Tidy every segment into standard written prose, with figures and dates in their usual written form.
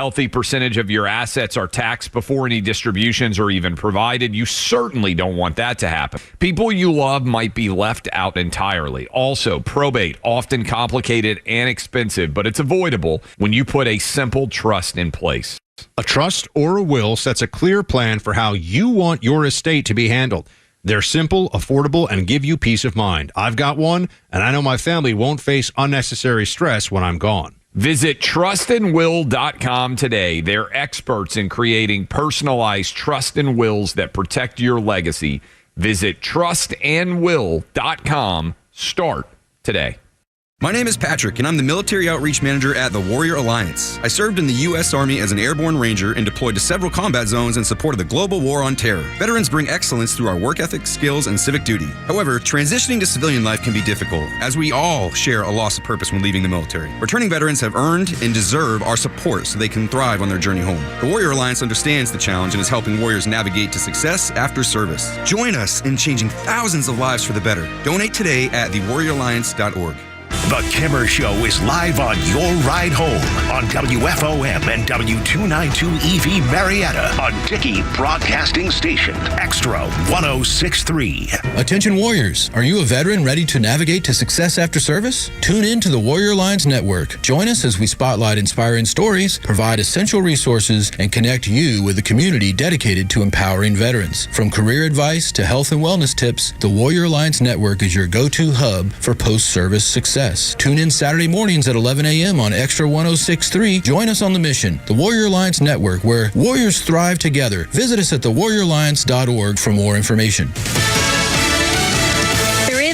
healthy percentage of your assets are taxed before any distributions are even provided. You certainly don't want that to happen. People you love might be left out entirely. Also, probate, often complicated and expensive, but it's avoidable when you put a simple trust in place. A trust or a will sets a clear plan for how you want your estate to be handled. They're simple, affordable, and give you peace of mind. I've got one, and I know my family won't face unnecessary stress when I'm gone. Visit trustandwill.com today. They're experts in creating personalized trust and wills that protect your legacy. Visit trustandwill.com. Start today. My name is Patrick, and I'm the Military Outreach Manager at the Warrior Alliance. I served in the U.S. Army as an airborne ranger and deployed to several combat zones in support of the global war on terror. Veterans bring excellence through our work ethic, skills, and civic duty. However, transitioning to civilian life can be difficult, as we all share a loss of purpose when leaving the military. Returning veterans have earned and deserve our support so they can thrive on their journey home. The Warrior Alliance understands the challenge and is helping warriors navigate to success after service. Join us in changing thousands of lives for the better. Donate today at thewarrioralliance.org. The Kimmer Show is live on your ride home on WFOM and W292EV Marietta on Dickey Broadcasting Station, Extra 1063. Attention warriors, are you a veteran ready to navigate to success after service? Tune in to the Warrior Alliance Network. Join us as we spotlight inspiring stories, provide essential resources, and connect you with a community dedicated to empowering veterans. From career advice to health and wellness tips, the Warrior Alliance Network is your go-to hub for post-service success. Tune in Saturday mornings at 11 a.m. on Extra 1063. Join us on the mission, the Warrior Alliance Network, where warriors thrive together. Visit us at thewarrioralliance.org for more information.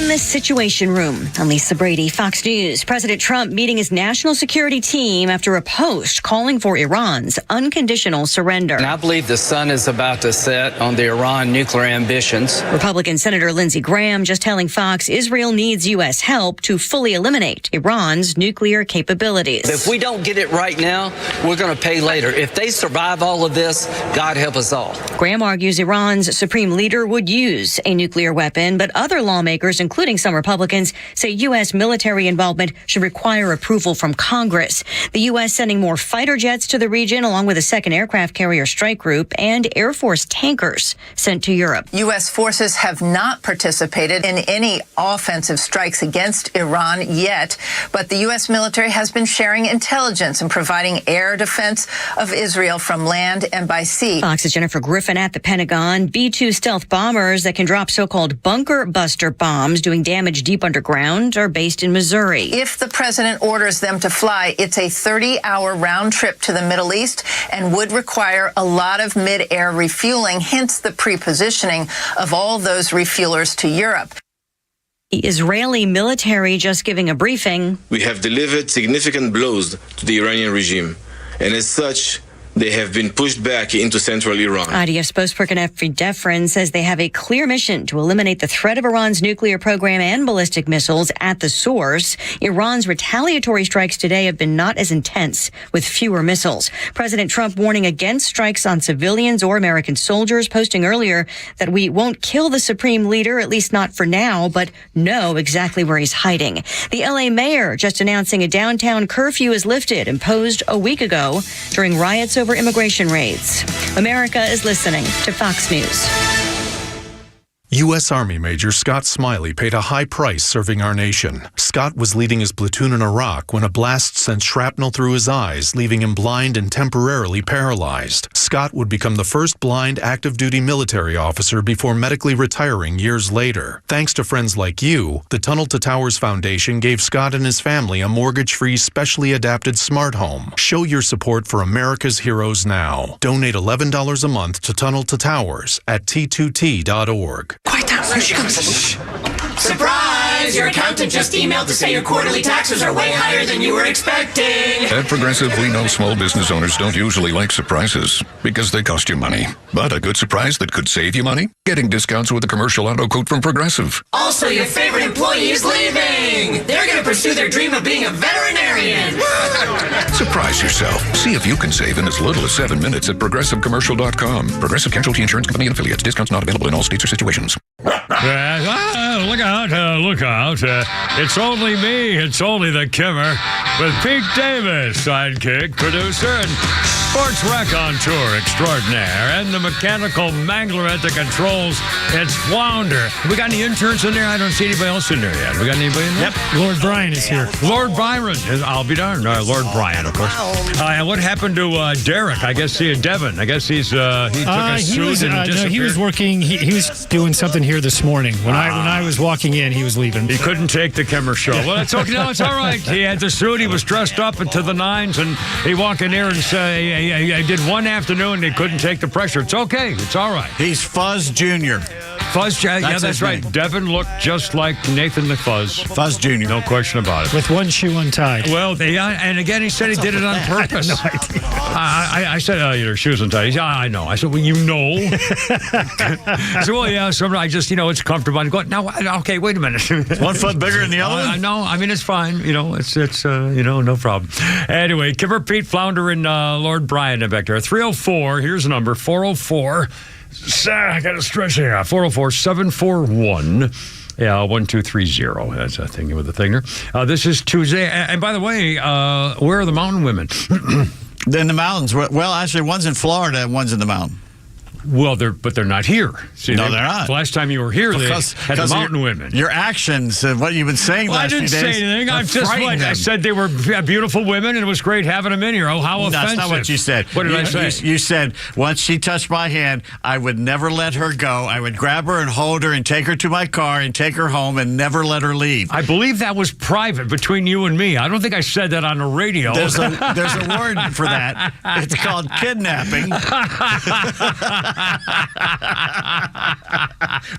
The Situation Room. I'm Lisa Brady, Fox News. President Trump meeting his national security team after a post calling for Iran's unconditional surrender. And I believe the sun is about to set on the Iran nuclear ambitions. Republican Senator Lindsey Graham just telling Fox Israel needs U.S. help to fully eliminate Iran's nuclear capabilities. If we don't get it right now, we're going to pay later. If they survive all of this, God help us all. Graham argues Iran's supreme leader would use a nuclear weapon, but other lawmakers, including some Republicans, say U.S. military involvement should require approval from Congress. The U.S. sending more fighter jets to the region, along with a second aircraft carrier strike group and Air Force tankers sent to Europe. U.S. forces have not participated in any offensive strikes against Iran yet, but the U.S. military has been sharing intelligence and providing air defense of Israel from land and by sea. Fox's Jennifer Griffin at the Pentagon. B-2 stealth bombers that can drop so-called bunker buster bombs doing damage deep underground are based in Missouri. If the president orders them to fly, it's a 30-hour round trip to the Middle East and would require a lot of mid-air refueling, hence the pre-positioning of all those refuelers to Europe. The Israeli military just giving a briefing. We have delivered significant blows to the Iranian regime, and as such, they have been pushed back into central Iran. IDF spokesperson Efri Defrin says they have a clear mission to eliminate the threat of Iran's nuclear program and ballistic missiles at the source. Iran's retaliatory strikes today have been not as intense, with fewer missiles. President Trump warning against strikes on civilians or American soldiers, posting earlier that we won't kill the supreme leader, at least not for now, but know exactly where he's hiding. The L.A. mayor just announcing a downtown curfew is lifted, imposed a week ago during riots over immigration raids. America is listening to Fox News. U.S. Army Major Scott Smiley paid a high price serving our nation. Scott was leading his platoon in Iraq when a blast sent shrapnel through his eyes, leaving him blind and temporarily paralyzed. Scott would become the first blind active-duty military officer before medically retiring years later. Thanks to friends like you, the Tunnel to Towers Foundation gave Scott and his family a mortgage-free, specially adapted smart home. Show your support for America's heroes now. Donate $11 a month to Tunnel to Towers at T2T.org. Quiet down. Here she comes. Surprise! Your accountant just emailed to say your quarterly taxes are way higher than you were expecting. At Progressive, we know small business owners don't usually like surprises because they cost you money. But a good surprise that could save you money? Getting discounts with a commercial auto quote from Progressive. Also, your favorite employee is leaving. They're going to pursue their dream of being a veterinarian. Surprise yourself. See if you can save in as little as 7 minutes at ProgressiveCommercial.com. Progressive Casualty Insurance Company and Affiliates. Discounts not available in all states or situations. Look out, look out. It's only me. It's only the Kimmer with Pete Davis, sidekick, producer, and sports raconteur extraordinaire and the mechanical mangler at the controls. It's Flounder. We got any interns in there? I don't see anybody else in there yet. We got anybody in there? Yep. Lord Brian is here. Lord Byron. I'll be darned. Lord Brian, of course. And what happened to Derek? I guess Devin. I guess he took a suit and disappeared. No, he was working. He was doing something here this morning. When I was walking in, he was leaving. He couldn't take the camera show. Well, it's okay. No, it's all right. He had the suit. He was dressed up to the nines, and he walked in there and say, I did one afternoon, and he couldn't take the pressure. It's okay. It's all right. He's Fuzz Jr. Fuzz Jr. Yeah, that's right. Devin looked just like Nathan the Fuzz. Fuzz Jr. No question about it. With one shoe untied. Well, and again, he said he did it on purpose. I had no idea. I said, your shoes untied. He said, I know. I said, well, you know. I said, well, yeah, so I just, it's comfortable. I'm going, no, okay, wait a minute. One foot bigger than the other one? No, I mean, it's fine. It's no problem. Anyway, Kimber, Pete, Flounder, and Lord Brian back there. 304, here's the number, 404. I got to stretch here. 404-741. Yeah, 1230. That's a thing with the thing there. This is Tuesday. And by the way, where are the mountain women? They're in the mountains. Well, actually, one's in Florida and one's in the mountain. Well, they're not here. See, no, they're not. The last time you were here, they had the mountain women. Your actions, what you've been saying last few days. I didn't say anything. I said they were beautiful women, and it was great having them in here. Oh, how offensive. That's not what you said. What did I say? You said, once she touched my hand, I would never let her go. I would grab her and hold her and take her to my car and take her home and never let her leave. I believe that was private between you and me. I don't think I said that on the radio. There's a word for that. It's called kidnapping.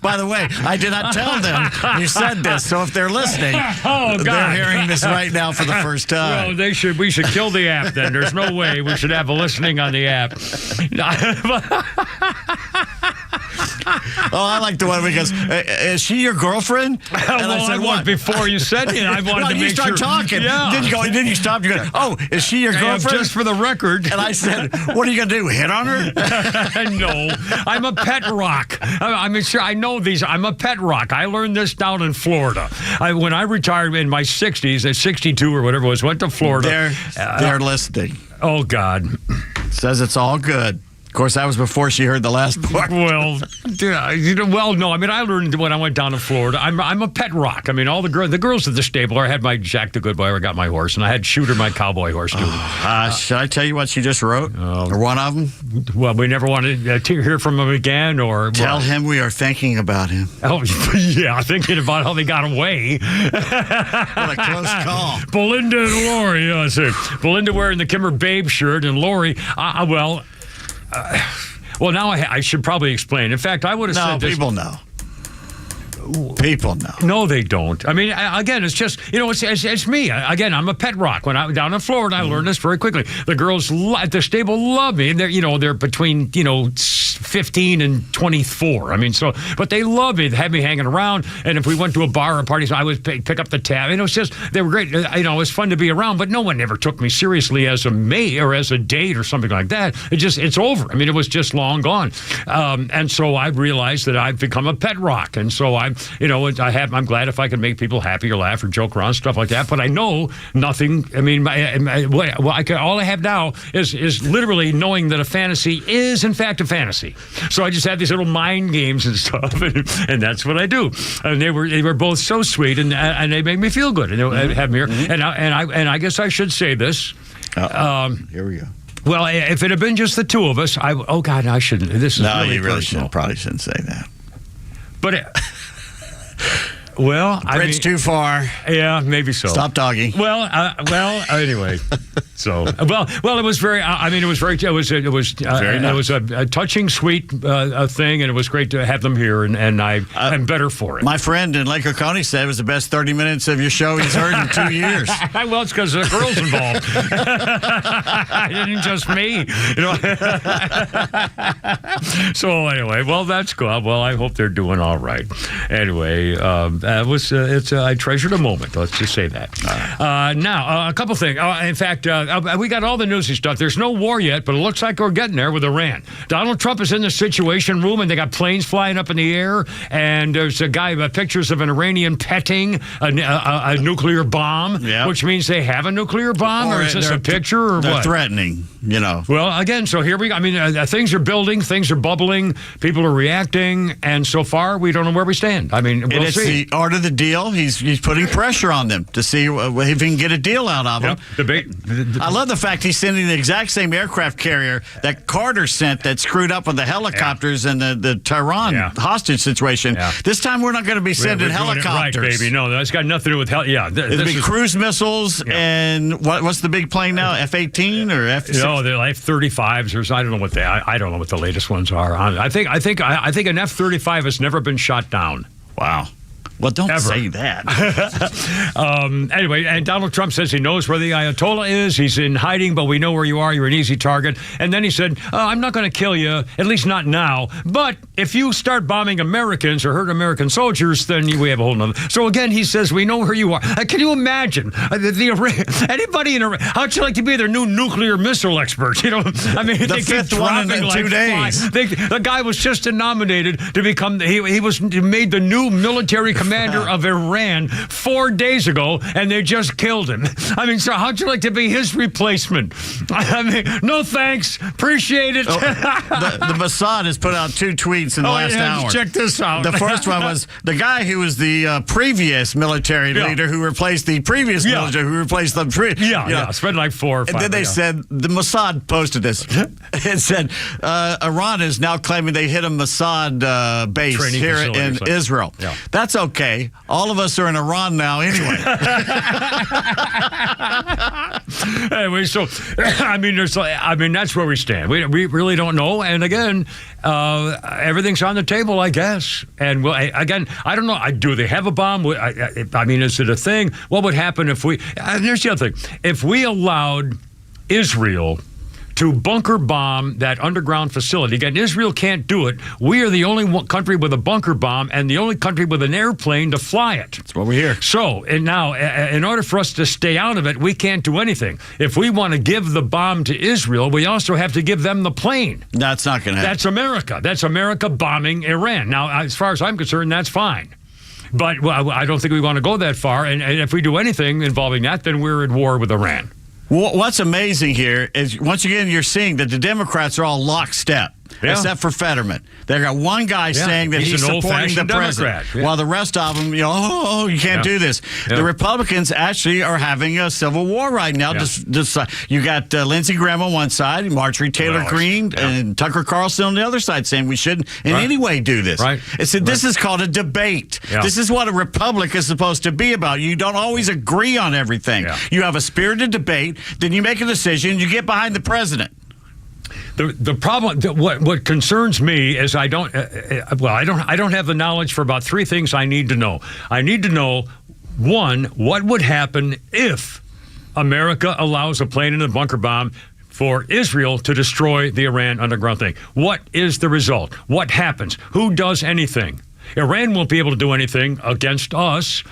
By the way, I did not tell them you said this, so if they're listening, they're hearing this right now for the first time. Well, we should kill the app then. There's no way we should have a listening on the app. Oh, I like the one where he goes, is she your girlfriend? And I said, what? Before you said it, I wanted to make sure. You start talking. Yeah. Then you stop. You go, oh, is she your girlfriend? Just for the record. And I said, what are you going to do, hit on her? No, I'm a pet rock. I mean, sure, I know these. I'm a pet rock. I learned this down in Florida. When I retired in my 60s, at 62 or whatever it was, went to Florida. They're listening. Oh, God. Says it's all good. Of course, that was before she heard the last part. Well, no. I mean, I learned when I went down to Florida. I'm a pet rock. I mean, all the girls at the stable. I had my Jack the Good Boy. I got my horse, and I had Shooter, my cowboy horse too. Should I tell you what she just wrote, or one of them? Well, we never wanted to hear from him again, or tell him we are thinking about him. Oh, yeah, thinking about how they got away. What a close call. Belinda and Lori. Yeah, Belinda wearing the Kimmer Babe shirt, and Lori. Well, now I should probably explain. In fact, I would have said this. People know. People know. No, they don't. I mean, again, it's just, it's me. Again, I'm a pet rock. When I was down in Florida, I learned this very quickly. The girls at the stable love me. And they're between, 15 and 24. I mean, but they love me. They had me hanging around. And if we went to a bar or party, so I would pick up the tab. It was just, they were great. It was fun to be around, but no one ever took me seriously as a mate or as a date or something like that. It's over. I mean, it was just long gone. And so I realized that I've become a pet rock. And so I'm glad if I can make people happy or laugh or joke around, stuff like that. But I know nothing. I mean, all I have now is literally knowing that a fantasy is, in fact, a fantasy. So I just have these little mind games and stuff, and that's what I do. And they were both so sweet, and they make me feel good. And they have me here. And I guess I should say this. Here we go. Well, if it had been just the two of us, I shouldn't. This is really you really personal. probably shouldn't say that. But well, bridge too far. Yeah, maybe so. Stop doggy. Well, anyway. So, it was very. It was very. It was very nice. It was a touching, sweet thing, and it was great to have them here. And I'm better for it. My friend in Lake Oconee said it was the best 30 minutes of your show he's heard in 2 years. Well, it's because the girls involved. It isn't just me. So anyway, well, that's good. Well, I hope they're doing all right. Anyway, I treasured a moment. Let's just say that. Now, a couple things. In fact, we got all the newsy stuff. There's no war yet, but it looks like we're getting there with Iran. Donald Trump is in the Situation Room, and they got planes flying up in the air, and there's a guy with pictures of an Iranian petting a nuclear bomb, which means they have a nuclear bomb, or is this a picture, or they're what? Threatening, you know. Well, again, so here we go. I mean, things are building, things are bubbling, people are reacting, and so far, we don't know where we stand. I mean, we'll it's see. the art of the deal. He's putting pressure on them to see if he can get a deal out of them. I love the fact he's sending the exact same aircraft carrier that Carter sent that screwed up with the helicopters and the Tehran hostage situation. This time, we're not going to be sending helicopters. Right, baby. No, that's got nothing to do with It'll be cruise missiles and what's the big plane now? F-18 or F-16? No, they're F-35s. Or I don't know what I don't know what the latest ones are. I think an F-35 has never been shot down. Wow. Well, don't say that. Anyway, and Donald Trump says he knows where the Ayatollah is. He's in hiding, but we know where you are. You're an easy target. And then he said, I'm not going to kill you, at least not now. But if you start bombing Americans or hurt American soldiers, then we have a whole nother. So again, he says, we know where you are. Can you imagine? Anybody in Iran, how'd you like to be their new nuclear missile expert? You know, I mean, the fifth one in 2 days. The guy was just nominated to become, he was made the new military commander of Iran 4 days ago, and they just killed him. I mean, so how'd you like to be his replacement? I mean, no thanks. Appreciate it. The Mossad has put out 2 tweets in the last hour. Check this out. The first one was the guy who was the previous military leader who replaced the previous military who replaced the it's been like 4 or 5. And then they said, the Mossad posted this. It said, Iran is now claiming they hit a Mossad base training here in Israel. Yeah. That's okay. All of us are in Iran now anyway. Anyway, so I mean that's where we stand. We really don't know. And again, everything's on the table, I guess. And again, I don't know. Do they have a bomb? I mean, is it a thing? What would happen if we? Here's the other thing: if we allowed Israel to bunker bomb that underground facility. Again, Israel can't do it. We are the only country with a bunker bomb and the only country with an airplane to fly it. That's what we hear. So, and now, in order for us to stay out of it, we can't do anything. If we want to give the bomb to Israel, we also have to give them the plane. That's not going to happen. That's America. That's America bombing Iran. Now, as far as I'm concerned, that's fine. But I don't think we want to go that far. And if we do anything involving that, then we're at war with Iran. What's amazing here is, once again, you're seeing that the Democrats are all lockstep. Except for Fetterman. They got one guy saying that he's supporting the president, while the rest of them, you can't do this. The Republicans actually are having a civil war right now. You got Lindsey Graham on one side, Marjorie Taylor Greene, and Tucker Carlson on the other side saying we shouldn't in any way do this. This is called a debate. This is what a republic is supposed to be about. You don't always agree on everything. You have a spirited debate, then you make a decision, you get behind the president. The problem, what concerns me is I don't have the knowledge for about 3 things I need to know. I need to know, one, what would happen if America allows a plane and a bunker bomb for Israel to destroy the Iran underground thing. What is the result? What happens? Who does anything? Iran won't be able to do anything against us.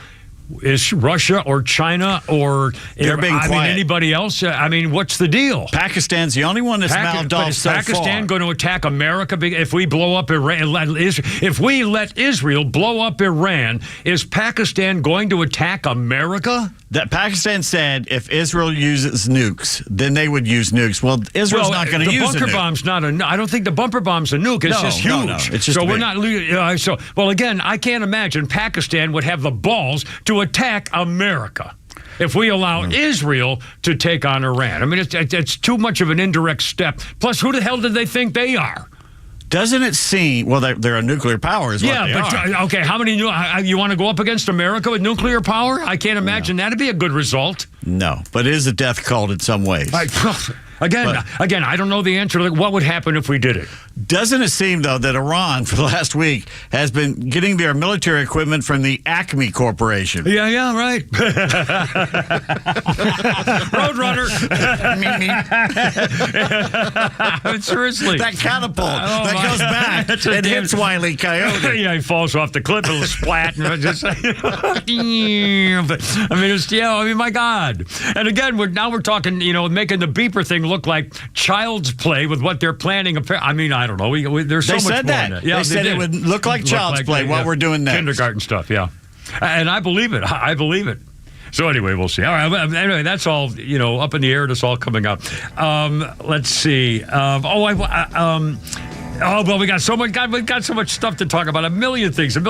Is Russia or China or anybody else? I mean, what's the deal? Pakistan's the only one that's mouthed off so far. Is Pakistan going to attack America if we blow up Iran? If we let Israel blow up Iran, is Pakistan going to attack America? That Pakistan said if Israel uses nukes, then they would use nukes. Well, Israel's not going to use the bunker bomb's not a. I don't think the bunker bomb's a nuke. It's just huge. No. It's just so we're not. Well, again, I can't imagine Pakistan would have the balls to attack America if we allow Israel to take on Iran. I mean, it's too much of an indirect step. Plus, who the hell do they think they are? Doesn't it seem, well, they're a nuclear power is what they are. Okay, how many, you want to go up against America with nuclear power? I can't imagine that'd be a good result. No, but it is a death cult in some ways. Again, I don't know the answer to what would happen if we did it. Doesn't it seem, though, that Iran for the last week has been getting their military equipment from the Acme Corporation? Yeah, right. Roadrunner. Seriously. That catapult that goes back and hits Wile E. Coyote. Yeah, he falls off the cliff, it'll splat. And just, my God. And again, we're talking, making the beeper thing look like child's play with what they're planning. I don't know. There's so much more in it. Yeah, they said it would look like child's play, what we're doing next. Kindergarten stuff, yeah. And I believe it. So anyway, we'll see. All right. Anyway, that's all, up in the air. That's all coming up. Let's see. Well, we got so much stuff to talk about. A million things. I'm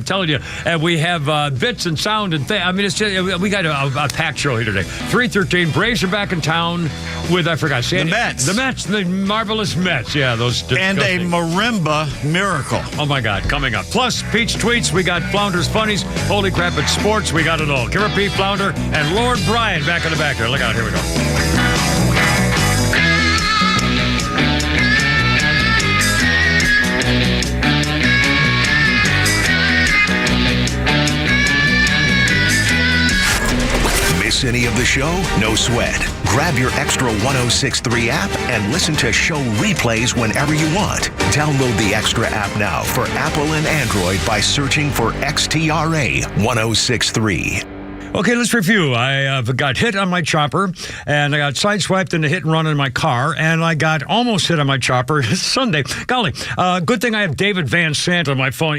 telling you. And we have bits and sound and things. We got a packed show here today. 3:13. Braves are back in town with, I forgot, the Mets. The marvelous Mets. Yeah, those. And a Marimba miracle. Oh, my God, coming up. Plus, Peach Tweets. We got Flounder's Funnies. Holy crap, it's sports. We got it all. Killer Pete, Flounder, and Lord Brian back in the back there. Look out. Here we go. Miss any of the show? No sweat. Grab your Extra 106.3 app and listen to show replays whenever you want. Download the Extra app now for Apple and Android by searching for XTRA 106.3. Okay, let's review. I got hit on my chopper, and I got sideswiped in a hit and run in my car, and I got almost hit on my chopper Sunday. Golly, good thing I have David Van Sant on my phone.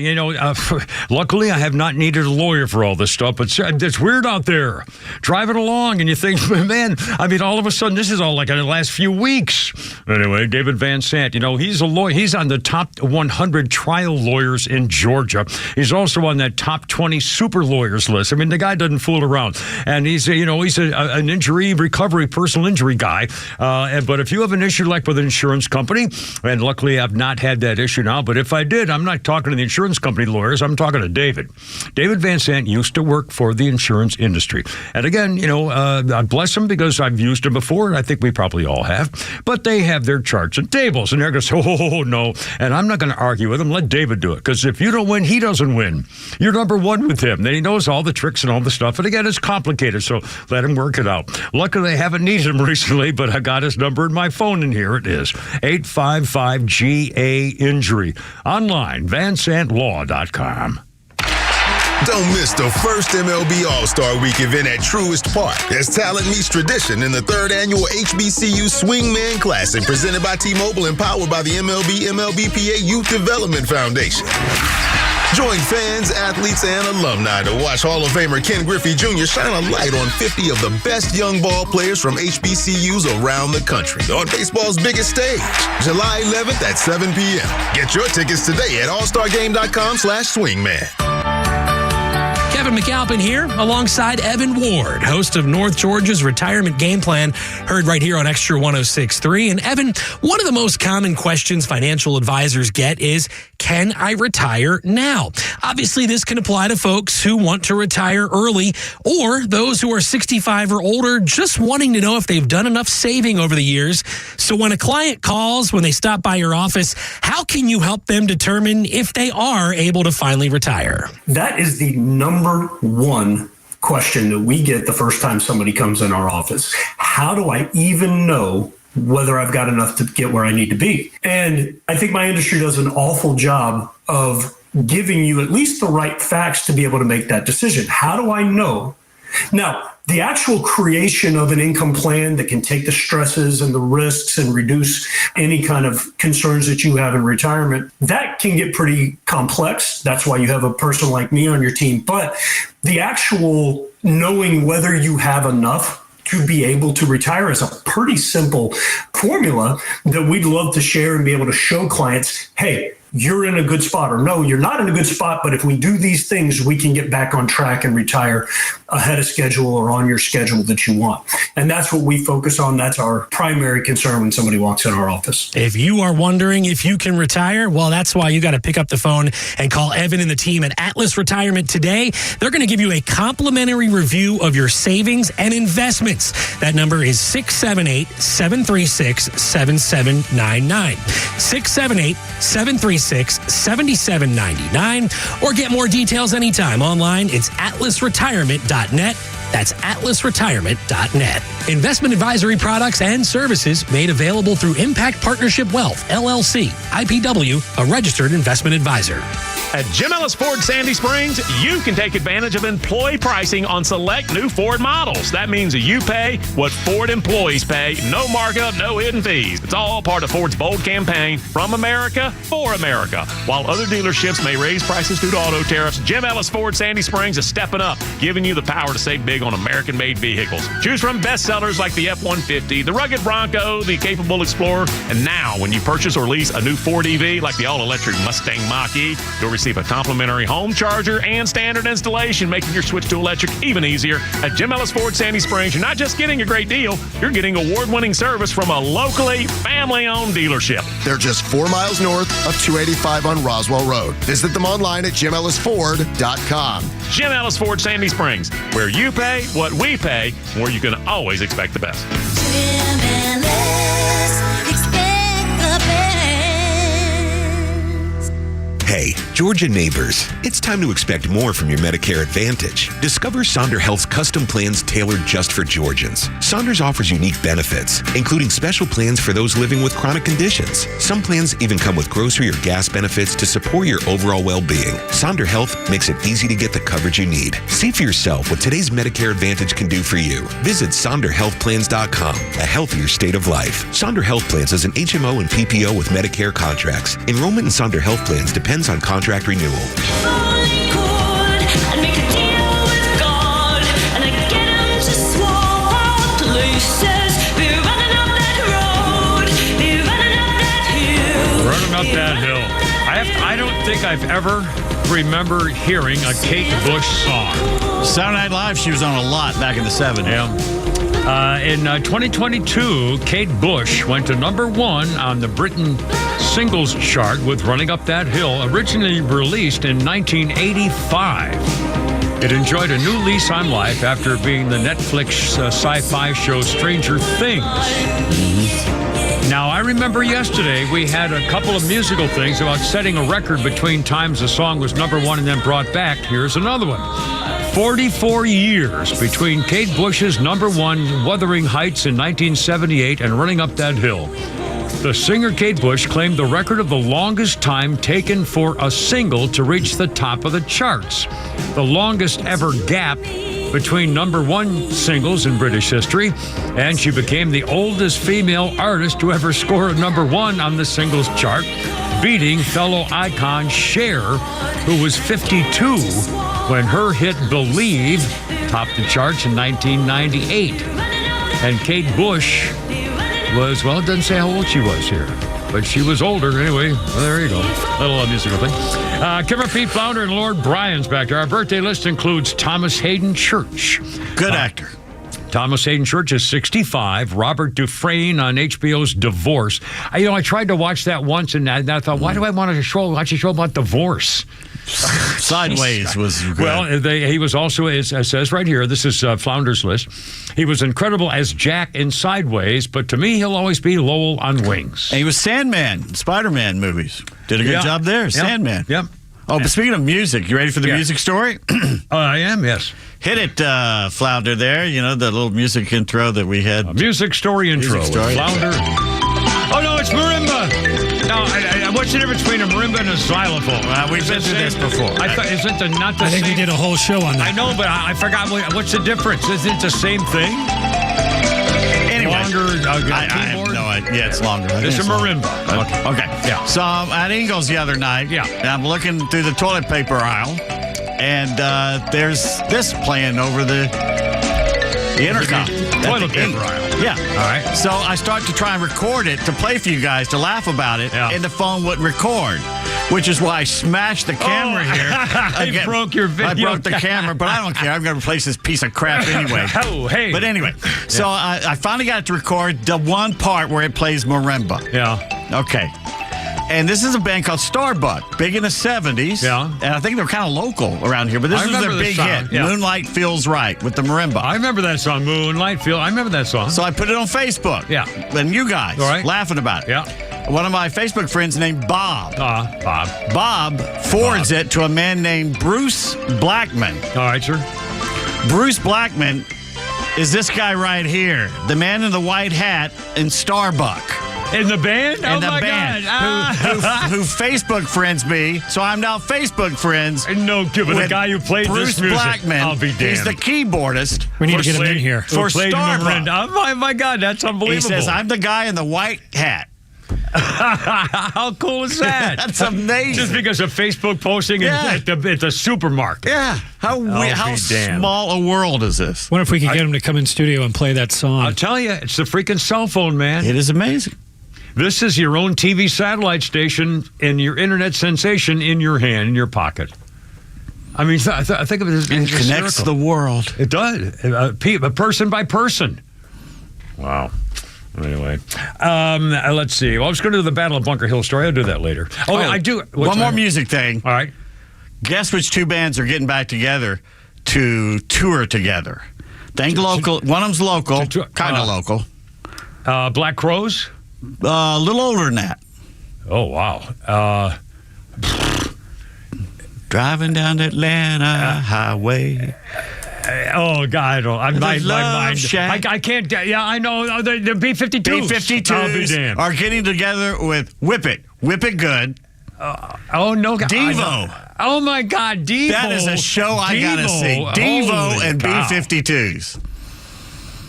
Luckily, I have not needed a lawyer for all this stuff, but it's weird out there. Driving along, and you think, man, all of a sudden, this is all like in the last few weeks. Anyway, David Van Sant, he's a lawyer. He's on the top 100 trial lawyers in Georgia. He's also on that top 20 super lawyers list. The guy doesn't fool around, and he's an injury recovery, personal injury guy. But if you have an issue like with an insurance company, and luckily I've not had that issue now, but if I did, I'm not talking to the insurance company lawyers. I'm talking to David. David Van Sant used to work for the insurance industry, and again, I bless him because I've used him before, and I think we probably all have. But they have their charts and tables, and they're going to say, "Oh no," and I'm not going to argue with him. Let David do it, because if you don't win, he doesn't win. You're number one with him. Then he knows all the tricks and all the stuff. And again, it's complicated, so let him work it out. Luckily, I haven't needed him recently, but I got his number in my phone, and here it is. 855-GA-INJURY. Online, vansantlaw.com. Don't miss the first MLB All-Star Week event at Truist Park as talent meets tradition in the third annual HBCU Swingman Classic presented by T-Mobile and powered by the MLBPA Youth Development Foundation. Join fans, athletes, and alumni to watch Hall of Famer Ken Griffey Jr. shine a light on 50 of the best young ball players from HBCUs around the country on baseball's biggest stage, July 11th at 7 p.m. Get your tickets today at allstargame.com/swingman. Kevin McAlpin here, alongside Evan Ward, host of North Georgia's Retirement Game Plan, heard right here on Extra 106.3. And Evan, one of the most common questions financial advisors get is, can I retire now? Obviously, this can apply to folks who want to retire early or those who are 65 or older just wanting to know if they've done enough saving over the years. So when a client calls, when they stop by your office, how can you help them determine if they are able to finally retire? That is the number one question that we get the first time somebody comes in our office. How do I even know whether I've got enough to get where I need to be? And I think my industry does an awful job of giving you at least the right facts to be able to make that decision. How do I know? Now, the actual creation of an income plan that can take the stresses and the risks and reduce any kind of concerns that you have in retirement, that can get pretty complex. That's why you have a person like me on your team. But the actual knowing whether you have enough to be able to retire is a pretty simple formula that we'd love to share and be able to show clients, hey, you're in a good spot, or no, you're not in a good spot, but if we do these things, we can get back on track and retire ahead of schedule or on your schedule that you want. And that's what we focus on. That's our primary concern when somebody walks in our office. If you are wondering if you can retire, well, that's why you got to pick up the phone and call Evan and the team at Atlas Retirement today. They're going to give you a complimentary review of your savings and investments. That number is 678-736-7799. 678-736-7799. Or get more details anytime online. It's atlasretirement.net. That's atlasretirement.net. Investment advisory products and services made available through Impact Partnership Wealth, LLC, IPW, a registered investment advisor. At Jim Ellis Ford Sandy Springs, you can take advantage of employee pricing on select new Ford models. That means you pay what Ford employees pay. No markup, no hidden fees. It's all part of Ford's bold campaign, from America for America. While other dealerships may raise prices due to auto tariffs, Jim Ellis Ford Sandy Springs is stepping up, giving you the power to save big on American-made vehicles. Choose from bestsellers like the F-150, the rugged Bronco, the capable Explorer, and now when you purchase or lease a new Ford EV like the all-electric Mustang Mach-E, you'll receive a complimentary home charger and standard installation, making your switch to electric even easier. At Jim Ellis Ford Sandy Springs, you're not just getting a great deal, you're getting award-winning service from a locally family-owned dealership. They're just 4 miles north of 285 on Roswell Road. Visit them online at jimellisford.com. Jim Ellis Ford Sandy Springs, where you pay what we pay, where you can always expect the best. Jim Ellis, expect the best. Hey, Georgia neighbors, it's time to expect more from your Medicare Advantage. Discover Sonder Health's custom plans tailored just for Georgians. Saunders offers unique benefits, including special plans for those living with chronic conditions. Some plans even come with grocery or gas benefits to support your overall well-being. Sonder Health makes it easy to get the coverage you need. See for yourself what today's Medicare Advantage can do for you. Visit SonderHealthPlans.com, a healthier state of life. Sonder Health Plans is an HMO and PPO with Medicare contracts. Enrollment in Sonder Health Plans depends on contract renewal. Running up that hill. I don't think I've ever remember hearing a Kate Bush song. Saturday Night Live, she was on a lot back in the 70s. Yeah. In 2022, Kate Bush went to number 1 on the Britain singles chart with Running Up That Hill, originally released in 1985. It enjoyed a new lease on life after being the Netflix sci-fi show Stranger Things. Now, I remember yesterday we had a couple of musical things about setting a record between times a song was number 1 and then brought back. Here's another one. 44 years between Kate Bush's number 1 Wuthering Heights in 1978 and Running Up That Hill. The singer Kate Bush claimed the record of the longest time taken for a single to reach the top of the charts. The longest ever gap between number 1 singles in British history, and she became the oldest female artist to ever score a number 1 on the singles chart, beating fellow icon Cher, who was 52 when her hit Believe topped the charts in 1998. And Kate Bush was, well, it doesn't say how old she was here, but she was older anyway. Well, there you go. Little musical thing. Kimmer Pete Flounder and Lord Bryan's back there. Our birthday list includes Thomas Hayden Church. Good actor. Thomas Hayden Church is 65. Robert Dufresne on HBO's Divorce. I tried to watch that once, and I thought, why do I want to watch a show about divorce? Sideways was good. Well, he was also, as it says right here, this is Flounder's list. He was incredible as Jack in Sideways, but to me, he'll always be Lowell on Wings. And he was Sandman, Spider-Man movies. Did a good job there, Sandman. Yep. Oh, but speaking of music, you ready for the music story? I am, yes. Hit it, Flounder, there. You know, the little music intro that we had. Music story intro. Flounder. Oh, no, it's marimba. No, what's the difference between a marimba and a xylophone? We've been through this before. I thought, isn't it not the I same? think we did a whole show on that. I know, but I forgot. What's the difference? Isn't it the same thing? Anyway, longer I have no idea. Yeah, it's longer. It's a marimba. Okay. Yeah. So I'm at Ingles the other night. Yeah. And I'm looking through the toilet paper aisle, and there's this playing over the intercom. Toilet paper aisle. Yeah. All right. So I start to try and record it to play for you guys to laugh about it, and the phone wouldn't record. which is why I smashed the camera here. I broke your video. I broke the camera, but I don't care. I'm going to replace this piece of crap anyway. Oh, hey. But anyway, so I finally got to record the one part where it plays marimba. Yeah. Okay. And this is a band called Starbuck, big in the 70s. Yeah. And I think they're kind of local around here, but this was their big hit, Moonlight Feels Right, with the marimba. I remember that song, Moonlight Feels. I remember that song. So I put it on Facebook. Yeah. And you guys laughing about it. Yeah. One of my Facebook friends named Bob. Bob forwards it to a man named Bruce Blackman. All right, sir. Bruce Blackman is this guy right here, the man in the white hat in Starbuck. In the band? In the band. Who Facebook friends me, so I'm now Facebook friends. No, give it the guy who played Bruce this music. Blackman. I'll be damned. He's the keyboardist. We need to get him in here. For Starbuck. Oh, my God, that's unbelievable. He says, I'm the guy in the white hat. How cool is that? That's amazing. Just because of Facebook posting at the supermarket. Yeah. How small a world is this? What if we could get him to come in studio and play that song? I'll tell you, it's the freaking cell phone, man. It is amazing. This is your own TV satellite station and your internet sensation in your hand, in your pocket. I mean, I think of it as it connects the world. It does, person by person. Wow. Anyway, let's see. Well, I was going to do the Battle of Bunker Hill story. I'll do that later. Oh, I do. One more music thing. All right. Guess which two bands are getting back together to tour together? Think local. One of them's local, kind of local. Black Crowes? A little older than that. Oh, wow. Driving down the Atlanta highway. Oh, God, I don't. My mind. Shack. I can't. Yeah, I know. The B-52s. B-52s are getting together with Whip It. Whip It Good. Oh, no. Devo. Oh, my God. Devo. That is a show I got to see. Devo and B-52s.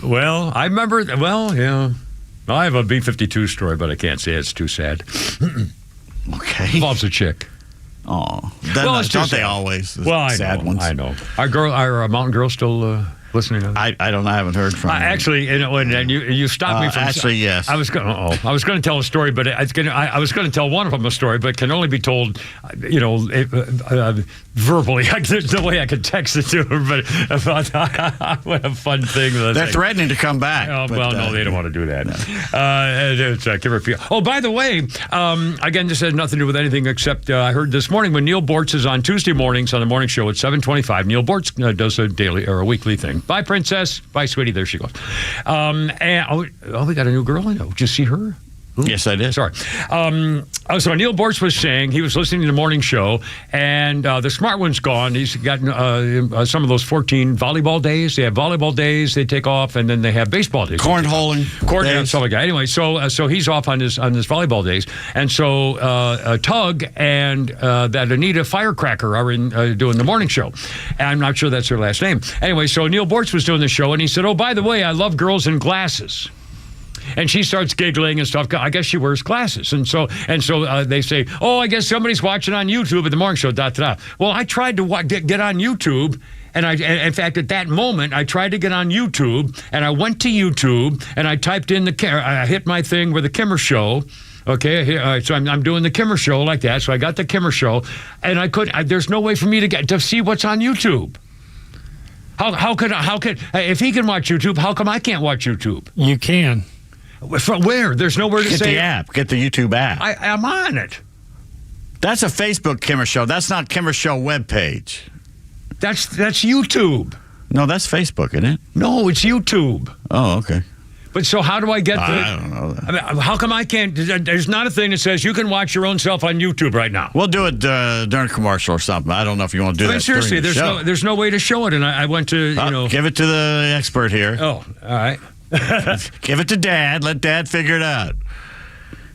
Well, I remember. Well, yeah. I have a B-52 story, but I can't say it. It's too sad. Okay. Involves a chick. Oh, don't they always? Well, sad ones. I know. Our mountain girl still listening. I don't. I haven't heard from her. Actually, and you stopped me from. Actually, yes. I was going to tell a story, but I was going to tell one of them a story, but it can only be told, verbally. There's no way I could text it to her. But what a fun thing! They're threatening to come back. No, they don't want to do that. No. Give her a few. Oh, by the way, again, this has nothing to do with anything except I heard this morning when Neil Bortz is on Tuesday mornings on the morning show at 7:25. Neil Bortz does a daily or a weekly thing. Bye, princess. Bye, sweetie. There she goes. We got a new girl. Did you see her? Ooh. Yes, I did. Sorry. So Neil Bortz was saying he was listening to the morning show, and the smart one's gone. He's got some of those 14 volleyball days. They have volleyball days they take off, and then they have baseball days. Cornholing. And stuff like that. Anyway, so he's off on his volleyball days, and so Tug and that Anita Firecracker are in doing the morning show. And I'm not sure that's her last name. Anyway, so Neil Bortz was doing the show, and he said, "Oh, by the way, I love girls in glasses." And she starts giggling and stuff. I guess she wears glasses. And so they say, "Oh, I guess somebody's watching on YouTube at the morning show." Well, I tried to get on YouTube. And in fact, at that moment, I tried to get on YouTube. And I went to YouTube. And I typed in I hit my thing with the Kimmer Show. Okay, so I'm doing the Kimmer Show like that. So I got the Kimmer Show. And there's no way for me to see what's on YouTube. How could if he can watch YouTube, how come I can't watch YouTube? You can. From where? There's nowhere to say. Get the app. Get the YouTube app. I'm on it. That's a Facebook Kimmer Show. That's not Kimmer Show webpage. That's YouTube. No, that's Facebook, isn't it? No, it's YouTube. Oh, okay. But so how do I get I don't know that. I mean, how come I can't? There's not a thing that says you can watch your own self on YouTube right now. We'll do it during a commercial or something. I don't know if you want to do that. Seriously, during there's no way to show it. And I went to, give it to the expert here. Oh, all right. Give it to Dad. Let Dad figure it out.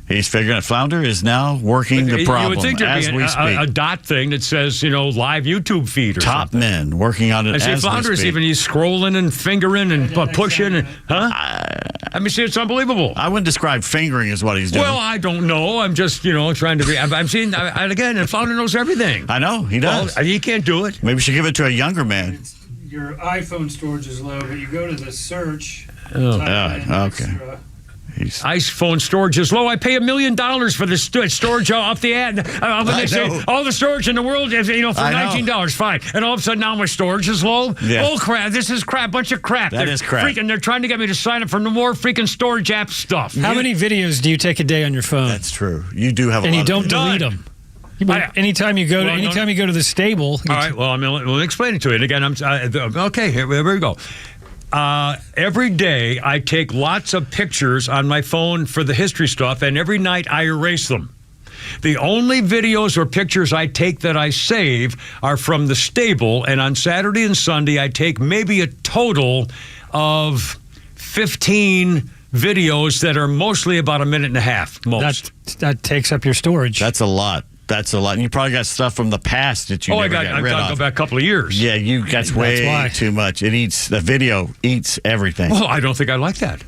He's figuring it. Flounder is now working the problem. You would think there'd as be we speak. A dot thing that says, live YouTube feed or Top something. men working on it as we speak. Flounder is he's scrolling and fingering and pushing. I mean, see, it's unbelievable. I wouldn't describe fingering as what he's doing. Well, I don't know. I'm just, trying to be. I'm seeing, and again, and Flounder knows everything. I know, he does. Well, he can't do it. Maybe we should give it to a younger man. Your iPhone storage is low, but you go to the search. Okay. iPhone storage is low. I pay $1 million for the storage off the ad. When they say all the storage in the world is, for $19, fine. And all of a sudden now my storage is low. Yeah. Oh crap! This is crap. Bunch of crap. That is crap. They're trying to get me to sign up for more freaking storage app stuff. How many videos do you take a day on your phone? That's true. You do have, and you don't delete them. Anytime you go to the stable. All right. Well, let me explain it to you. And again, okay. Here we go. Every day I take lots of pictures on my phone for the history stuff, and every night I erase them. The only videos or pictures I take that I save are from the stable, and on Saturday and Sunday I take maybe a total of 15 videos that are mostly about a minute and a half, most. That takes up your storage. That's a lot. That's a lot. And you probably got stuff from the past that you never got rid of. I've got back a couple of years. Yeah, that's way too much. The video eats everything. Well, I don't think I like that.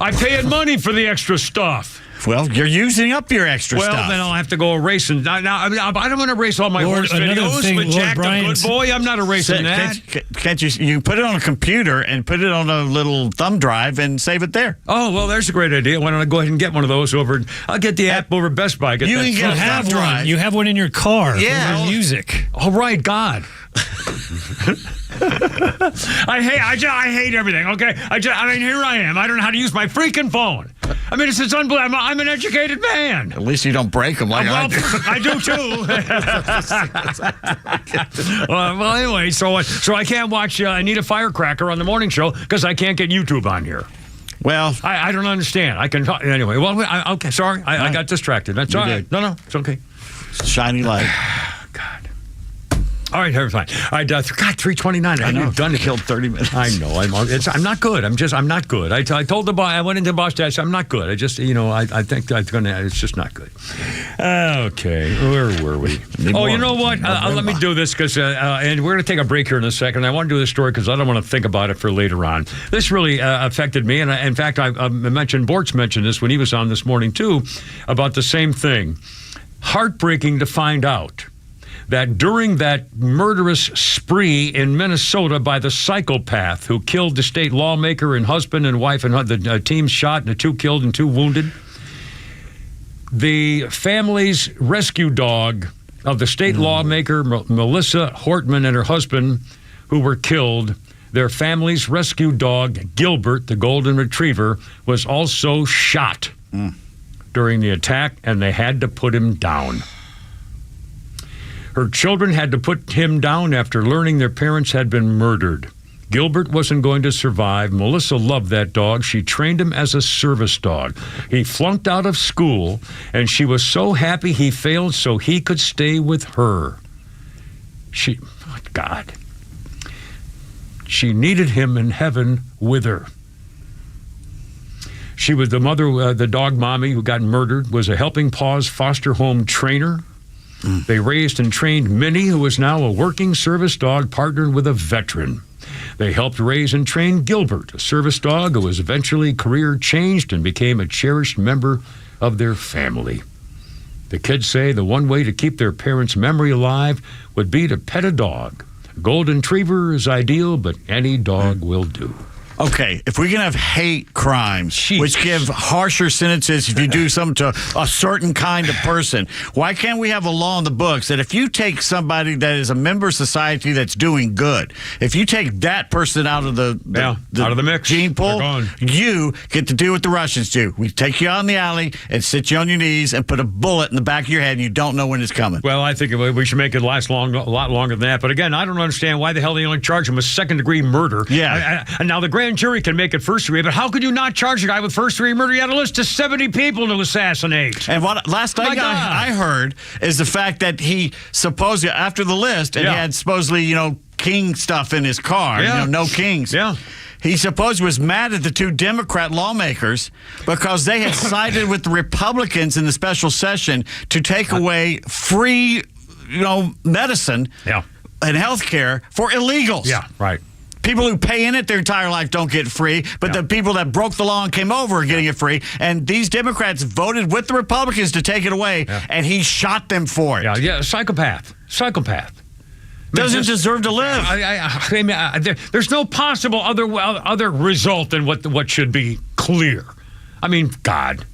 I paid money for the extra stuff. Well, you're using up your extra stuff. Well, then I'll have to go erasing. Now, I don't want to erase all my horse videos with Jack the Good Boy. I'm not erasing that. Can't you put it on a computer and put it on a little thumb drive and save it there? Oh, well, there's a great idea. Why don't I go ahead and get one of those over? I'll get the app over at Best Buy. You have one. You have one in your car. Yeah. For your music. Oh, right. God. I hate everything. Okay, here I am. I don't know how to use my freaking phone. I mean, it's unbelievable. I'm an educated man. At least you don't break them like I do. I do too. Well, anyway, so I can't watch Anita Firecracker on the morning show because I can't get YouTube on here. Well, I don't understand. I can talk anyway. Well, okay. Sorry, I got distracted. That's all right. No, it's okay. Shiny light. All right, fine. All right, God, 3:29. I know. Done. Killed 30 minutes. I know. I'm not good. I'm not good. I told the boss. I went into the boss desk. I'm not good. I just, I think it's just not good. Okay, where were we? You know what? Let me do this because, and we're going to take a break here in a second. I want to do this story because I don't want to think about it for later on. This really affected me, and in fact, I Bortz mentioned this when he was on this morning too, about the same thing. Heartbreaking to find out that during that murderous spree in Minnesota by the psychopath who killed the state lawmaker and husband and wife, and the team shot and the 2 killed and 2 wounded, the family's rescue dog of the state lawmaker, Melissa Hortman, and her husband, who were killed, their family's rescue dog, Gilbert, the golden retriever, was also shot during the attack, and they had to put him down. Her children had to put him down after learning their parents had been murdered. Gilbert wasn't going to survive. Melissa loved that dog. She trained him as a service dog. He flunked out of school, and she was so happy he failed so he could stay with her. She needed him in heaven with her. She was the mother, the dog mommy who got murdered, was a Helping Paws foster home trainer. They raised and trained Minnie, who is now a working service dog partnered with a veteran. They helped raise and train Gilbert, a service dog who was eventually career changed and became a cherished member of their family. The kids say the one way to keep their parents' memory alive would be to pet a dog. A golden retriever is ideal, but any dog will do. Okay, if we can have hate crimes, which give harsher sentences if you do something to a certain kind of person, why can't we have a law in the books that if you take somebody that is a member of society that's doing good, if you take that person out of the out of the mix, gene pool, you get to do what the Russians do. We take you out in the alley and sit you on your knees and put a bullet in the back of your head and you don't know when it's coming. Well, I think we should make it last a lot longer than that. But again, I don't understand why the hell they only charge him with second-degree murder. Yeah. And now the grand jury can make it first-degree, but how could you not charge a guy with first-degree murder? You had a list of 70 people to assassinate. And what last thing I heard is the fact that he supposedly, after the list, and he had supposedly, king stuff in his car, no kings. Yeah. He supposedly was mad at the 2 Democrat lawmakers because they had sided with the Republicans in the special session to take away free, medicine and health care for illegals. Yeah, right. People who pay in it their entire life don't get free, but the people that broke the law and came over are getting it free. And these Democrats voted with the Republicans to take it away, and he shot them for it. Yeah, psychopath. Doesn't deserve to live. There's no possible other result than what should be clear. I mean, God.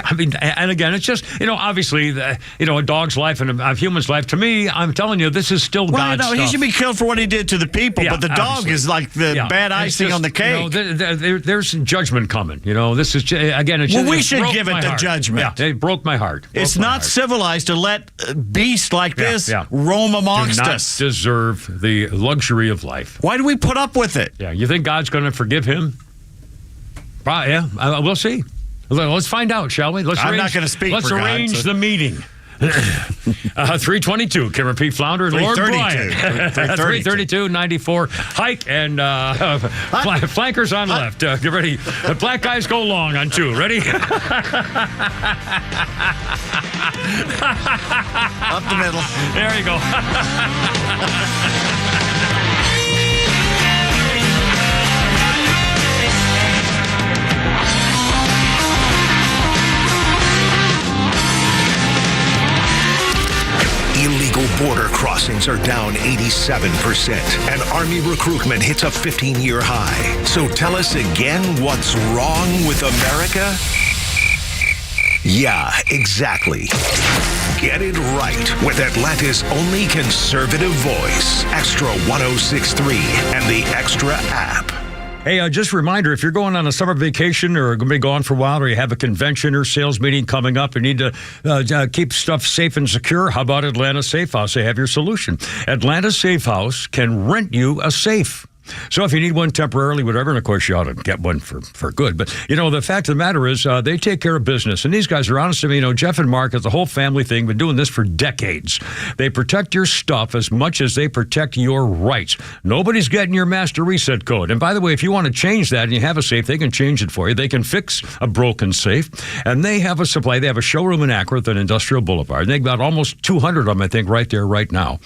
I mean, and again, it's just, obviously, a dog's life and a human's life. To me, I'm telling you, this is still God's stuff. He should be killed for what he did to the people, but the dog is like the bad icing on the cake. There's judgment coming. This is, again, it's we should give it the judgment. Yeah, it broke my heart. It's not civilized to let beasts like this roam amongst us. Do not deserve the luxury of life. Why do we put up with it? Yeah, you think God's going to forgive him? We'll see. Let's find out, shall we? I'm not going to speak. Let's arrange the meeting. 322, can repeat Flounder, Lord Brian. 332, 94, hike, and flankers on left. Get ready. The black guys go long on 2. Ready? Up the middle. There you go. Illegal border crossings are down 87%, and Army recruitment hits a 15-year high. So tell us again what's wrong with America? Yeah, exactly. Get it right with Atlanta's only conservative voice, Extra 106.3 and the Extra app. Hey, just a reminder, if you're going on a summer vacation or going to be gone for a while, or you have a convention or sales meeting coming up and need to keep stuff safe and secure, how about Atlanta Safe House? They have your solution. Atlanta Safe House can rent you a safe. So if you need one temporarily, whatever, and of course you ought to get one for good. But, the fact of the matter is they take care of business. And these guys are honest to me. Jeff and Mark, the whole family thing, been doing this for decades. They protect your stuff as much as they protect your rights. Nobody's getting your master reset code. And by the way, if you want to change that and you have a safe, they can change it for you. They can fix a broken safe. And they have a supply. They have a showroom in Acworth on Industrial Boulevard. And they've got almost 200 of them, I think, right there, right now.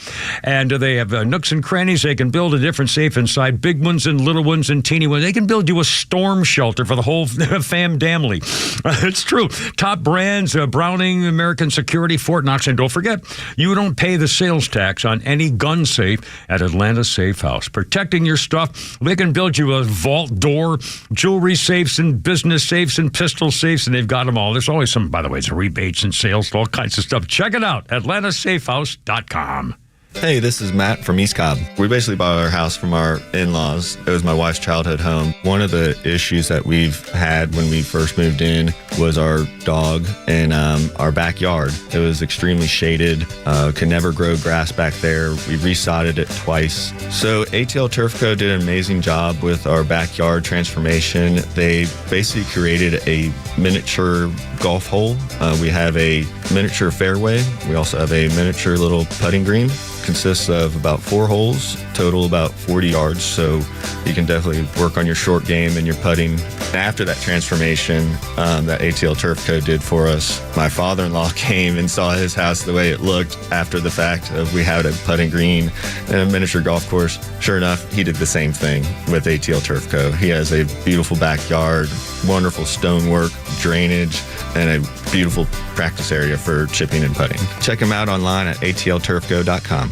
And they have nooks and crannies. They can build a different safe inside. Big ones and little ones and teeny ones. They can build you a storm shelter for the whole family. It's true. Top brands, Browning, American Security, Fort Knox. And don't forget, you don't pay the sales tax on any gun safe at Atlanta Safe House. Protecting your stuff, they can build you a vault door, jewelry safes and business safes and pistol safes, and they've got them all. There's always some, by the way, it's rebates and sales, all kinds of stuff. Check it out, atlantasafehouse.com. Hey, this is Matt from East Cobb. We basically bought our house from our in-laws. It was my wife's childhood home. One of the issues that we've had when we first moved in was our dog in our backyard. It was extremely shaded, could never grow grass back there. We resodded it twice. So ATL Turf Co. did an amazing job with our backyard transformation. They basically created a miniature golf hole. We have a miniature fairway. We also have a miniature little putting green. Consists of about 4 holes, total about 40 yards, so you can definitely work on your short game and your putting. After that transformation that ATL Turf Co. did for us, my father-in-law came and saw his house the way it looked after the fact of we had a putting green and a miniature golf course. Sure enough, he did the same thing with ATL Turf Co. He has a beautiful backyard, wonderful stonework, drainage, and a beautiful practice area for chipping and putting. Check him out online at atlturfco.com.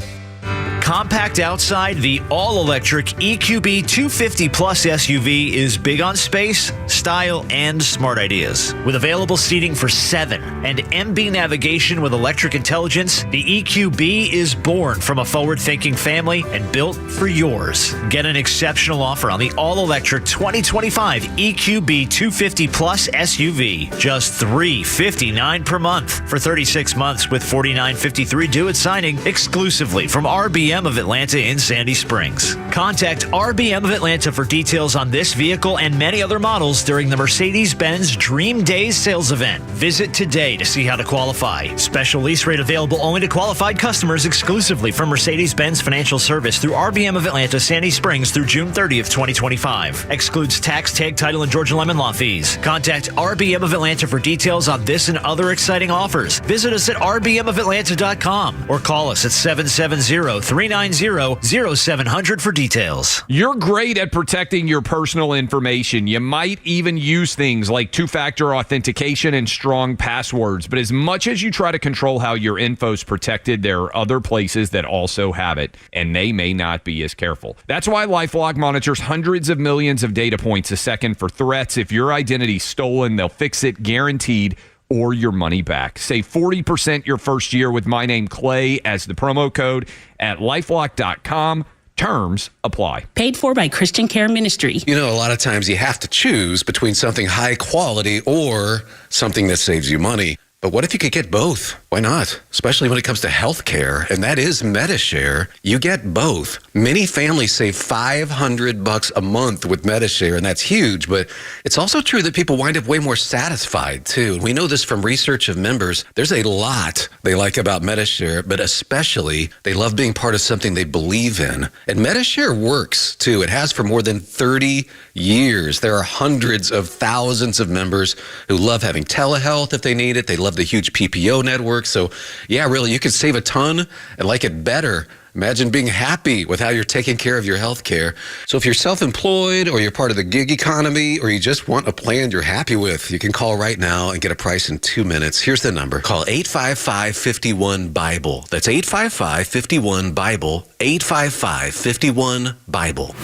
Compact outside, the all-electric EQB 250 Plus SUV is big on space, style, and smart ideas. With available seating for 7 and MB navigation with electric intelligence, the EQB is born from a forward-thinking family and built for yours. Get an exceptional offer on the all-electric 2025 EQB 250 Plus SUV. Just $359 per month for 36 months with $49.53 due at signing, exclusively from RBM of Atlanta in Sandy Springs. Contact RBM of Atlanta for details on this vehicle and many other models during the Mercedes-Benz Dream Days sales event. Visit today to see how to qualify. Special lease rate available only to qualified customers exclusively from Mercedes-Benz Financial Service through RBM of Atlanta, Sandy Springs through June 30th, 2025. Excludes tax, tag, title, and Georgia Lemon Law fees. Contact RBM of Atlanta for details on this and other exciting offers. Visit us at rbmofatlanta.com or call us at 770-3 390-0700 for details. You're great at protecting your personal information. You might even use things like two-factor authentication and strong passwords. But as much as you try to control how your info's protected, there are other places that also have it, and they may not be as careful. That's why LifeLock monitors hundreds of millions of data points a second for threats. If your identity's stolen, they'll fix it guaranteed, or your money back. Save 40% your first year with my name Clay as the promo code at lifelock.com. Terms apply. Paid for by Christian Care Ministry. You know, a lot of times you have to choose between something high quality or something that saves you money. But what if you could get both? Why not? Especially when it comes to health care, and that is MediShare. You get both. Many families save $500 a month with MediShare, and that's huge, but it's also true that people wind up way more satisfied, too. We know this from research of members. There's a lot they like about MediShare, but especially they love being part of something they believe in. And MediShare works, too. It has for more than 30 years. There are hundreds of thousands of members who love having telehealth if they need it. They love the huge PPO network. So, yeah, really, you could save a ton and like it better. Imagine being happy with how you're taking care of your health care. So if you're self-employed or you're part of the gig economy or you just want a plan you're happy with, you can call right now and get a price in 2 minutes. Here's the number. Call 855-51-BIBLE. That's 855-51-BIBLE. 855-51-BIBLE.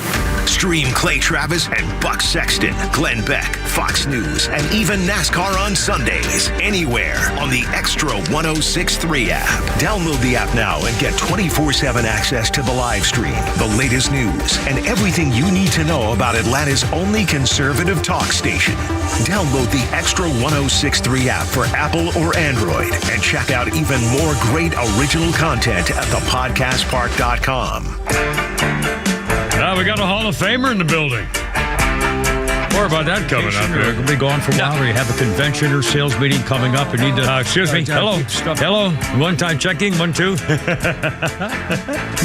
Stream Clay Travis and Buck Sexton, Glenn Beck, Fox News, and even NASCAR on Sundays. Anywhere on the Extra 106.3 app. Download the app now and get 24/7 access to the live stream, the latest news, and everything you need to know about Atlanta's only conservative talk station. Download the Extra 106.3 app for Apple or Android and check out even more great original content at thepodcastpark.com. Now we got a Hall of Famer in the building. More about that coming up. We're going to be gone for a while, or you have a convention or sales meeting coming up. You need to, excuse me. Hello. Hello. One time checking. 1, 2.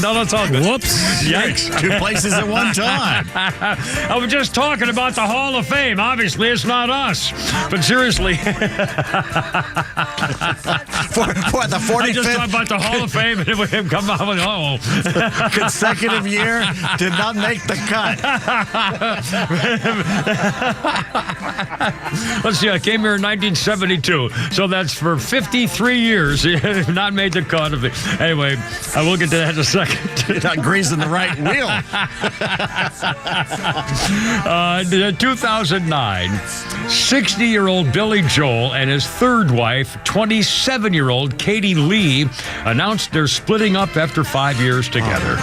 No, that's all good. Whoops. Yikes. 2 places at one time. I was just talking about the Hall of Fame. Obviously, it's not us. But seriously. for the 45th. I just talked about the Hall of Fame and it would come out with, consecutive year did not make the cut. Let's see, I came here in 1972, so that's for 53 years. Not made the cut of it. Anyway, I will get to that in a second. You're not greasing the right wheel. 2009, 60-year-old Billy Joel and his third wife, 27-year-old Katie Lee, announced they're splitting up after 5 years together.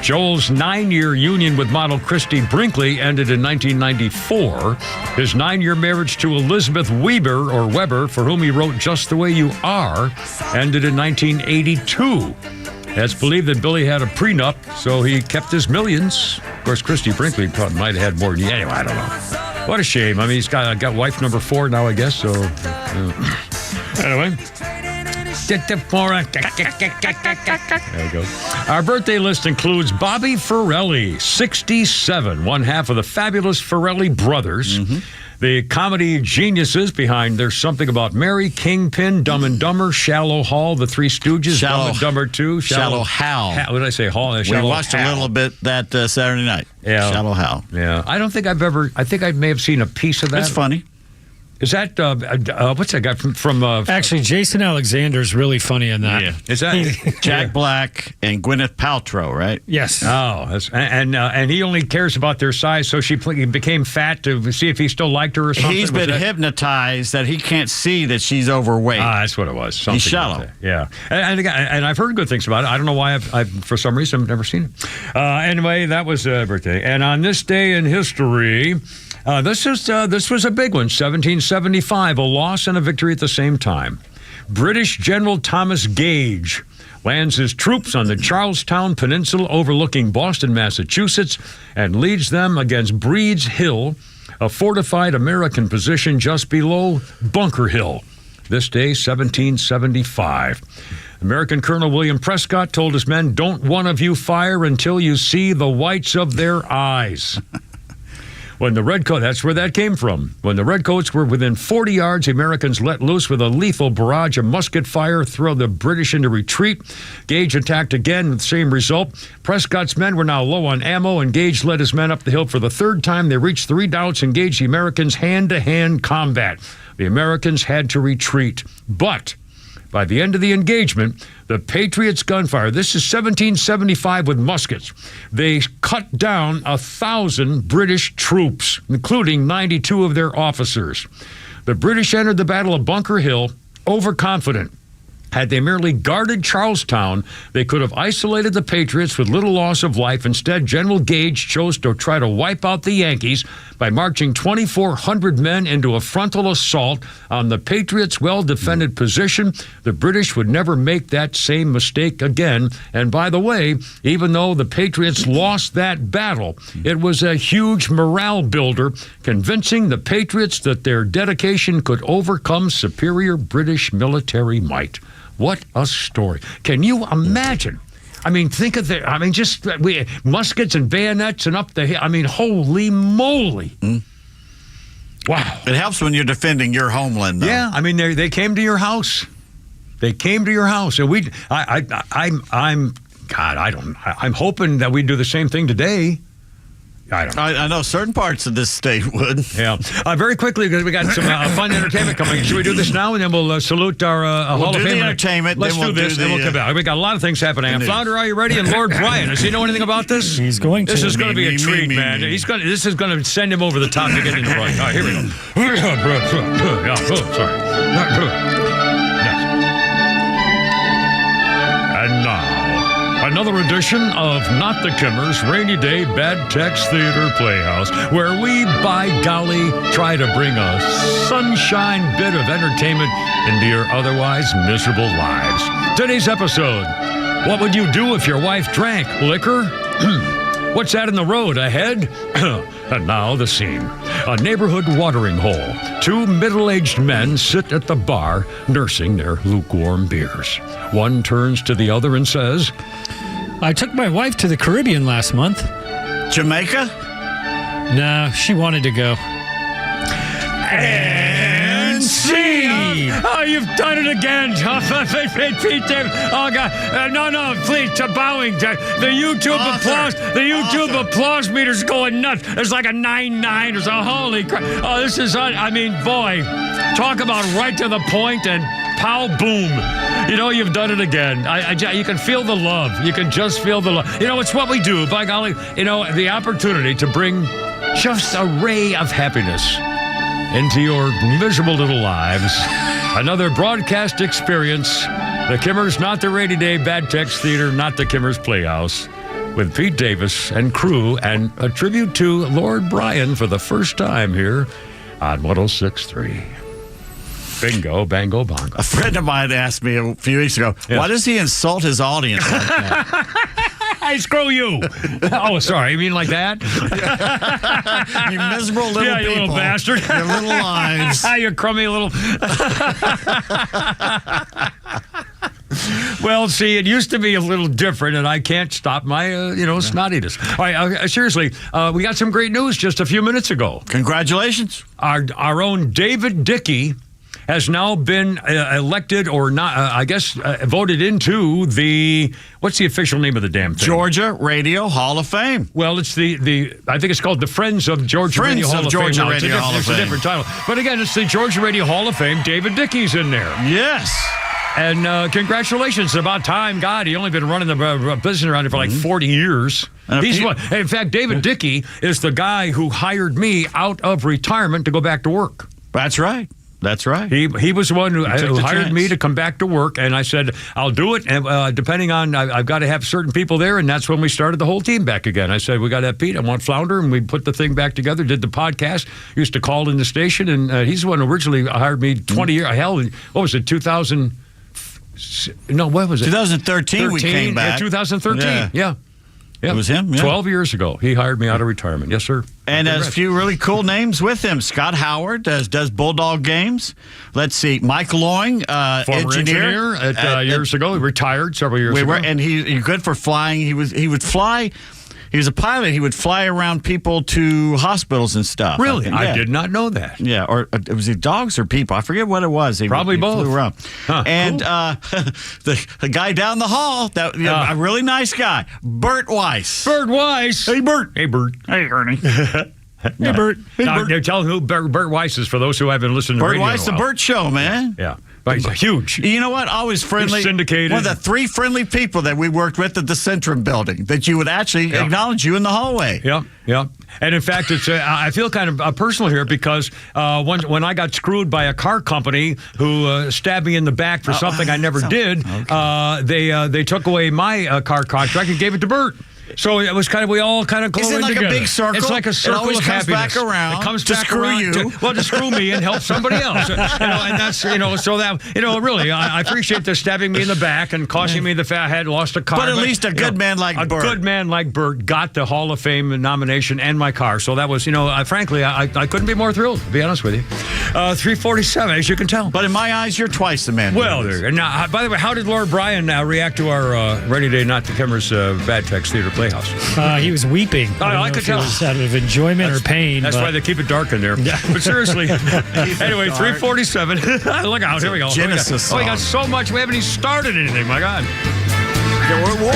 Joel's 9-year union with model Christy Brinkley ended in 1994. His 9-year marriage to Elizabeth Weber, for whom he wrote Just the Way You Are, ended in 1982. It's believed that Billy had a prenup, so he kept his millions. Of course, Christy Brinkley probably might have had more than he. Anyway, I don't know. What a shame. I mean, he's got wife number 4 now, I guess, so... Anyway... There we go. Our birthday list includes Bobby Farrelly, 67, one half of the fabulous Farrelly brothers. Mm-hmm. The comedy geniuses behind There's Something About Mary, Kingpin, Dumb and Dumber, Shallow Hall, The Three Stooges, Dumb and Dumber 2, Shallow Hal. What did I say? Hall. We watched a little bit that Saturday night. Yeah. Shallow Hal. Yeah. I think I may have seen a piece of that. It's funny. Is that, what's that guy from Actually, Jason Alexander's really funny in that. Yeah. Is that Jack Black and Gwyneth Paltrow, right? Yes. Oh, and he only cares about their size, so she became fat to see if he still liked her or something? He's been hypnotized that he can't see that she's overweight. That's what it was. Something He's shallow. Yeah. And I've heard good things about it. I don't know why I've for some reason, I've never seen it. Anyway, that was birthday. And on this day in history... This was a big one, 1775, a loss and a victory at the same time. British General Thomas Gage lands his troops on the Charlestown Peninsula overlooking Boston, Massachusetts, and leads them against Breed's Hill, a fortified American position just below Bunker Hill. This day, 1775. American Colonel William Prescott told his men, "Don't one of you fire until you see the whites of their eyes." When the Redcoats, that's where that came from. When the Redcoats were within 40 yards, the Americans let loose with a lethal barrage of musket fire, throw the British into retreat. Gage attacked again with the same result. Prescott's men were now low on ammo, and Gage led his men up the hill for the third time. They reached the redoubts, engaged the Americans hand-to-hand combat. The Americans had to retreat. But by the end of the engagement, the Patriots' gunfire, this is 1775 with muskets, they cut down 1,000 British troops, including 92 of their officers. The British entered the Battle of Bunker Hill overconfident. Had they merely guarded Charlestown, they could have isolated the Patriots with little loss of life. Instead, General Gage chose to try to wipe out the Yankees by marching 2,400 men into a frontal assault on the Patriots' well-defended position. The British would never make that same mistake again. And by the way, even though the Patriots lost that battle, it was a huge morale builder, convincing the Patriots that their dedication could overcome superior British military might. What a story. Can you imagine? I mean, think of just muskets and bayonets and up the hill. I mean, holy moly. Wow. It helps when you're defending your homeland, though. Yeah, I mean, they came to your house. They came to your house. And I'm hoping that we do the same thing today. I know certain parts of this state would. Yeah. Very quickly, because we got some fun entertainment coming. Should we do this now, and then we'll salute our Hall of Fame? We'll do the entertainment. Let's do this, then we'll come back. We got a lot of things happening. Flounder, are you ready? And Lord Brian, does he know anything about this? He's going to. This is going to be a treat, man. This is going to send him over the top to get into the right. All right, here we go. Sorry. And now, another edition of Not the Kimmers Rainy Day Bad Text Theater Playhouse, where we, by golly, try to bring a sunshine bit of entertainment into your otherwise miserable lives. Today's episode, what would you do if your wife drank liquor? What's that in the road ahead? And now the scene. A neighborhood watering hole. Two middle-aged men sit at the bar, nursing their lukewarm beers. One turns to the other and says, I took my wife to the Caribbean last month. Jamaica? No, she wanted to go. And scene! Oh, you've done it again. Oh, God. No, please, to bowing. The YouTube applause. The YouTube applause meter's going nuts. There's like a 9.9. There's a holy crap. Oh, this is, boy, talk about right to the point and pow, boom. You know, you've done it again. You can feel the love. You can just feel the love. You know, it's what we do. By golly, the opportunity to bring just a ray of happiness into your miserable little lives. Another broadcast experience. The Kimmers, Not the Rainy Day Bad Text Theater, Not the Kimmers Playhouse, with Pete Davis and crew, and a tribute to Lord Brian for the first time here on 106.3. Bingo, bango, bongo. A friend of mine asked me a few weeks ago, why does he insult his audience like that? Hey, screw you. Oh, sorry. You mean like that? You miserable little people. You little bastard. Your little lives. You crummy little... Well, see, it used to be a little different, and I can't stop my, snottiness. All right, seriously, we got some great news just a few minutes ago. Congratulations. Our own David Dickey has now been elected or not, voted into what's the official name of the damn thing? Georgia Radio Hall of Fame. Well, it's I think it's called the Friends of Georgia Radio Hall of Fame. It's a different title. But again, it's the Georgia Radio Hall of Fame. David Dickey's in there. Yes. And congratulations. About time. God, he only been running the business around here for like 40 years. In fact, David Dickey is the guy who hired me out of retirement to go back to work. That's right. That's right. He was the one who hired me to come back to work, and I said, I'll do it, and depending on, I've got to have certain people there, and that's when we started the whole team back again. I said, we got to have Pete, I want Flounder, and we put the thing back together, did the podcast, used to call in the station, and he's the one who originally hired me 20 years, hell, what was it, 2000? No, what was it? 2013 we came back. Yeah, 2013, yeah. It was him, yeah. 12 years ago, he hired me out of retirement. Yes, sir. And there's a few really cool names with him. Scott Howard does Bulldog games. Let's see, Mike Loing, former engineer years ago. He retired several years ago. And he's good for flying. He would fly. He was a pilot. He would fly around people to hospitals and stuff. Really? I did not know that. Yeah, or was it dogs or people? I forget what it was. Probably both. Flew around. Huh, and cool. the guy down the hall, a really nice guy, Bert Weiss. Bert Weiss. Hey, Bert. Hey, Bert. Hey, Ernie. Hey, Bert. Hey, Bert. Tell who Bert Weiss is for those who haven't listened to Bert radio. Weiss, the Bert Show, man. Yeah. But he's huge. You know what? Always friendly. He's syndicated. One of the 3 friendly people that we worked with at the Centrum building that you would actually acknowledge you in the hallway. Yep. And in fact, it's I feel kind of personal here because when I got screwed by a car company who stabbed me in the back for something I never did, they took away my car contract and gave it to Bert. So it was we all kind of Is it like together. a big circle? It's like a circle it always of comes happiness. back around. It comes to back screw around you. to screw me and help somebody else. And that's so that really, I appreciate the stabbing me in the back and costing me I had lost a car. But at least a good man like Bert. A good man like Bert got the Hall of Fame nomination and my car. So that was, frankly, I couldn't be more thrilled, to be honest with you. 347, as you can tell. But in my eyes, you're twice the man. Well, now, by the way, how did Lord Bryan react to our Rainy Day Not the Cameras Bad Tex Theater Playhouse? He was weeping. I could tell. It was out of enjoyment or pain. That's why they keep it dark in there. Yeah. But seriously. Anyway, 347. Look out. Here we go. Genesis we got so much. We haven't even started anything. My God. We're at war.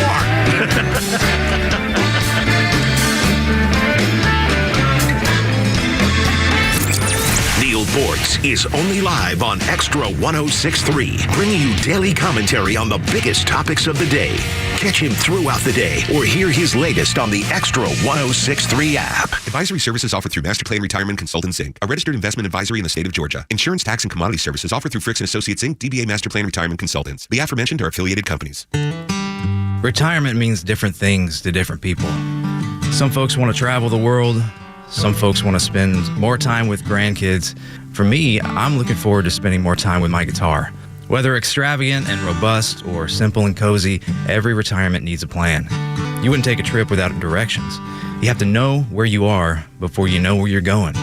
Neil Bortz is only live on Extra 106.3, bringing you daily commentary on the biggest topics of the day. Catch him throughout the day or hear his latest on the Extra 106.3 app. Advisory services offered through Master Plan Retirement Consultants, Inc., a registered investment advisory in the state of Georgia. Insurance, tax, and commodity services offered through Fricks & Associates, Inc., DBA Master Plan Retirement Consultants. The aforementioned are affiliated companies. Retirement means different things to different people. Some folks want to travel the world. Some folks want to spend more time with grandkids. For me, I'm looking forward to spending more time with my guitar. Whether extravagant and robust or simple and cozy, every retirement needs a plan. You wouldn't take a trip without directions. You have to know where you are before you know where you're going.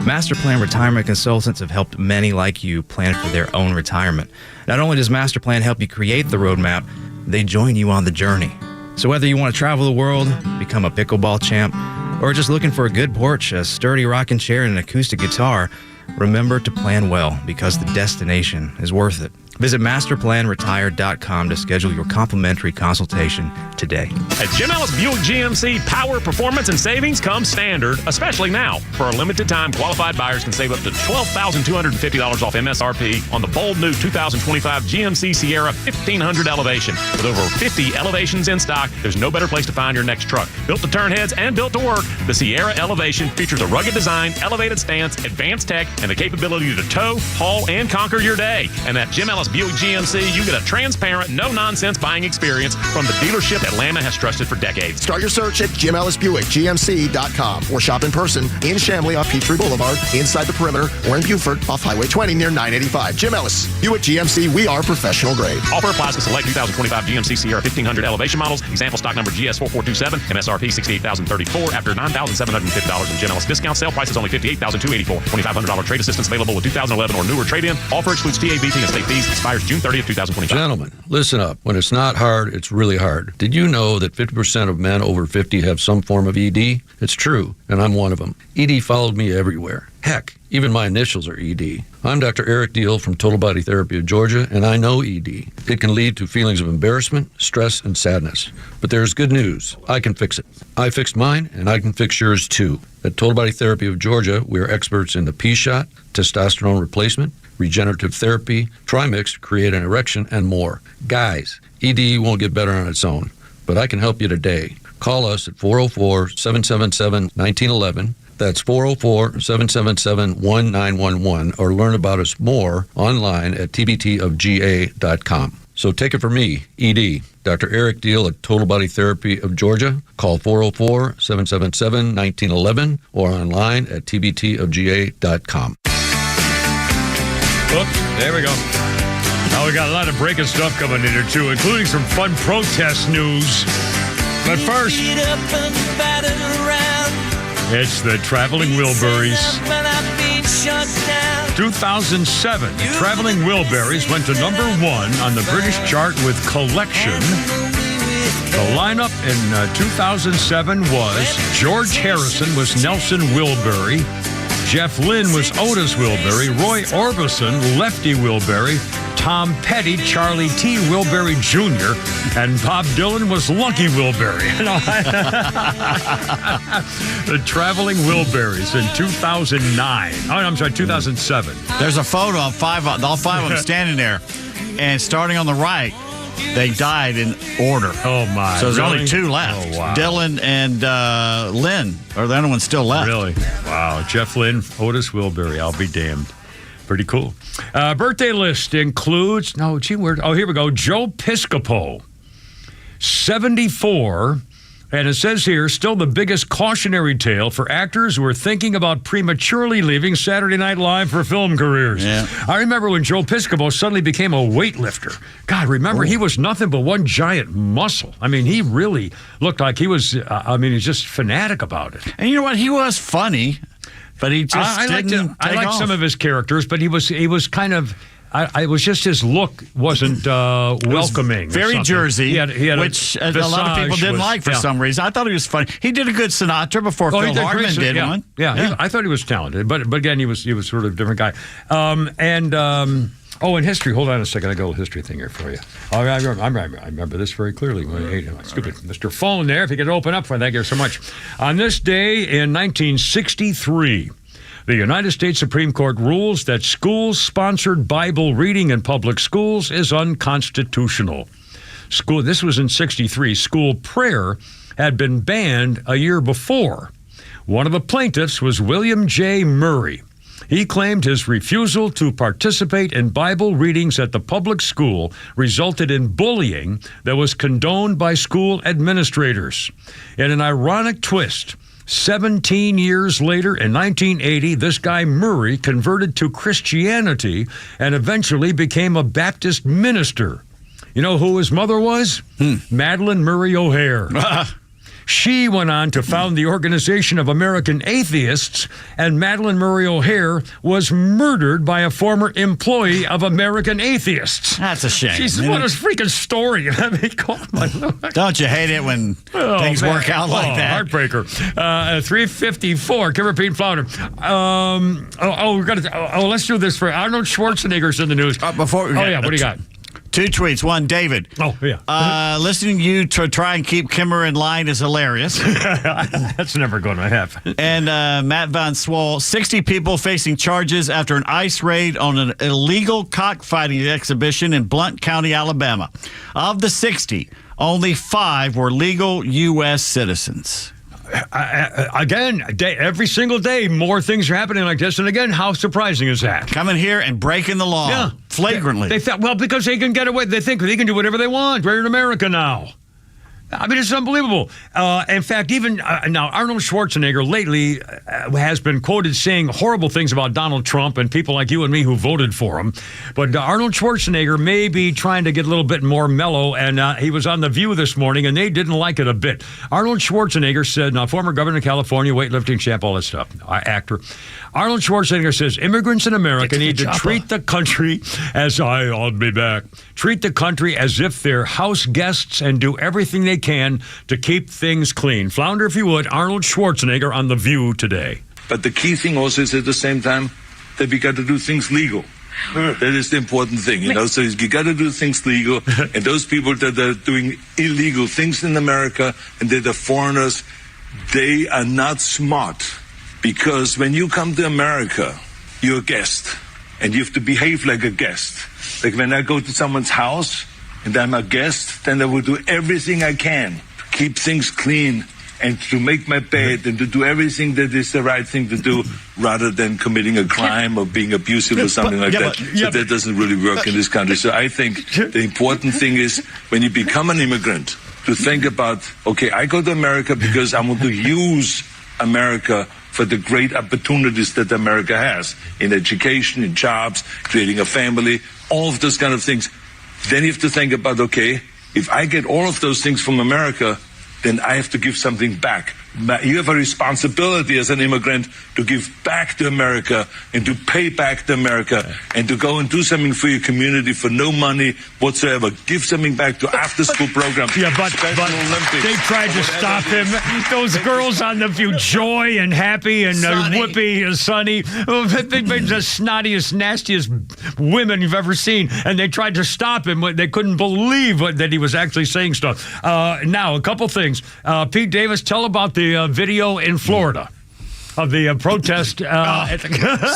Master Plan Retirement Consultants have helped many like you plan for their own retirement. Not only does Master Plan help you create the roadmap, they join you on the journey. So whether you want to travel the world, become a pickleball champ, or just looking for a good porch, a sturdy rocking chair, and an acoustic guitar, remember to plan well because the destination is worth it. Visit masterplanretire.com to schedule your complimentary consultation today. At Jim Ellis Buick GMC, power, performance, and savings come standard, especially now. For a limited time, qualified buyers can save up to $12,250 off MSRP on the bold new 2025 GMC Sierra 1500 Elevation. With over 50 elevations in stock, there's no better place to find your next truck. Built to turn heads and built to work, the Sierra Elevation features a rugged design, elevated stance, advanced tech, and the capability to tow, haul, and conquer your day. And at Jim Ellis Buick GMC, you get a transparent, no-nonsense buying experience from the dealership Atlanta has trusted for decades. Start your search at JimEllisBuickGMC.com or shop in person in Chamblee off Peachtree Boulevard, inside the perimeter, or in Buford off Highway 20 near 985. Jim Ellis, Buick GMC, we are professional grade. Offer applies to select 2025 GMC Sierra 1500 elevation models. Example stock number GS4427, MSRP $68,034 after $9,750 in Jim Ellis discount. Sale price is only $58,284. $2,500 trade assistance available with 2011 or newer trade-in. Offer excludes TABT and state fees. Expires June 30th, 2025. Gentlemen, listen up. When it's not hard, it's really hard. Did you know that 50% of men over 50 have some form of ED? It's true, and I'm one of them. ED followed me everywhere. Heck, even my initials are ED. I'm Dr. Eric Deal from Total Body Therapy of Georgia, and I know ED. It can lead to feelings of embarrassment, stress, and sadness. But there's good news. I can fix it. I fixed mine, and I can fix yours too. At Total Body Therapy of Georgia, we are experts in the P-shot, testosterone replacement, regenerative therapy, trimix to create an erection, and more. Guys, ED won't get better on its own, but I can help you today. Call us at 404-777-1911. That's 404-777-1911, or learn about us more online at tbtofga.com. So take it from me, ED, Dr. Eric Deal at Total Body Therapy of Georgia. Call 404-777-1911 or online at tbtofga.com. Oops, there we go. Now we got a lot of breaking stuff coming in here too, including some fun protest news. But first, it's the Traveling Wilburys. 2007, Traveling Wilburys went to #1 on the British chart with Collection. The lineup in 2007 was George Harrison was Nelson Wilbury, Jeff Lynne was Otis Wilbury, Roy Orbison, Lefty Wilbury, Tom Petty, Charlie T. Wilbury Jr., and Bob Dylan was Lucky Wilbury. The Traveling Wilburys in 2009. Oh, I'm sorry, 2007. There's a photo of all five of them standing there, and starting on the right, they died in order. Oh, my. So there's really? only two left. Oh, wow. Dylan and Lynn are the only ones still left. Really? Wow. Jeff Lynne, Otis Wilbury. I'll be damned. Pretty cool. Birthday list includes, here we go. Joe Piscopo, 74. And it says here, still the biggest cautionary tale for actors who are thinking about prematurely leaving Saturday Night Live for film careers. Yeah. I remember when Joe Piscopo suddenly became a weightlifter. God, remember, he was nothing but one giant muscle. I mean, he really looked like he was, he's just fanatic about it. And you know what? He was funny, but he just I liked some of his characters, but he was kind of... it was just his look wasn't welcoming. Very Jersey, he had which a lot of people didn't like for some reason. I thought he was funny. He did a good Sinatra before Phil Hartman did one. Yeah. I thought he was talented, but again, he was sort of a different guy. In history, hold on a second. I got a little history thing here for you. I remember this very clearly. Stupid Mr. Phone there. If you could open up for it, thank you so much. On this day in 1963. The United States Supreme Court rules that school-sponsored Bible reading in public schools is unconstitutional. This was in 63. School prayer had been banned a year before. One of the plaintiffs was William J. Murray. He claimed his refusal to participate in Bible readings at the public school resulted in bullying that was condoned by school administrators. In an ironic twist, 17 years later, in 1980, this guy Murray converted to Christianity and eventually became a Baptist minister. You know who his mother was? Madalyn Murray O'Hair. She went on to found the Organization of American Atheists, and Madalyn Murray O'Hair was murdered by a former employee of American Atheists. That's a shame. Jesus, what a freaking story. I mean, don't you hate it when things work out like that? Heartbreaker. 354, Kimmer Pete Flounder. Let's do this for Arnold Schwarzenegger's in the news. What do you got? Two tweets. One, David. Listening to you to try and keep Kimmer in line is hilarious. That's never going to happen. And Matt Von Swole, 60 people facing charges after an ICE raid on an illegal cockfighting exhibition in Blount County, Alabama. Of the 60, only 5 were legal U.S. citizens. Again, every single day, more things are happening like this. And again, how surprising is that? Coming here and breaking the law flagrantly. They thought, because they can get away. They think they can do whatever they want. We're in America now. I mean, it's unbelievable. In fact, even now, Arnold Schwarzenegger lately has been quoted saying horrible things about Donald Trump and people like you and me who voted for him. But Arnold Schwarzenegger may be trying to get a little bit more mellow, and he was on The View this morning, and they didn't like it a bit. Arnold Schwarzenegger said, now former governor of California, weightlifting champ, all that stuff, actor. Arnold Schwarzenegger says immigrants in America need to treat the country I'll be back. Treat the country as if they're house guests and do everything they can to keep things clean. Flounder, if you would, Arnold Schwarzenegger on The View today. But the key thing also is at the same time that we got to do things legal. That is the important thing, So you got to do things legal. And those people that are doing illegal things in America and that are foreigners, they are not smart. Because when you come to America, you're a guest. And you have to behave like a guest. Like when I go to someone's house and I'm a guest, then I will do everything I can to keep things clean and to make my bed and to do everything that is the right thing to do rather than committing a crime or being abusive or something like that. So that doesn't really work in this country. So I think the important thing is when you become an immigrant to think about, okay, I go to America because I want to use America for the great opportunities that America has in education, in jobs, creating a family, all of those kind of things. Then you have to think about, okay, if I get all of those things from America, then I have to give something back You have a responsibility as an immigrant to give back to America and to pay back to America and to go and do something for your community for no money whatsoever. Give something back to after-school programs. Yeah, but they tried to stop him. Those girls on The View, Joy and Happy and Whoopi and Sunny, the snottiest, nastiest women you've ever seen, and they tried to stop him. They couldn't believe that he was actually saying stuff. Now, a couple things. Pete Davis, tell about the video in Florida of the protest.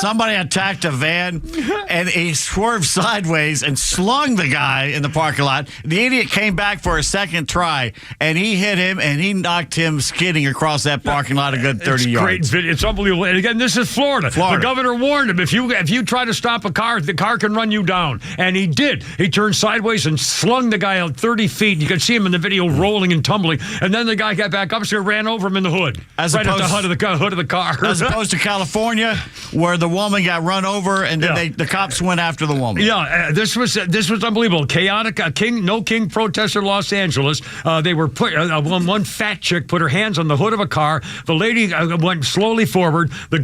Somebody attacked a van, and he swerved sideways and slung the guy in the parking lot. The idiot came back for a second try, and he hit him, and he knocked him skidding across that parking lot a good 30 yards. Great video. It's unbelievable. And again, this is Florida. The governor warned him, if you try to stop a car, the car can run you down. And he did. He turned sideways and slung the guy out 30 feet. You can see him in the video rolling and tumbling. And then the guy got back up, so he ran over him in the hood. Right at the hood of the car. As opposed to California, where the woman got run over, and then the cops went after the woman. Yeah, this was unbelievable. Chaotic. No king protest in Los Angeles. They were put. One fat chick put her hands on the hood of a car. The lady went slowly forward. The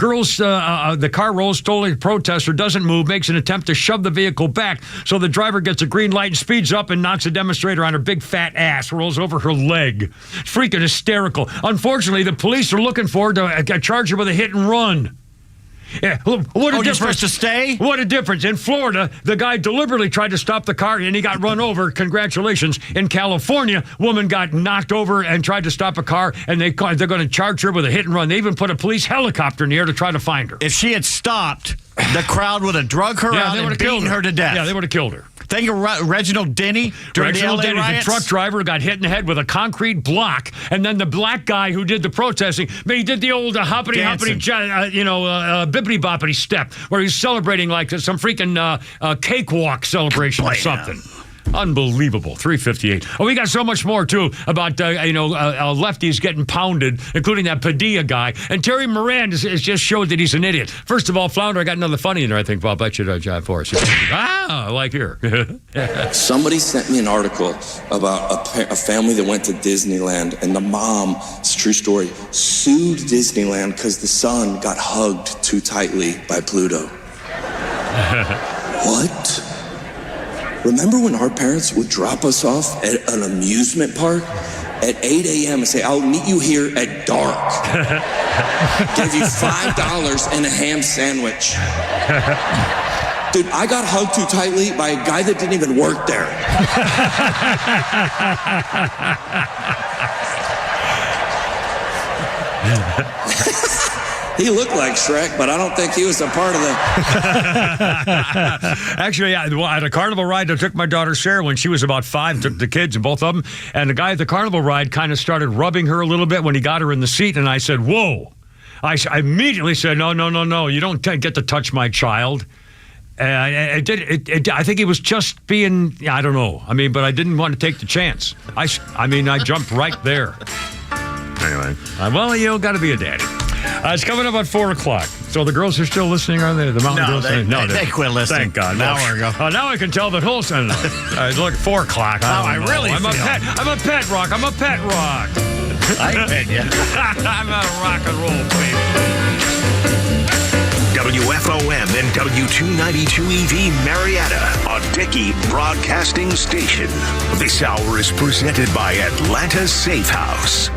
the car rolls slowly. The protester doesn't move. Makes an attempt to shove the vehicle back. So the driver gets a green light and speeds up and knocks a demonstrator on her big fat ass. Rolls over her leg. Freaking hysterical. Unfortunately, the police are looking for her to charge her with a hit and run. Yeah, what a difference. You're supposed to stay? What a difference. In Florida, the guy deliberately tried to stop the car and he got run over. Congratulations. In California, woman got knocked over and tried to stop a car, and they're going to charge her with a hit and run. They even put a police helicopter in the air to try to find her. If she had stopped, the crowd would have drug her out and beaten her to death. Yeah, they would have killed her. Think of Reginald Denny during the LA riots. The truck driver, got hit in the head with a concrete block, and then the black guy who did the protesting, he did the old bippity boppity step, where he's celebrating like some freaking cakewalk celebration or something. Unbelievable. 358. Oh, we got so much more, too, about, lefties getting pounded, including that Padilla guy. And Terry Moran has just showed that he's an idiot. First of all, Flounder, I got another funny in there, I think, Bob. I should jive for us. Like here. Somebody sent me an article about a family that went to Disneyland, and the mom, it's a true story, sued Disneyland because the son got hugged too tightly by Pluto. What? Remember when our parents would drop us off at an amusement park at 8 a.m. and say, I'll meet you here at dark. Give you $5 and a ham sandwich. Dude, I got hugged too tightly by a guy that didn't even work there. He looked like Shrek, but I don't think he was a part of the... Actually, at a carnival ride, I took my daughter Sarah when she was about 5, took the kids and both of them, and the guy at the carnival ride kind of started rubbing her a little bit when he got her in the seat, and I said, whoa. I immediately said, no, you don't get to touch my child. I think he was just being, I don't know. But I didn't want to take the chance. I jumped right there. Anyway, you got to be a daddy. It's coming up at 4 o'clock. So the girls are still listening, are they? The mountain girls? They quit listening. Thank God. An hour ago. Now I can tell that whole son. Look, 4 o'clock. I'm a pet rock. I'm a pet rock. I bet you. I'm a rock and roll baby. WFOM and W292 EV Marietta, a Dickey Broadcasting Station. This hour is presented by Atlanta Safe House.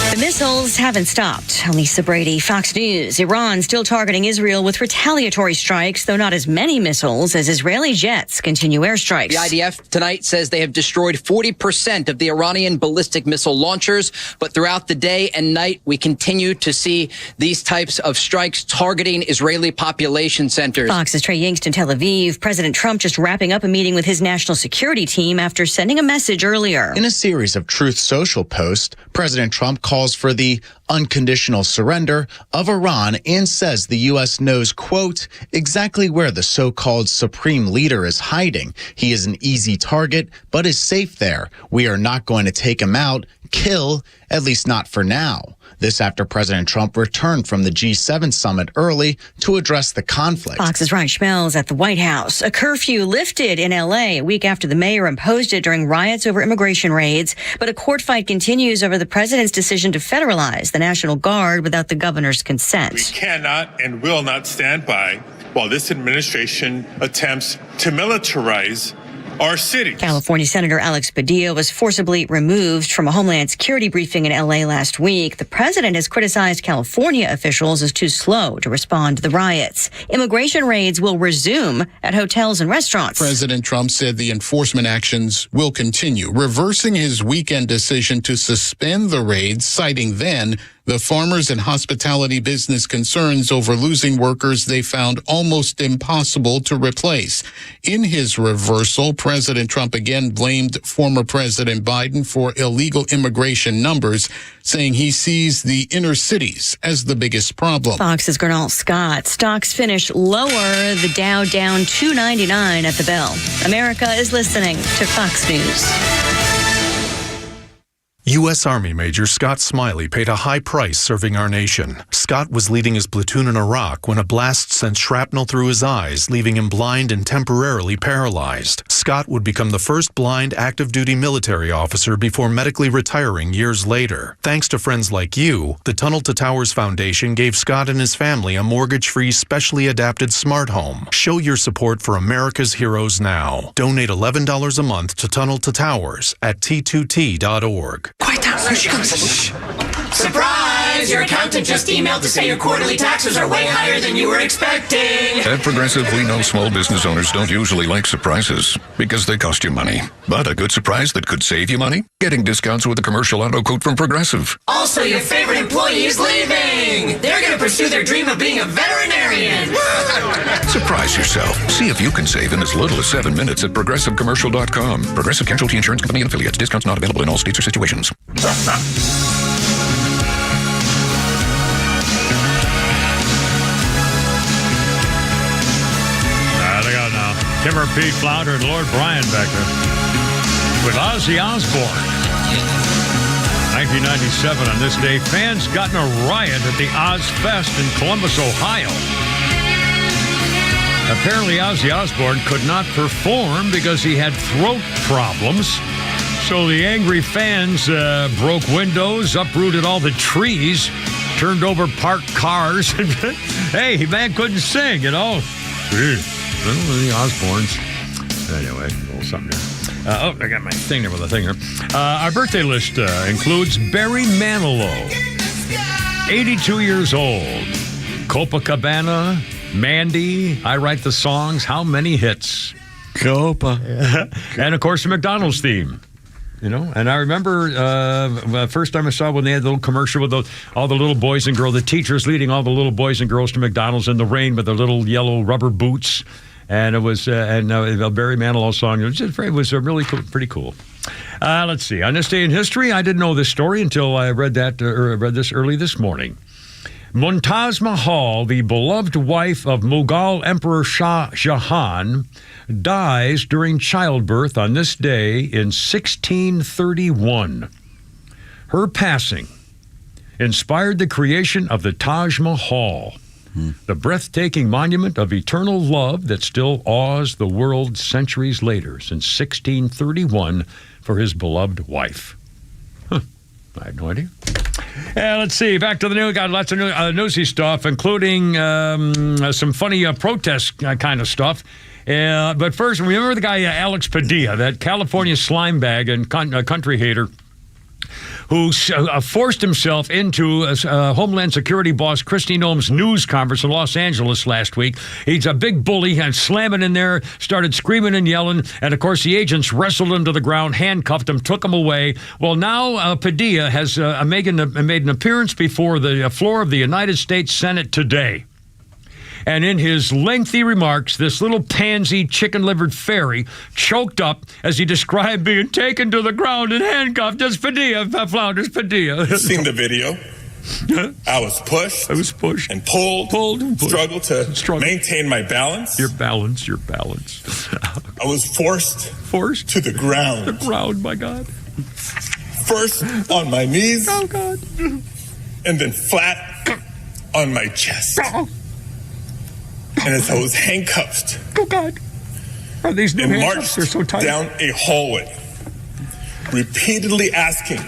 The missiles haven't stopped. Lisa Brady, Fox News. Iran still targeting Israel with retaliatory strikes, though not as many missiles as Israeli jets continue airstrikes. The IDF tonight says they have destroyed 40% of the Iranian ballistic missile launchers, but throughout the day and night, we continue to see these types of strikes targeting Israeli population centers. Fox's Trey Yingst in Tel Aviv. President Trump just wrapping up a meeting with his national security team after sending a message earlier. In a series of Truth Social posts, President Trump calls for the unconditional surrender of Iran and says the U.S. knows, quote, exactly where the so-called supreme leader is hiding. He is an easy target, but is safe there. We are not going to take him out, kill, at least not for now. This after President Trump returned from the G7 summit early to address the conflict. Fox's Ryan Schmelz at the White House. A curfew lifted in L.A. a week after the mayor imposed it during riots over immigration raids. But a court fight continues over the president's decision to federalize the National Guard without the governor's consent. We cannot and will not stand by while this administration attempts to militarize our city. California Senator Alex Padilla was forcibly removed from a Homeland Security briefing in L.A. last week. The president has criticized California officials as too slow to respond to the riots. Immigration raids will resume at hotels and restaurants. President Trump said the enforcement actions will continue, reversing his weekend decision to suspend the raids, citing then the farmers and hospitality business concerns over losing workers they found almost impossible to replace. In his reversal, President Trump again blamed former President Biden for illegal immigration numbers, saying he sees the inner cities as the biggest problem. Fox's Gernal Scott. Stocks finish lower, the Dow down 299 at the bell. America is listening to Fox News. U.S. Army Major Scott Smiley paid a high price serving our nation. Scott was leading his platoon in Iraq when a blast sent shrapnel through his eyes, leaving him blind and temporarily paralyzed. Scott would become the first blind active-duty military officer before medically retiring years later. Thanks to friends like you, the Tunnel to Towers Foundation gave Scott and his family a mortgage-free, specially adapted smart home. Show your support for America's heroes now. Donate $11 a month to Tunnel to Towers at t2t.org. Quiet down. Here she comes. Surprise! Your accountant just emailed to say your quarterly taxes are way higher than you were expecting. At Progressive, we know small business owners don't usually like surprises because they cost you money. But a good surprise that could save you money? Getting discounts with a commercial auto quote from Progressive. Also, your favorite employee is leaving. They're going to pursue their dream of being a veterinarian. Surprise yourself. See if you can save in as little as 7 minutes at ProgressiveCommercial.com. Progressive Casualty Insurance Company and affiliates. Discounts not available in all states or situations. Look out now. Timber Pete Flounder and Lord Brian back there with Ozzy Osbourne. 1997 on this day, fans got in a riot at the Oz Fest in Columbus, Ohio. Apparently, Ozzy Osbourne could not perform because he had throat problems. So the angry fans broke windows, uprooted all the trees, turned over parked cars. Hey, man couldn't sing, you know. The Osbournes. Anyway, a little something here. I got my thing there with a thing here. Our birthday list includes Barry Manilow, 82 years old. Copacabana, Mandy, I Write the Songs, how many hits? Copa. And, of course, the McDonald's theme. You know, and I remember the first time I saw when they had the little commercial with all the little boys and girls, the teachers leading all the little boys and girls to McDonald's in the rain with their little yellow rubber boots. And it was, the Barry Manilow song, it was really cool, pretty cool. Let's see. On this day in history, I didn't know this story until I read this early this morning. Mumtaz Mahal, the beloved wife of Mughal Emperor Shah Jahan, dies during childbirth on this day in 1631. Her passing inspired the creation of the Taj Mahal, the breathtaking monument of eternal love that still awes the world centuries later, since 1631, for his beloved wife. I had no idea. Let's see. Back to the news. Got lots of newsy stuff, including some funny protest kind of stuff. But first, remember the guy Alex Padilla, that California slime bag and country hater, who forced himself into Homeland Security boss Kristi Noem's news conference in Los Angeles last week. He's a big bully and slamming in there, started screaming and yelling, and of course the agents wrestled him to the ground, handcuffed him, took him away. Well, now Padilla has made an appearance before the floor of the United States Senate today. And in his lengthy remarks, this little pansy chicken-livered fairy choked up as he described being taken to the ground and handcuffed as Padilla, Flounders Padilla. You've seen the video. I was pushed. And pulled and pushed. Struggled to maintain my balance. Your balance. I was forced to the ground. The ground, my God. First on my knees. Oh, God. And then flat on my chest. And as I was handcuffed. Oh, God. Are these new handcuffs? They're so tight. Down a hallway, repeatedly asking,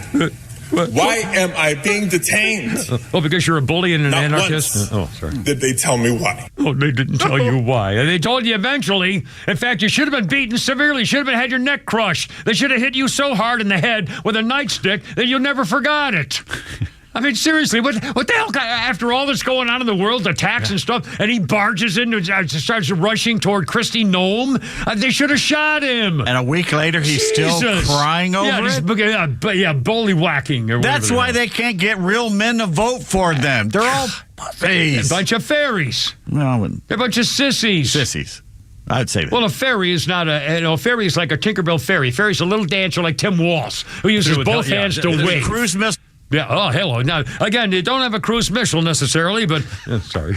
why am I being detained? Oh, because you're a bully and an Not anarchist? Once sorry. did they tell me why? Oh, they didn't tell you why. They told you eventually. In fact, you should have been beaten severely. You should have had your neck crushed. They should have hit you so hard in the head with a nightstick that you'll never forgot it. I mean, seriously, what the hell? After all that's going on in the world, attacks and stuff, and he barges in and starts rushing toward Kristi Noem, they should have shot him. And a week later, he's still crying over it? Yeah, bullywhacking. Or That's why they can't get real men to vote for them. They're all a bunch of fairies. No, they're a bunch of sissies. Sissies. I'd say that. Well, a fairy is not a fairy is like a Tinkerbell fairy. Fairy's a little dancer like Tim Walsh, who uses both hands to wave. Cruise missile. Yeah, oh, hello. Now, again, you don't have a cruise missile necessarily, but, sorry.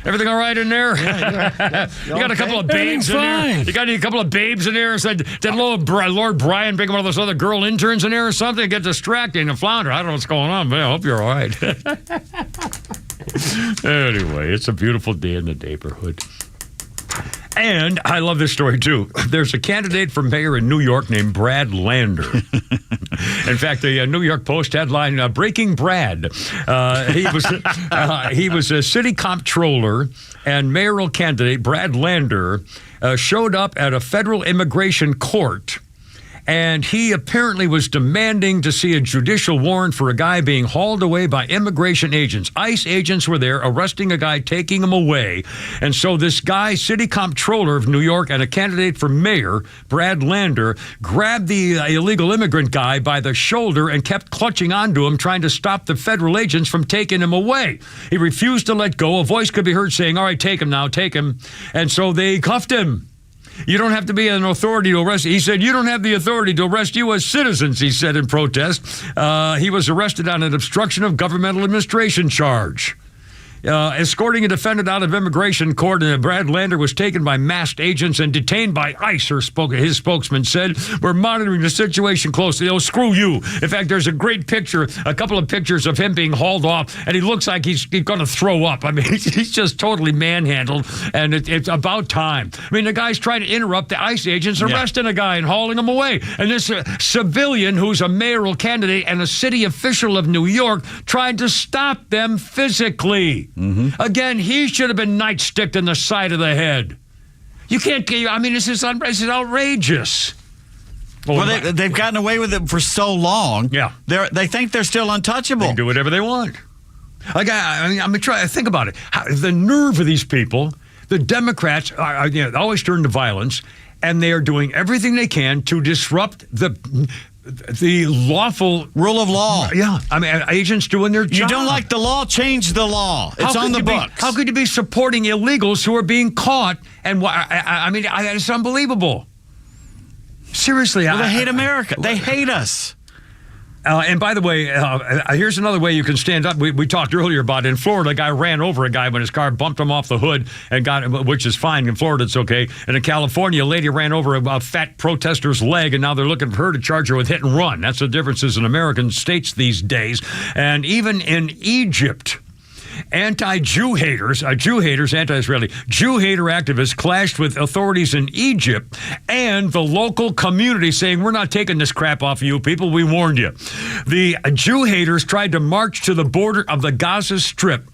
Everything all right in there? You got a couple of babes in there? You got a couple of babes in there? Did Lord Brian bring one of those other girl interns in there or something? Get distracting and flounder. I don't know what's going on, but I hope you're all right. Anyway, it's a beautiful day in the neighborhood. And I love this story, too. There's a candidate for mayor in New York named Brad Lander. In fact, the New York Post headline, Breaking Brad. He was a city comptroller and mayoral candidate, Brad Lander, showed up at a federal immigration court. And he apparently was demanding to see a judicial warrant for a guy being hauled away by immigration agents. ICE agents were there arresting a guy, taking him away. And so this guy, city comptroller of New York and a candidate for mayor, Brad Lander, grabbed the illegal immigrant guy by the shoulder and kept clutching onto him, trying to stop the federal agents from taking him away. He refused to let go. A voice could be heard saying, all right, take him now, take him. And so they cuffed him. You don't have to be an authority to arrest. He said, you don't have the authority to arrest U.S. citizens, he said in protest. He was arrested on an obstruction of governmental administration charge. Escorting a defendant out of immigration court, and Brad Lander was taken by masked agents and detained by ICE, his spokesman said. We're monitoring the situation closely. Oh, screw you. In fact, there's a great picture, a couple of pictures of him being hauled off, and he looks like he's going to throw up. I mean, he's just totally manhandled, and it's about time. I mean, the guy's trying to interrupt the ICE agents arresting a guy and hauling him away. And this civilian who's a mayoral candidate and a city official of New York tried to stop them physically. Mm-hmm. Again, he should have been nightsticked in the side of the head. You can't. I mean, this is outrageous. Well, they've gotten away with it for so long. Yeah, they think they're still untouchable. They can do whatever they want. Like I mean, try to think about it. The nerve of these people. The Democrats are always turn to violence, and they are doing everything they can to disrupt the lawful rule of law. Yeah. I mean, agents doing their job. You don't like the law, change the law. It's on the books. How could you be supporting illegals who are being caught? And I mean, it's unbelievable. Seriously. Well, they hate America. They hate us. And by the way, here's another way you can stand up. We talked earlier about it. In Florida, a guy ran over a guy when his car bumped him off the hood and got him, which is fine. In Florida, it's okay. And in California, a lady ran over a fat protester's leg, and now they're looking for her to charge her with hit and run. That's the differences in American states these days. And even in Egypt, anti-Jew haters, anti-Israeli, Jew hater activists clashed with authorities in Egypt and the local community saying, we're not taking this crap off of you people, we warned you. The Jew haters tried to march to the border of the Gaza Strip,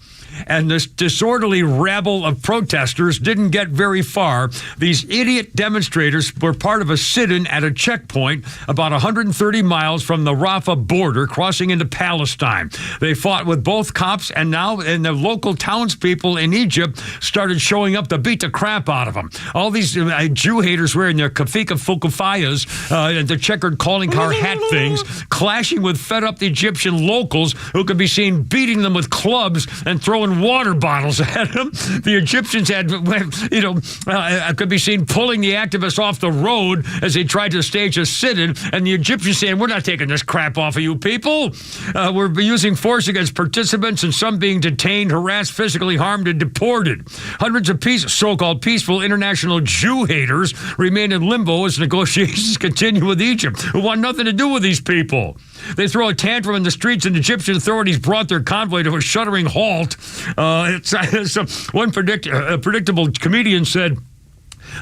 and this disorderly rabble of protesters didn't get very far. These idiot demonstrators were part of a sit-in at a checkpoint about 130 miles from the Rafah border, crossing into Palestine. They fought with both cops, and the local townspeople in Egypt started showing up to beat the crap out of them. All these Jew haters wearing their kafika fukufayas and the checkered calling card hat things, clashing with fed-up Egyptian locals who could be seen beating them with clubs and throwing throwing water bottles at them. The Egyptians had, could be seen pulling the activists off the road as they tried to stage a sit-in, and the Egyptians saying, we're not taking this crap off of you people. We're using force against participants, and some being detained, harassed, physically harmed, and deported. Hundreds of so-called peaceful international Jew haters remain in limbo as negotiations continue with Egypt, who want nothing to do with these people. They throw a tantrum in the streets, and Egyptian authorities brought their convoy to a shuddering halt. One predictable comedian said,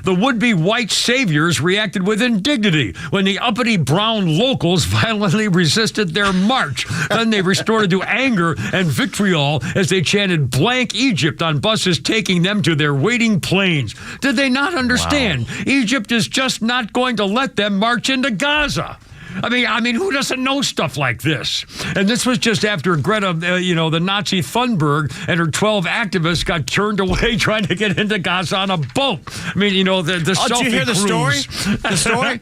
the would-be white saviors reacted with indignity when the uppity brown locals violently resisted their march. Then they resorted to anger and vitriol as they chanted blank Egypt on buses taking them to their waiting planes. Did they not understand? Wow. Egypt is just not going to let them march into Gaza. I mean, who doesn't know stuff like this? And this was just after Greta, the Nazi Thunberg and her 12 activists got turned away trying to get into Gaza on a boat. I mean, the selfie did you hear the cruise. story? The story?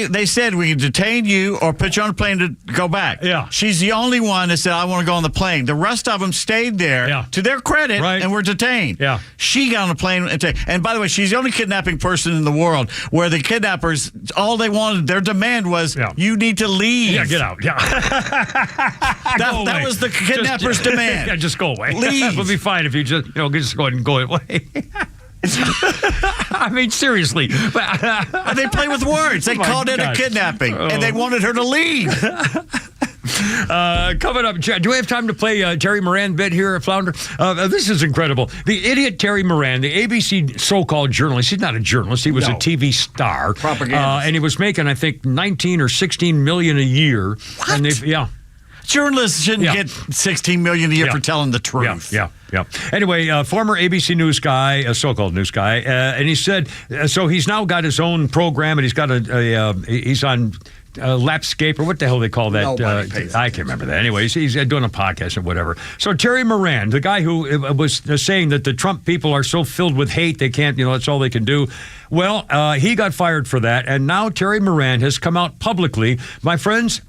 They said we can detain you or put you on a plane to go back. Yeah. She's the only one that said, I want to go on the plane. The rest of them stayed there, to their credit, and were detained. Yeah. She got on a plane. And by the way, she's the only kidnapping person in the world where the kidnappers, all they wanted, their demand was, you need to leave. Yeah, get out. Yeah. that was the kidnappers' demand. Yeah, just go away. Leave. It would be fine if you just go ahead and go away. I mean, seriously. They play with words. They called it a kidnapping, and they wanted her to leave. Coming up, do we have time to play Terry Moran bit here at Flounder? This is incredible. The idiot Terry Moran, the ABC so-called journalist, he's not a journalist, he was a TV star. Propaganda. And he was making, I think, 19 or 16 million a year. What? And Journalists shouldn't get $16 million a year for telling the truth. Yeah. Anyway, former ABC news guy, a so-called news guy, and he said, so he's now got his own program, and he's got he's on Lapscape, or what the hell they call that? I can't remember that. Anyways, he's doing a podcast or whatever. So Terry Moran, the guy who was saying that the Trump people are so filled with hate, they can't, that's all they can do. Well, he got fired for that, and now Terry Moran has come out publicly. My friends,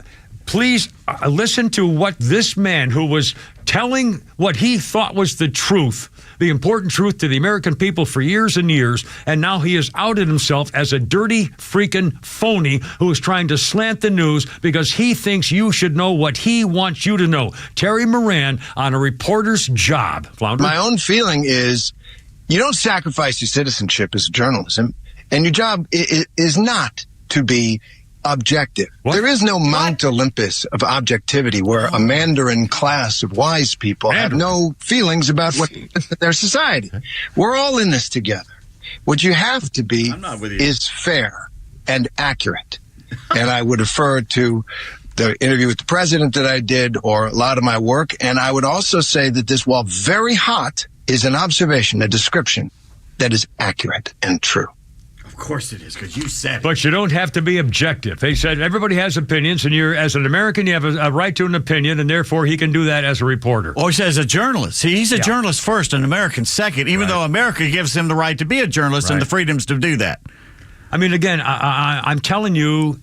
please listen to what this man who was telling what he thought was the truth, the important truth to the American people for years and years, and now he has outed himself as a dirty freaking phony who is trying to slant the news because he thinks you should know what he wants you to know. Terry Moran on a reporter's job. Flounder? My own feeling is you don't sacrifice your citizenship as journalism, and your job is not to be objective. What? There is no Mount Olympus of objectivity where a Mandarin class of wise people have no feelings about what their society. We're all in this together. What you have to be is fair and accurate. And I would refer to the interview with the president that I did or a lot of my work. And I would also say that this, while very hot, is an observation, a description that is accurate and true. Of course it is, because you said it. But you don't have to be objective. They said everybody has opinions, and you're, as an American, you have a right to an opinion, and therefore he can do that as a reporter. Or he says a journalist. He's a journalist first, an American second, even though America gives him the right to be a journalist and the freedoms to do that. I mean, again, I'm telling you,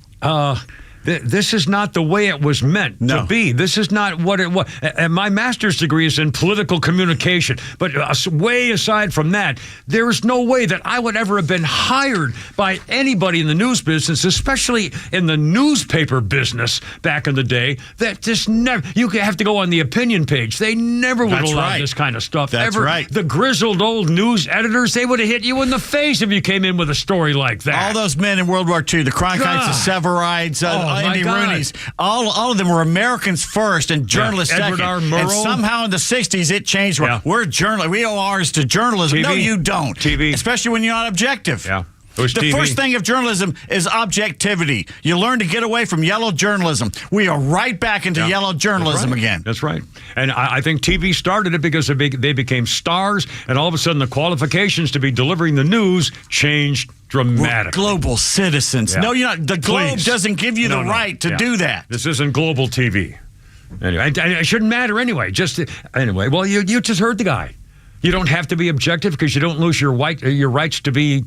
this is not the way it was meant to be. This is not what it was. And my master's degree is in political communication. But way aside from that, there is no way that I would ever have been hired by anybody in the news business, especially in the newspaper business back in the day, that just never, you have to go on the opinion page. They never would allow this kind of stuff. That's ever. right. The grizzled old news editors, they would have hit you in the face if you came in with a story like that. All those men in World War II, the Cronkites, the Severides, Andy Rooney's, all of them were Americans first and journalists second. And somehow in the 60s it changed. We're journalists. We owe ours to journalism. TV. No, you don't. TV. Especially when you're not objective. Yeah. The first thing of journalism is objectivity. You learn to get away from yellow journalism. We are right back into yellow journalism again. That's right. And I think TV started it because they became stars, and all of a sudden the qualifications to be delivering the news changed dramatically. We're global citizens. Yeah. No, you're not. The Globe doesn't give you the right to do that. This isn't global TV. Anyway, it shouldn't matter anyway. Well, you just heard the guy. You don't have to be objective because you don't lose your rights to be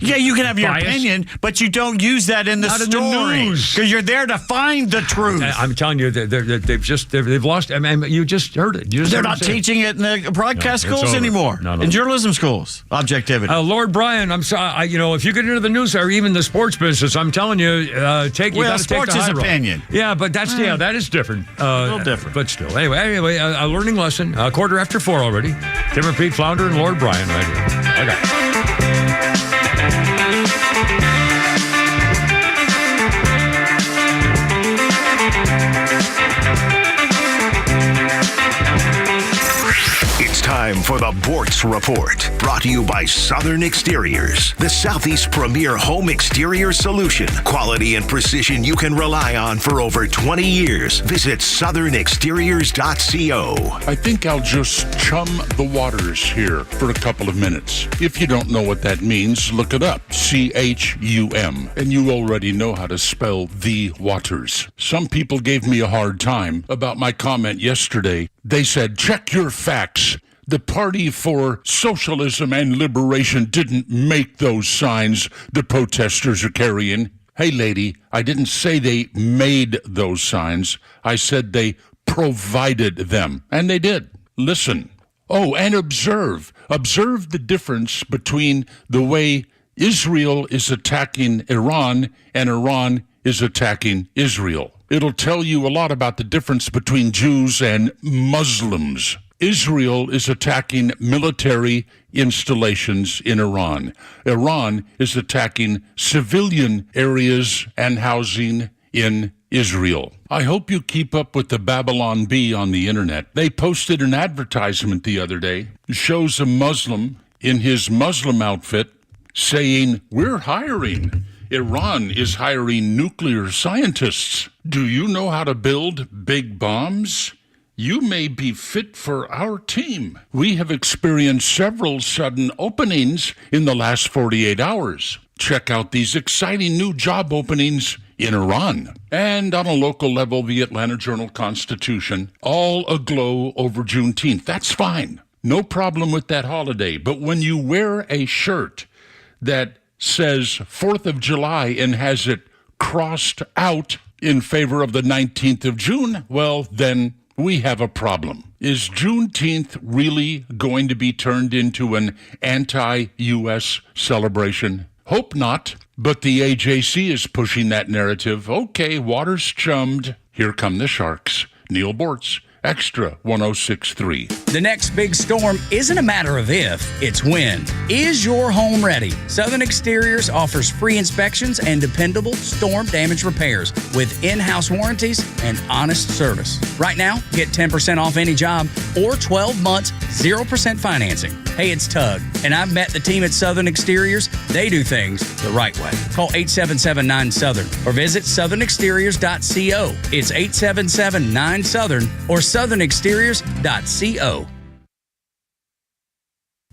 Yeah, you can have your opinion, but you don't use that in the story because you're there to find the truth. I'm telling you, they've lost. I mean, you just heard it. They're not teaching it in the broadcast schools anymore. No. In journalism schools, objectivity. Lord Brian, I'm sorry. If you get into the news or even the sports business, I'm telling you, sports is opinion. Yeah, but that is different. A little different, but still. Anyway, a learning lesson. 4:15 already. Tim and Pete Flounder and Lord Brian right here. Okay. It's time for the Bortz Report, brought to you by Southern Exteriors, the Southeast premier home exterior solution. Quality and precision you can rely on for over 20 years. Visit southernexteriors.co. I think I'll just chum the waters here for a couple of minutes. If you don't know what that means, look it up. CHUM. And you already know how to spell the waters. Some people gave me a hard time about my comment yesterday. They said, check your facts. The Party for Socialism and Liberation didn't make those signs the protesters are carrying. Hey, lady, I didn't say they made those signs. I said they provided them. And they did. Listen. Oh, and observe. Observe the difference between the way Israel is attacking Iran and Iran is attacking Israel. It'll tell you a lot about the difference between Jews and Muslims. Israel is attacking military installations in Iran. Iran is attacking civilian areas and housing in Israel. I hope you keep up with the Babylon Bee on the internet. They posted an advertisement the other day. It shows a Muslim in his Muslim outfit saying, "We're hiring. Iran is hiring nuclear scientists. Do you know how to build big bombs? You may be fit for our team. We have experienced several sudden openings in the last 48 hours. Check out these exciting new job openings in Iran." And on a local level, the Atlanta Journal-Constitution, all aglow over Juneteenth. That's fine. No problem with that holiday. But when you wear a shirt that says 4th of July and has it crossed out in favor of the 19th of June, well, then we have a problem. Is Juneteenth really going to be turned into an anti-U.S. celebration? Hope not, but the AJC is pushing that narrative. Okay, water's chummed. Here come the sharks. Neil Bortz, Extra 106.3. The next big storm isn't a matter of if, it's when. Is your home ready? Southern Exteriors offers free inspections and dependable storm damage repairs with in-house warranties and honest service. Right now, get 10% off any job or 12 months, 0% financing. Hey, it's Tug, and I've met the team at Southern Exteriors. They do things the right way. Call 877-9-SOUTHERN or visit southernexteriors.co. It's 877-9-SOUTHERN or southernexteriors.co.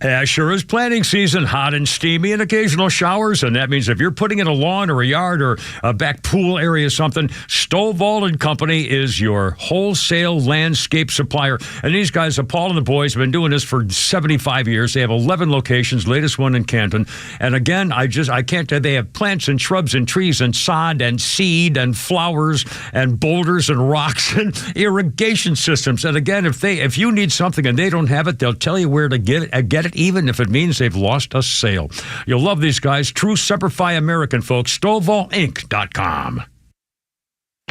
Yeah, sure is planting season, hot and steamy, and occasional showers. And that means if you're putting in a lawn or a yard or a back pool area or something, Stovall & Company is your wholesale landscape supplier. And these guys, Paul and the boys, have been doing this for 75 years. They have 11 locations, latest one in Canton. And again, I can't tell, they have plants and shrubs and trees and sod and seed and flowers and boulders and rocks and irrigation systems. And again, if you need something and they don't have it, they'll tell you where to get it, even if it means they've lost a sale. You'll love these guys. True Semper-Fi American, folks. StovallInc.com.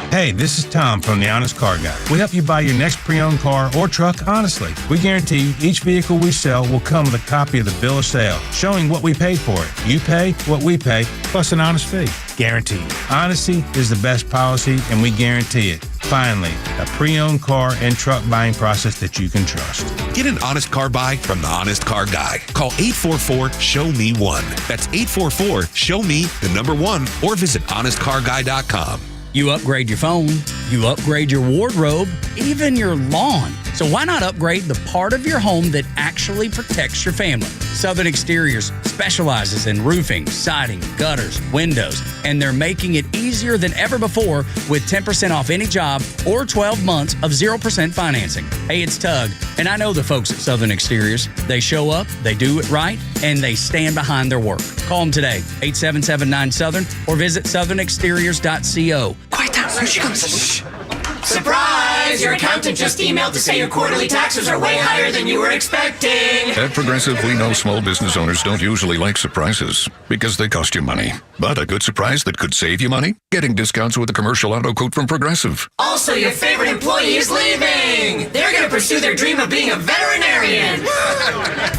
Hey, this is Tom from The Honest Car Guy. We help you buy your next pre-owned car or truck honestly. We guarantee each vehicle we sell will come with a copy of the bill of sale, showing what we paid for it. You pay what we pay, plus an honest fee. Guaranteed. Honesty is the best policy, and we guarantee it. Finally, a pre-owned car and truck buying process that you can trust. Get an honest car buy from The Honest Car Guy. Call 844-SHOW-ME-1. That's 844-SHOW-ME-1, or visit honestcarguy.com. You upgrade your phone, you upgrade your wardrobe, even your lawn. So why not upgrade the part of your home that actually protects your family? Southern Exteriors specializes in roofing, siding, gutters, windows, and they're making it easier than ever before with 10% off any job or 12 months of 0% financing. Hey, it's Tug, and I know the folks at Southern Exteriors. They show up, they do it right, and they stand behind their work. Call them today, 877-9-SOUTHERN, or visit southernexteriors.co. Quiet down, here she comes. Surprise! Your accountant just emailed to say your quarterly taxes are way higher than you were expecting. At Progressive, we know small business owners don't usually like surprises because they cost you money. But a good surprise that could save you money? Getting discounts with a commercial auto quote from Progressive. Also, your favorite employee is leaving. They're going to pursue their dream of being a veterinarian.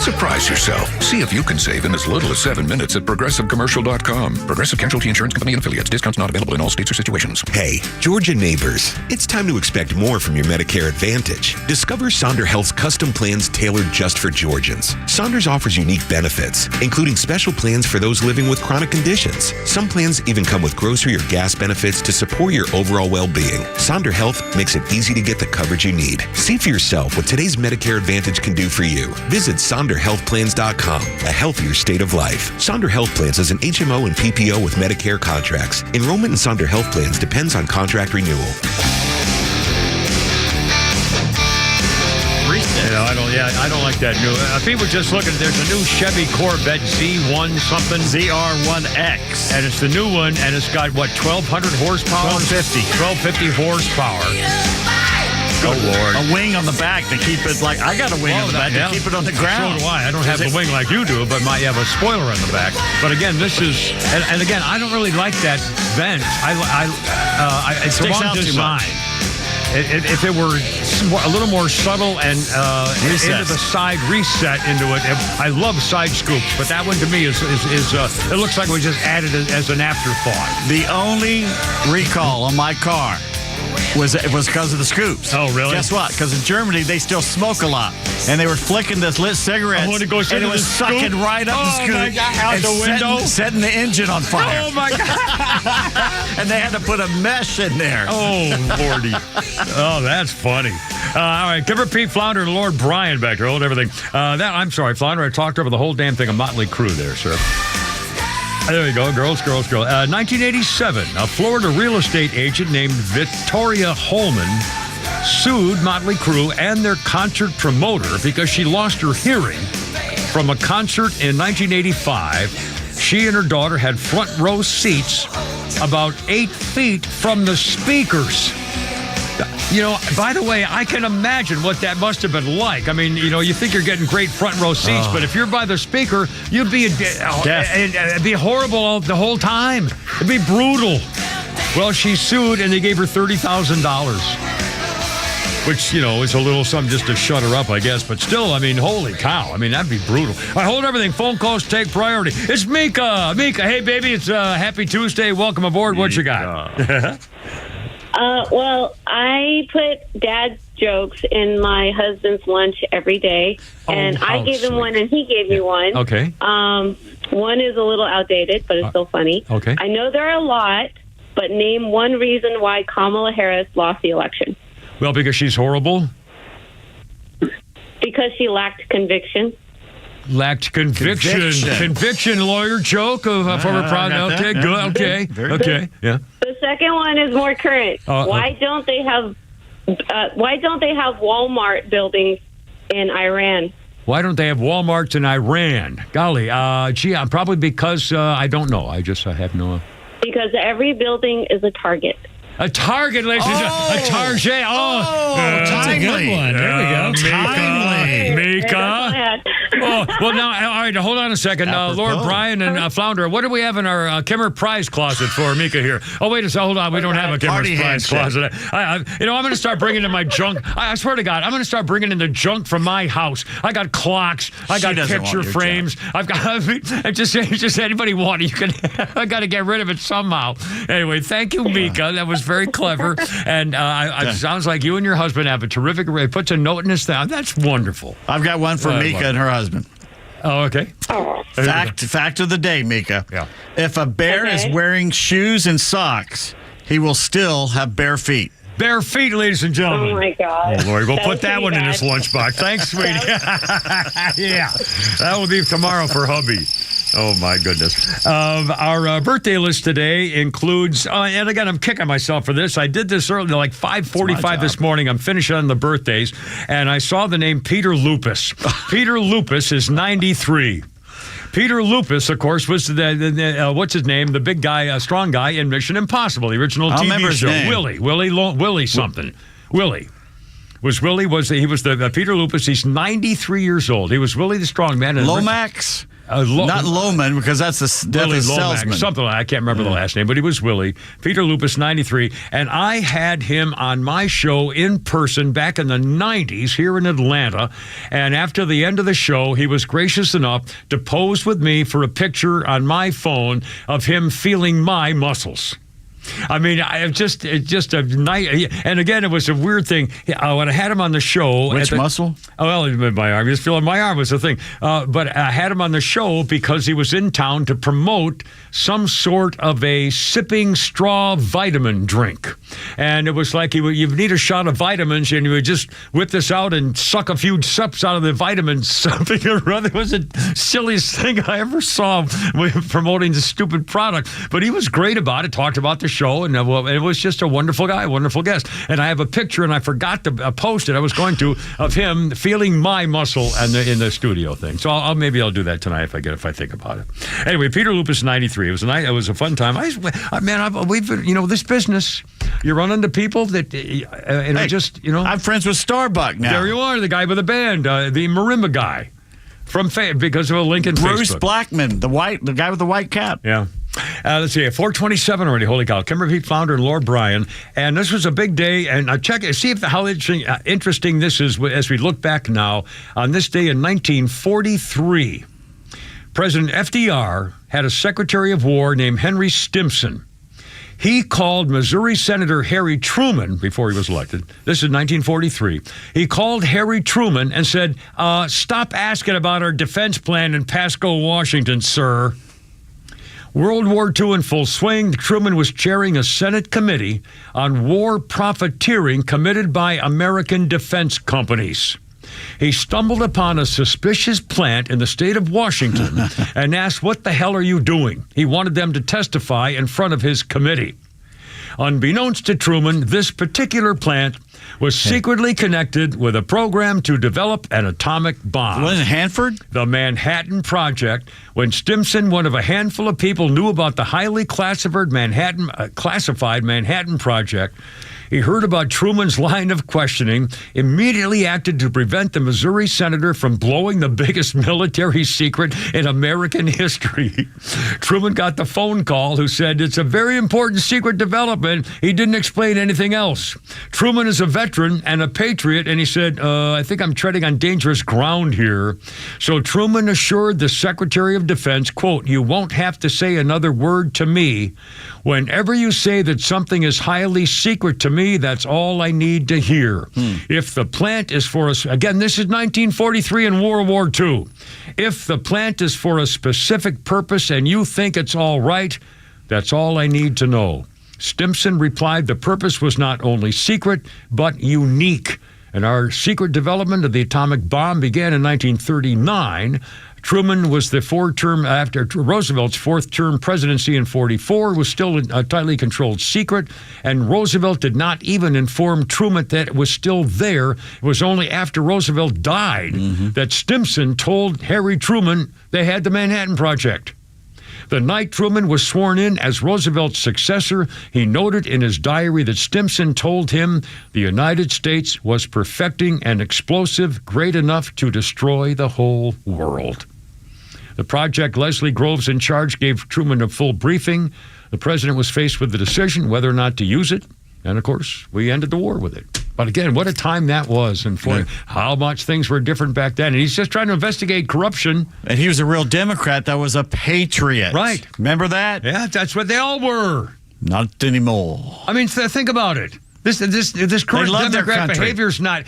Surprise yourself. See if you can save in as little as 7 minutes at ProgressiveCommercial.com. Progressive Casualty Insurance Company and Affiliates. Discounts not available in all states or situations. Hey, Georgia neighbors, it's time to expect more from your Medicare Advantage. Discover Sonder Health's custom plans tailored just for Georgians. Saunders offers unique benefits, including special plans for those living with chronic conditions. Some plans even come with grocery or gas benefits to support your overall well-being. Sonder Health makes it easy to get the coverage you need. See for yourself what today's Medicare Advantage can do for you. Visit SonderHealthPlans.com, a healthier state of life. Sonder Health Plans is an HMO and PPO with Medicare contracts. Enrollment in Sonder Health Plans depends on contract renewal. I don't like that new. People just looking. There's a new Chevy Corvette Z1 something. ZR1X. And it's the new one, and it's got, 1,200 horsepower? 1250 horsepower. Oh, Lord. A wing on the back to keep it like, I got a wing on the back to keep it on the ground. So do I. I don't have a wing like you do, but you have a spoiler on the back. But again, this is, and again, I don't really like that vent. It's the wrong design. If it were a little more subtle and into the side reset into it, I love side scoops, but that one to me is it looks like we just added it as an afterthought. The only recall on my car was because of the scoops. Oh, really? Guess what? Because in Germany, they still smoke a lot. And they were flicking this lit cigarettes. When it goes and it was sucking right up the scoop. My God, out the window. Setting the engine on fire. Oh, my God. And they had to put a mesh in there. Oh, Lordy. Oh, that's funny. All right, give her Pete Flounder and Lord Brian back there. Hold everything. I'm sorry, Flounder. I talked over the whole damn thing of Motley Crue there, sir. There you go, girls. 1987, a Florida real estate agent named Victoria Holman sued Motley Crue and their concert promoter because she lost her hearing from a concert in 1985. She and her daughter had front row seats about 8 feet from the speakers. By the way, I can imagine what that must have been like. I mean, you think you're getting great front row seats, but if you're by the speaker, you'd be it'd be horrible the whole time. It'd be brutal. Well, she sued, and they gave her $30,000, which, is a little something just to shut her up, I guess. But still, I mean, holy cow. I mean, that'd be brutal. I hold everything. Phone calls take priority. It's Mika. Hey, baby, it's Happy Tuesday. Welcome aboard. What you got? Well, I put dad's jokes in my husband's lunch every day, and I gave him one, and he gave me one. Okay. One is a little outdated, but it's still funny. Okay. I know there are a lot, but name one reason why Kamala Harris lost the election. Well, because she's horrible? Because she lacked conviction. Lacked conviction lawyer joke of former president. Okay, good. Okay. Okay. Yeah. The second one is more current. Why don't they have Walmart buildings in Iran? Why don't they have Walmarts in Iran? Golly, probably because I don't know. I have no. Because every building is a Target. A Target, ladies and gentlemen. A Target. That's a good one. There we go. Timely. Mika. Well, now, all right, hold on a second. Lord Brian and Flounder, what do we have in our Kimmer Prize closet for Mika here? Oh, wait a second. Hold on. We don't have a Kimmer Prize closet. I'm going to start bringing in my junk. I swear to God, I'm going to start bringing in the junk from my house. I got clocks. I got picture frames. I've got just anybody want it. I got to get rid of it somehow. Anyway, thank you, Mika. That was very clever. And it sounds like you and your husband have a terrific array. Puts a note in his thumb. That's wonderful. I've got one for Mika and her husband. Oh, okay. Fact of the day, Mika. Yeah. If a bear is wearing shoes and socks, he will still have bare feet. Bare feet, ladies and gentlemen. Oh, my God. Oh, Lord. We'll That put was that pretty one in bad. his lunchbox. Thanks, sweetie. Yeah. That will be tomorrow for hubby. Oh, my goodness. Our birthday list today includes, and again, I'm kicking myself for this. I did this early, like 5:45 this morning. I'm finishing on the birthdays, and I saw the name Peter Lupus. Peter Lupus is 93. Peter Lupus, of course, was the what's his name? The big guy, strong guy in Mission Impossible, the original I remember TV his show. name. Willie something. Willie. He was the Peter Lupus. He's 93 years old. He was Willie the strong man. Lomax? Not Loman, because that's the death Willie of Lomax, salesman. something like I can't remember the last name, but he was Willie. Peter Lupus, 93. And I had him on my show in person back in the 90s here in Atlanta. And after the end of the show, he was gracious enough to pose with me for a picture on my phone of him feeling my muscles. I mean, it's just a night. And again, it was a weird thing. When I had him on the show. Which muscle? Oh, well, my arm. He was feeling my arm was the thing. But I had him on the show because he was in town to promote some sort of a sipping straw vitamin drink. And it was like you need a shot of vitamins, and you would just whip this out and suck a few sips out of the vitamins. Something or other. It was the silliest thing I ever saw promoting this stupid product. But he was great about it, talked about the show, and it was just a wonderful guy, a wonderful guest. And I have a picture, and I forgot to post it. I was going to, of him feeling my muscle in the studio thing. So maybe I'll do that tonight if I think about it. Anyway, Peter Lupus, 93. It was a fun time. We've this business. You run into people that I'm friends with Starbuck now. There you are, the guy with the band, the Marimba guy because of a link in Bruce Facebook. Blackman, the guy with the white cap. Yeah. Let's see, 427 already. Holy cow! Kimber Pete founder and Lord Bryan, and this was a big day. And I see how interesting this is as we look back now on this day in 1943. President FDR had a Secretary of War named Henry Stimson. He called Missouri Senator Harry Truman before he was elected. This is 1943. He called Harry Truman and said, "Stop asking about our defense plan in Pasco, Washington, sir." World War II in full swing, Truman was chairing a Senate committee on war profiteering committed by American defense companies. He stumbled upon a suspicious plant in the state of Washington and asked, "What the hell are you doing?" He wanted them to testify in front of his committee. Unbeknownst to Truman, this particular plant was secretly connected with a program to develop an atomic bomb. Was it Hanford? The Manhattan Project. When Stimson, one of a handful of people, knew about the highly classified Manhattan Project, he heard about Truman's line of questioning, immediately acted to prevent the Missouri senator from blowing the biggest military secret in American history. Truman got the phone call who said, "It's a very important secret development." He didn't explain anything else. Truman is a veteran and a patriot, and he said, "I think I'm treading on dangerous ground here." So Truman assured the Secretary of Defense, quote, "You won't have to say another word to me. Whenever you say that something is highly secret to me, that's all I need to hear. If the plant is for us," again, this is 1943 in World War II. "If the plant is for a specific purpose and you think it's all right, that's all I need to know." Stimson replied the purpose was not only secret, but unique. And our secret development of the atomic bomb began in 1939. Truman was the after Roosevelt's fourth-term presidency in 44, was still a tightly controlled secret, and Roosevelt did not even inform Truman that it was still there. It was only after Roosevelt died that Stimson told Harry Truman they had the Manhattan Project. The night Truman was sworn in as Roosevelt's successor, he noted in his diary that Stimson told him the United States was perfecting an explosive great enough to destroy the whole world. The project, Leslie Groves in charge, gave Truman a full briefing. The president was faced with the decision whether or not to use it. And, of course, we ended the war with it. But, again, what a time that was. And how much things were different back then. And he's just trying to investigate corruption. And he was a real Democrat that was a patriot. Right. Remember that? Yeah, that's what they all were. Not anymore. I mean, think about it. This current Democrat behavior is not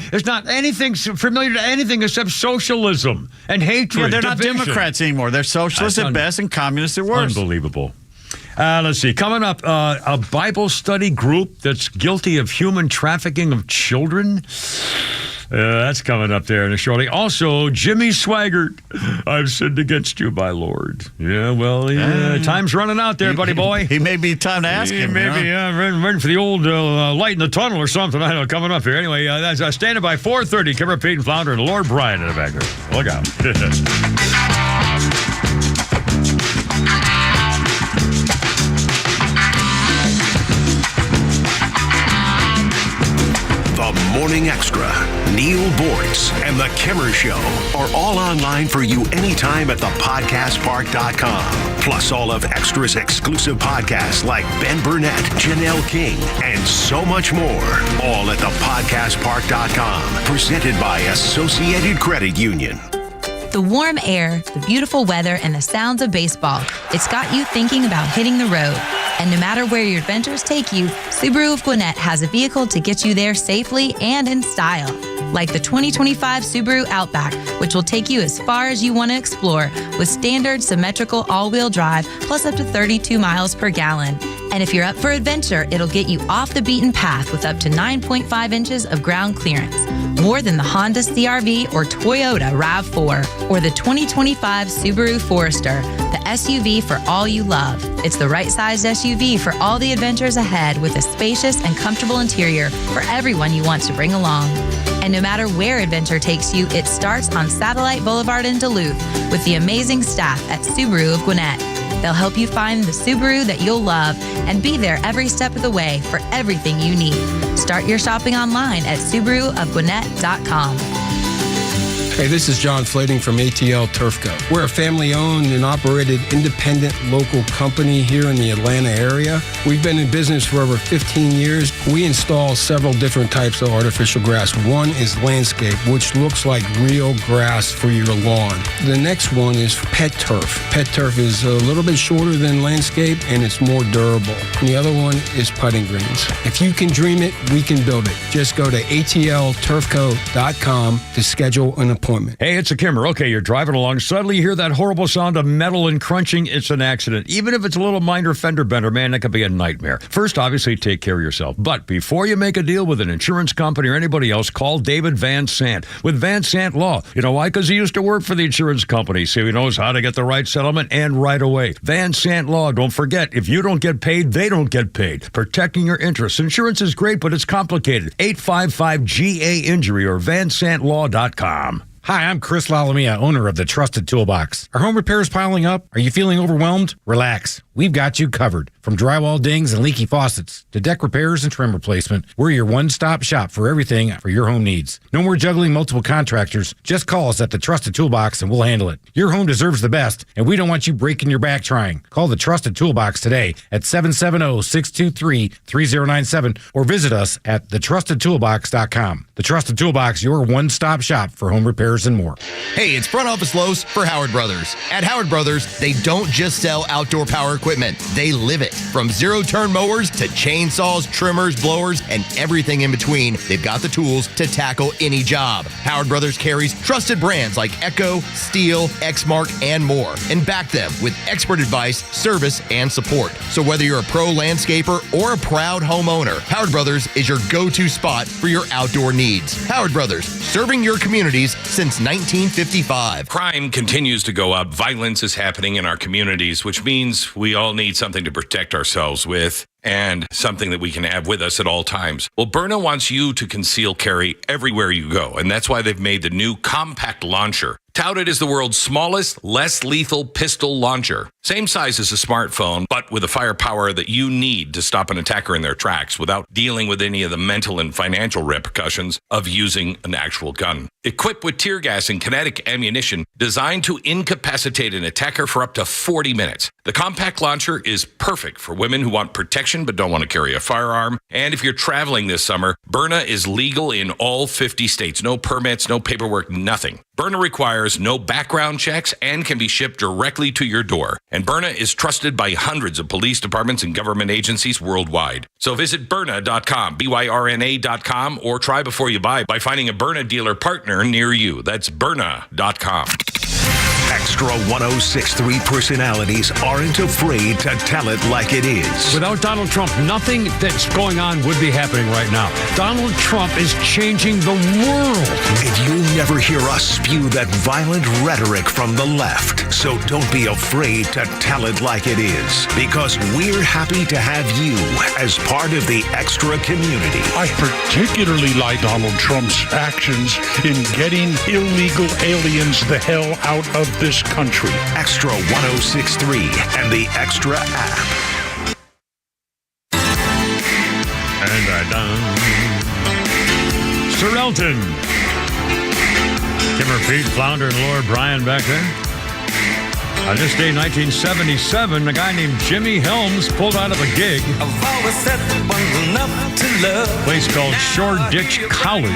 anything familiar to anything except socialism and hatred. Yeah, they're division. not Democrats anymore. They're socialists at best and communists at worst. Unbelievable. Let's see. Coming up, a Bible study group that's guilty of human trafficking of children. That's coming up there shortly. Also, Jimmy Swaggart. I've sinned against you, my Lord. Yeah, well, time's running out there, buddy boy. He may be time to ask him. Maybe, ready for the old light in the tunnel or something. I don't know, coming up here. Anyway, that's standing by 4:30. Kimber Pete and Flounder and Lord Brian in the back there. Look out. The Morning Extra, Neil Boyce, and The Kimmer Show are all online for you anytime at thepodcastpark.com. Plus all of Extra's exclusive podcasts like Ben Burnett, Janelle King, and so much more. All at thepodcastpark.com. Presented by Associated Credit Union. The warm air, the beautiful weather, and the sounds of baseball. It's got you thinking about hitting the road. And no matter where your adventures take you, Subaru of Gwinnett has a vehicle to get you there safely and in style. Like the 2025 Subaru Outback, which will take you as far as you want to explore with standard symmetrical all-wheel drive plus up to 32 miles per gallon. And if you're up for adventure, it'll get you off the beaten path with up to 9.5 inches of ground clearance. More than the Honda CR-V or Toyota RAV4 or the 2025 Subaru Forester, the SUV for all you love. It's the right-sized SUV for all the adventures ahead with a spacious and comfortable interior for everyone you want to bring along. And no matter where adventure takes you, it starts on Satellite Boulevard in Duluth with the amazing staff at Subaru of Gwinnett. They'll help you find the Subaru that you'll love and be there every step of the way for everything you need. Start your shopping online at SubaruofGwinnett.com. Hey, this is John Flading from ATL Turfco. We're a family-owned and operated independent local company here in the Atlanta area. We've been in business for over 15 years. We install several different types of artificial grass. One is landscape, which looks like real grass for your lawn. The next one is pet turf. Pet turf is a little bit shorter than landscape, and it's more durable. And the other one is putting greens. If you can dream it, we can build it. Just go to atlturfco.com to schedule an appointment. Hey, it's a Kimmer. Okay, you're driving along. Suddenly you hear that horrible sound of metal and crunching. It's an accident. Even if it's a little minor fender bender, man, that could be a nightmare. First, obviously, take care of yourself. But before you make a deal with an insurance company or anybody else, call David Van Sant with Van Sant Law. You know why? Because he used to work for the insurance company, so he knows how to get the right settlement and right away. Van Sant Law. Don't forget, if you don't get paid, they don't get paid. Protecting your interests. Insurance is great, but it's complicated. 855-GA-INJURY or vansantlaw.com. Hi, I'm Chris Lalamia, owner of the Trusted Toolbox. Are home repairs piling up? Are you feeling overwhelmed? Relax. We've got you covered. From drywall dings and leaky faucets to deck repairs and trim replacement, we're your one-stop shop for everything for your home needs. No more juggling multiple contractors. Just call us at the Trusted Toolbox and we'll handle it. Your home deserves the best, and we don't want you breaking your back trying. Call the Trusted Toolbox today at 770-623-3097 or visit us at thetrustedtoolbox.com. The Trusted Toolbox, your one-stop shop for home repairs and more. Hey, it's Front Office Lowe's for Howard Brothers. At Howard Brothers, they don't just sell outdoor power equipment. They live it. From zero-turn mowers to chainsaws, trimmers, blowers, and everything in between, they've got the tools to tackle any job. Howard Brothers carries trusted brands like Echo, Steel, Exmark, and more, and back them with expert advice, service, and support. So whether you're a pro landscaper or a proud homeowner, Howard Brothers is your go-to spot for your outdoor needs. Howard Brothers, serving your communities since 1955. Crime continues to go up. Violence is happening in our communities, which means we all need something to protect ourselves with and something that we can have with us at all times. Well, Byrna wants you to conceal carry everywhere you go, and that's why they've made the new compact launcher. Touted as the world's smallest, less lethal pistol launcher. Same size as a smartphone, but with the firepower that you need to stop an attacker in their tracks without dealing with any of the mental and financial repercussions of using an actual gun. Equipped with tear gas and kinetic ammunition designed to incapacitate an attacker for up to 40 minutes. The compact launcher is perfect for women who want protection but don't want to carry a firearm. And if you're traveling this summer, Byrna is legal in all 50 states. No permits, no paperwork, nothing. Byrna requires no background checks and can be shipped directly to your door. And Byrna is trusted by hundreds of police departments and government agencies worldwide. So visit Byrna.com, Byrna.com, or try before you buy by finding a Byrna dealer partner near you. That's Byrna.com. Extra 106.3 personalities aren't afraid to tell it like it is. Without Donald Trump, nothing that's going on would be happening right now. Donald Trump is changing the world. And you'll never hear us spew that violent rhetoric from the left. So don't be afraid to tell it like it is. Because we're happy to have you as part of the Extra community. I particularly like Donald Trump's actions in getting illegal aliens the hell out of this country. Extra 106.3 and the Extra app. And I done. Sir Elton. Kimmer Pete, Flounder, and Lord Brian back there. On this day, 1977, a guy named Jimmy Helms pulled out of a gig. A place called Shoreditch College.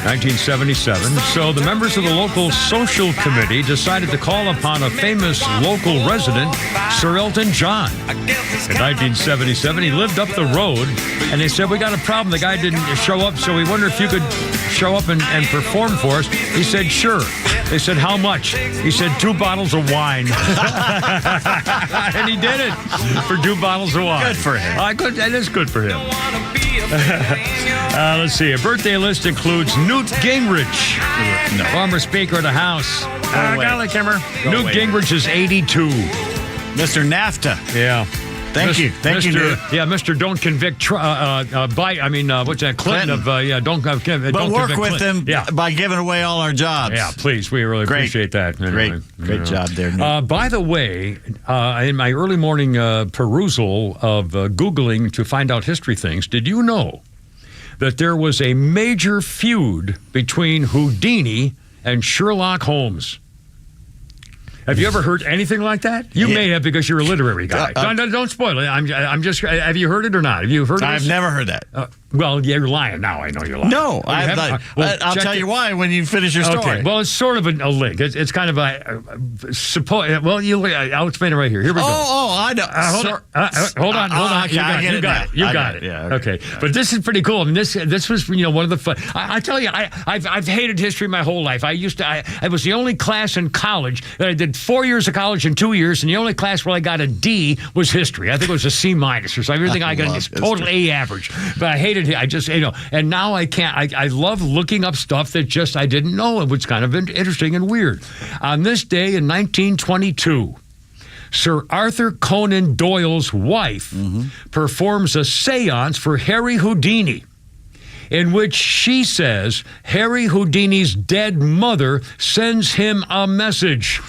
1977. So the members of the local social committee decided to call upon a famous local resident, Sir Elton John. In 1977, he lived up the road, and they said, we got a problem. The guy didn't show up, so we wonder if you could show up and perform for us. He said, sure. They said, how much? He said, 2 bottles of wine. And he did it for 2 bottles of wine. Good for him. That is good for him. Let's see. A birthday list includes Newt Gingrich, former Speaker of the House. Golly, Kimmer. Newt Gingrich is 82. Mr. NAFTA. Yeah. Thank you, Newt. Yeah, Mr. Don't Convict Clinton of don't convict. But work with Clinton. them by giving away all our jobs. Yeah, please. We really appreciate that. Anyway, Great job there, Newt. By the way, in my early morning perusal of Googling to find out history things, did you know that there was a major feud between Houdini and Sherlock Holmes? Have you ever heard anything like that? You may have, because you're a literary guy. Don't spoil it. I'm just. Have you heard it or not? Have you heard it? I've never heard that. Well, you're lying now. I know you're lying. No, I've not. I'll tell you why when you finish your story. Okay. Well, it's sort of a link. It's kind of a I'll explain it right here. Here we go. I know. Hold on. Okay, You got it. Yeah, okay. But this is pretty cool. I mean, this was one of the fun. I tell you, I've hated history my whole life. I was the only class in college that I did 4 years of college in 2 years, and the only class where I got a D was history. I think it was a C- or something. Everything I got is total A average. But I hated it. I just, and now I can't. I love looking up stuff that just I didn't know. It was kind of interesting and weird. On this day in 1922, Sir Arthur Conan Doyle's wife performs a seance for Harry Houdini, in which she says Harry Houdini's dead mother sends him a message.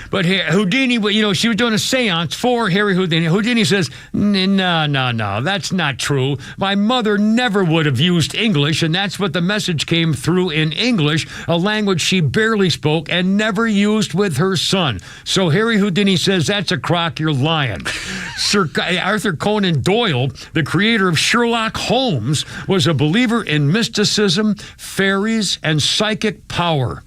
But Houdini, she was doing a seance for Harry Houdini. Houdini says, no, that's not true. My mother never would have used English, and that's what the message came through in English, a language she barely spoke and never used with her son. So Harry Houdini says, that's a crock, you're lying. Sir Arthur Conan Doyle, the creator of Sherlock Holmes, was a believer in mysticism, fairies, and psychic power.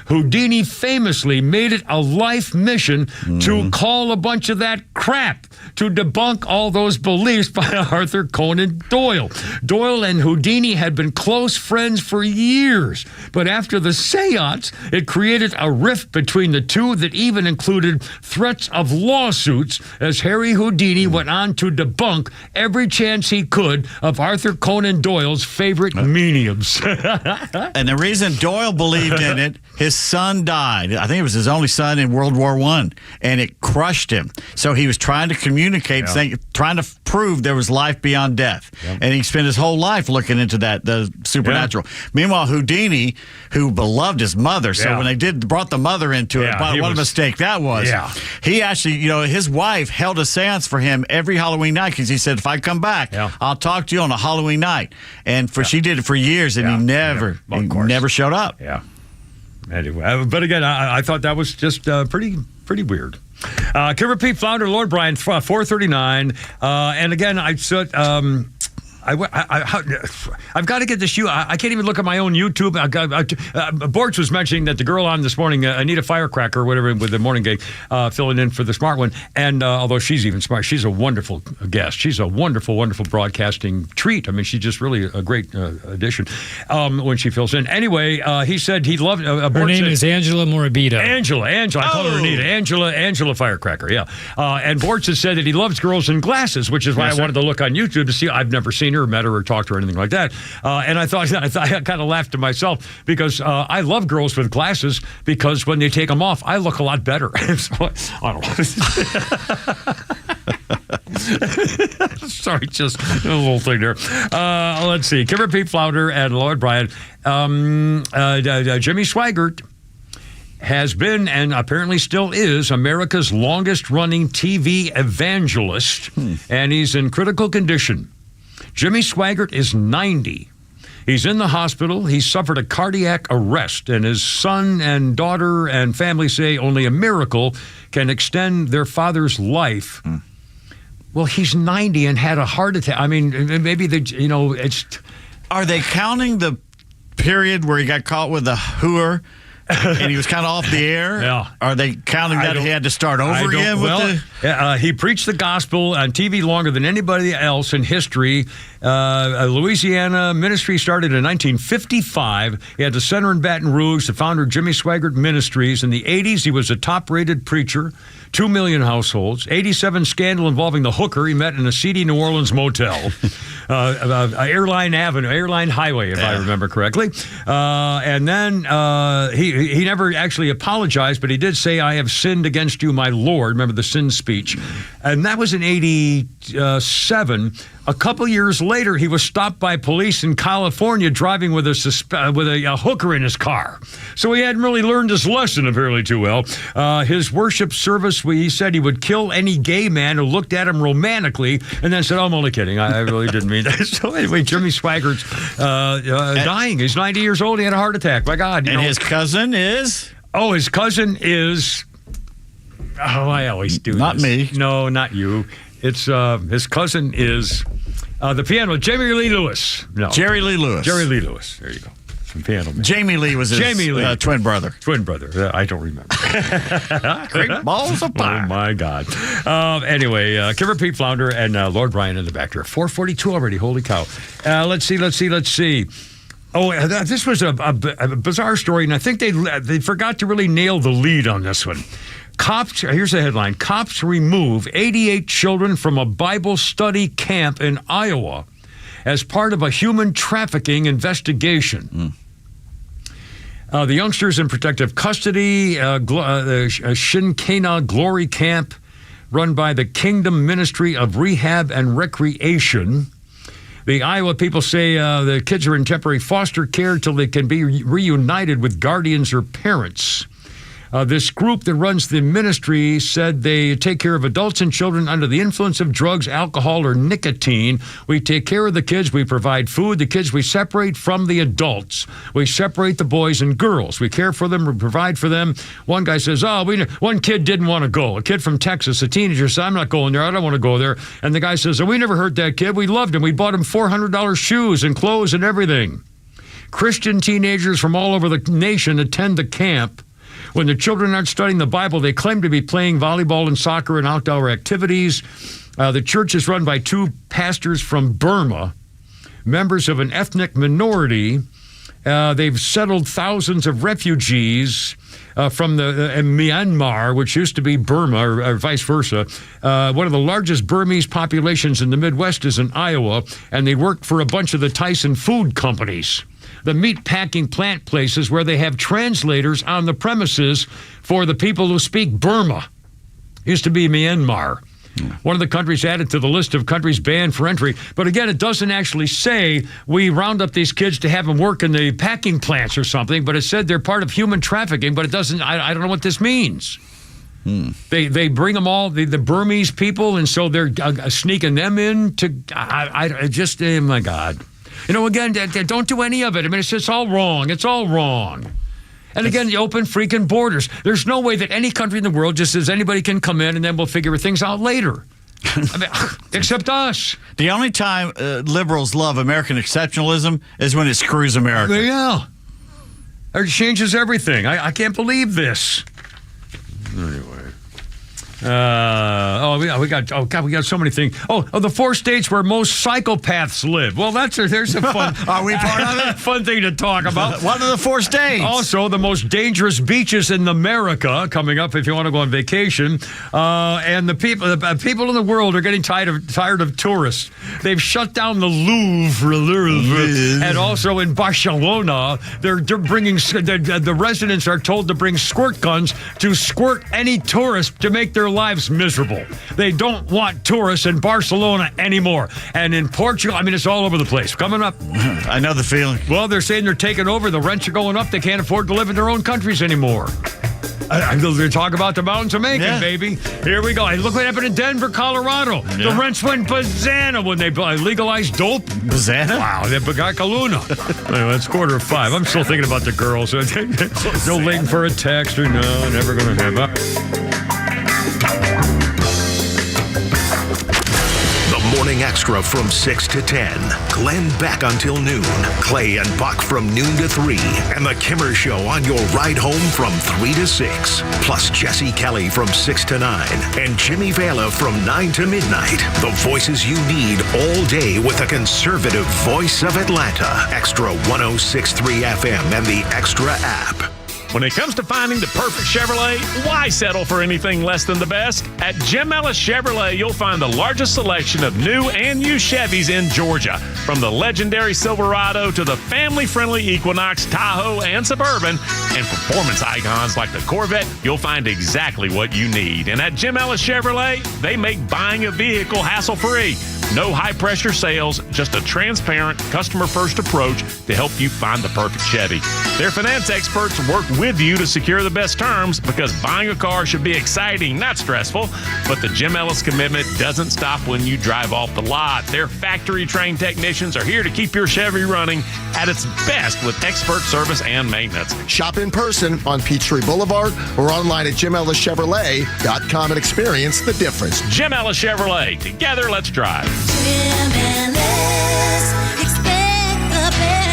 Houdini famously made it a life mission to call a bunch of that crap, to debunk all those beliefs by Arthur Conan Doyle. Doyle and Houdini had been close friends for years, but after the seance, it created a rift between the two that even included threats of lawsuits as Harry Houdini went on to debunk every chance he could of Arthur Conan Doyle's favorite mediums. And the reason Doyle believed in it, his son died. I think it was his only son in World War I, and it crushed him. So he was trying to communicate, trying to prove there was life beyond death. And he spent his whole life looking into that, the supernatural. Meanwhile, Houdini, who beloved his mother, so when they brought the mother into it, what a mistake that was. He actually, his wife held a seance for him every Halloween night because he said, if I come back, I'll talk to you on a Halloween night. And she did it for years, and he never showed up. Anyway, but again, I thought that was just pretty weird. Kimmer Pete, Flounder, Lord Brian, 439. And again, I've got to get this. I can't even look at my own YouTube. Borch was mentioning that the girl on this morning, Anita Firecracker, or whatever, with the morning gig, filling in for the smart one. And although she's even smart, she's a wonderful guest. She's a wonderful, wonderful broadcasting treat. I mean, she's just really a great addition when she fills in. Anyway, he said he loved. Her name is Angela Morabito. Angela. I call her Anita. Angela Firecracker. Yeah. And Borch has said that he loves girls in glasses, which is why I wanted to look on YouTube to see. I've never seen her, met her, or talked to her, or anything like that. And I thought I kind of laughed to myself because I love girls with glasses because when they take them off, I look a lot better. So, I don't know. Sorry, just a little thing there. Let's see. Kimber Pete Flounder and Lord Bryan. Jimmy Swaggart has been and apparently still is America's longest-running TV evangelist, and he's in critical condition. Jimmy Swaggart is 90. He's in the hospital. He suffered a cardiac arrest, and his son and daughter and family say only a miracle can extend their father's life. Well, he's 90 and had a heart attack. I mean, maybe it's... Are they counting the period where he got caught with a hooer and he was kind of off the air? Yeah. Are they counting that he had to start over again? He preached the gospel on TV longer than anybody else in history. Louisiana ministry started in 1955. He had the center in Baton Rouge, the founder of Jimmy Swaggart Ministries. In the 80s, he was a top-rated preacher. 2 million households, 87 scandal involving the hooker he met in a seedy New Orleans motel, Airline Highway, if I remember correctly. And then he never actually apologized, but he did say, "I have sinned against you, my Lord." Remember the sin speech. And that was in 87. A couple years later, he was stopped by police in California driving with a hooker in his car. So he hadn't really learned his lesson apparently too well. His worship service, he said he would kill any gay man who looked at him romantically, and then said, "Oh, I'm only kidding. I really didn't mean that." So anyway, Jimmy Swaggart's dying. He's 90 years old. He had a heart attack. My God. His cousin is? Oh, his cousin is... Oh, I always do Not this. me. No, not you. It's his cousin is the piano, Jamie Lee Lewis. No. Jerry Lee Lewis. Jerry Lee Lewis. There you go. Some piano man. Jamie Lee was his twin brother. Twin brother. I don't remember. Great balls of fire. Oh, my God. Anyway, Kimber Pete Flounder and Lord Bryan in the back there. 4:42 already. Holy cow. Let's see. Oh, this was a bizarre story, and I think they forgot to really nail the lead on this one. Here's the headline. Cops remove 88 children from a Bible study camp in Iowa as part of a human trafficking investigation. The youngsters in protective custody, the Shinkana Glory Camp, run by the Kingdom Ministry of Rehab and Recreation. The Iowa people say the kids are in temporary foster care until they can be reunited with guardians or parents. This group that runs the ministry said they take care of adults and children under the influence of drugs, alcohol, or nicotine. We take care of the kids. We provide food. The kids we separate from the adults. We separate the boys and girls. We care for them. We provide for them. One guy says, one kid didn't want to go. A kid from Texas, a teenager said, "I'm not going there. I don't want to go there." And the guy says, we never hurt that kid. We loved him. We bought him $400 shoes and clothes and everything. Christian teenagers from all over the nation attend the camp. When the children aren't studying the Bible, they claim to be playing volleyball and soccer and outdoor activities. The church is run by 2 pastors from Burma, members of an ethnic minority. They've settled thousands of refugees from Myanmar, which used to be Burma, or vice versa. One of the largest Burmese populations in the Midwest is in Iowa, and they work for a bunch of the Tyson food companies, the meat packing plant places where they have translators on the premises for the people who speak Burma. Used to be Myanmar. One of the countries added to the list of countries banned for entry. But again, it doesn't actually say we round up these kids to have them work in the packing plants or something, but it said they're part of human trafficking, but it doesn't, I don't know what this means. They bring them all, the Burmese people, and so they're sneaking them in to, oh my God. Again, don't do any of it. I mean, it's just all wrong. It's all wrong. And again, the open freaking borders. There's no way that any country in the world just says anybody can come in and then we'll figure things out later. I mean, except us. The only time liberals love American exceptionalism is when it screws America. Yeah. It changes everything. I can't believe this. Anyway. We got so many things. The 4 states where most psychopaths live. Well, there's a fun. Are we part of it? Fun thing to talk about. What are the 4 states? Also, the most dangerous beaches in America coming up if you want to go on vacation. And the people in the world are getting tired of tourists. They've shut down the Louvre, and also in Barcelona, they're bringing the residents are told to bring squirt guns to squirt any tourist to make their lives miserable. They don't want tourists in Barcelona anymore. And in Portugal, I mean, it's all over the place. Coming up. I know the feeling. Well, they're saying they're taking over. The rents are going up. They can't afford to live in their own countries anymore. They talk about the mountains of Macon, baby. Here we go. Look what happened in Denver, Colorado. Yeah. The rents went banana when they legalized dope. Banana? Wow, they got Kaluna. Anyway, it's 4:45. I'm still thinking about the girls. No waiting for a text or no, never going to have. Morning Extra from 6 to 10. Glenn back until noon. Clay and Buck from noon to 3. And the Kimmer Show on your ride home from 3 to 6. Plus Jesse Kelly from 6 to 9. And Jimmy Vela from 9 to midnight. The voices you need all day with the conservative voice of Atlanta. Extra 106.3 FM and the Extra app. When it comes to finding the perfect Chevrolet, why settle for anything less than the best? At Jim Ellis Chevrolet, you'll find the largest selection of new and used Chevys in Georgia. From the legendary Silverado to the family-friendly Equinox, Tahoe, and Suburban, and performance icons like the Corvette, you'll find exactly what you need. And at Jim Ellis Chevrolet, they make buying a vehicle hassle-free. No high-pressure sales, just a transparent, customer-first approach to help you find the perfect Chevy. Their finance experts work with you to secure the best terms because buying a car should be exciting, not stressful. But the Jim Ellis commitment doesn't stop when you drive off the lot. Their factory-trained technicians are here to keep your Chevy running at its best with expert service and maintenance. Shop in person on Peachtree Boulevard or online at JimEllisChevrolet.com and experience the difference. Jim Ellis Chevrolet. Together, let's drive. Jim Ellis, expect the best.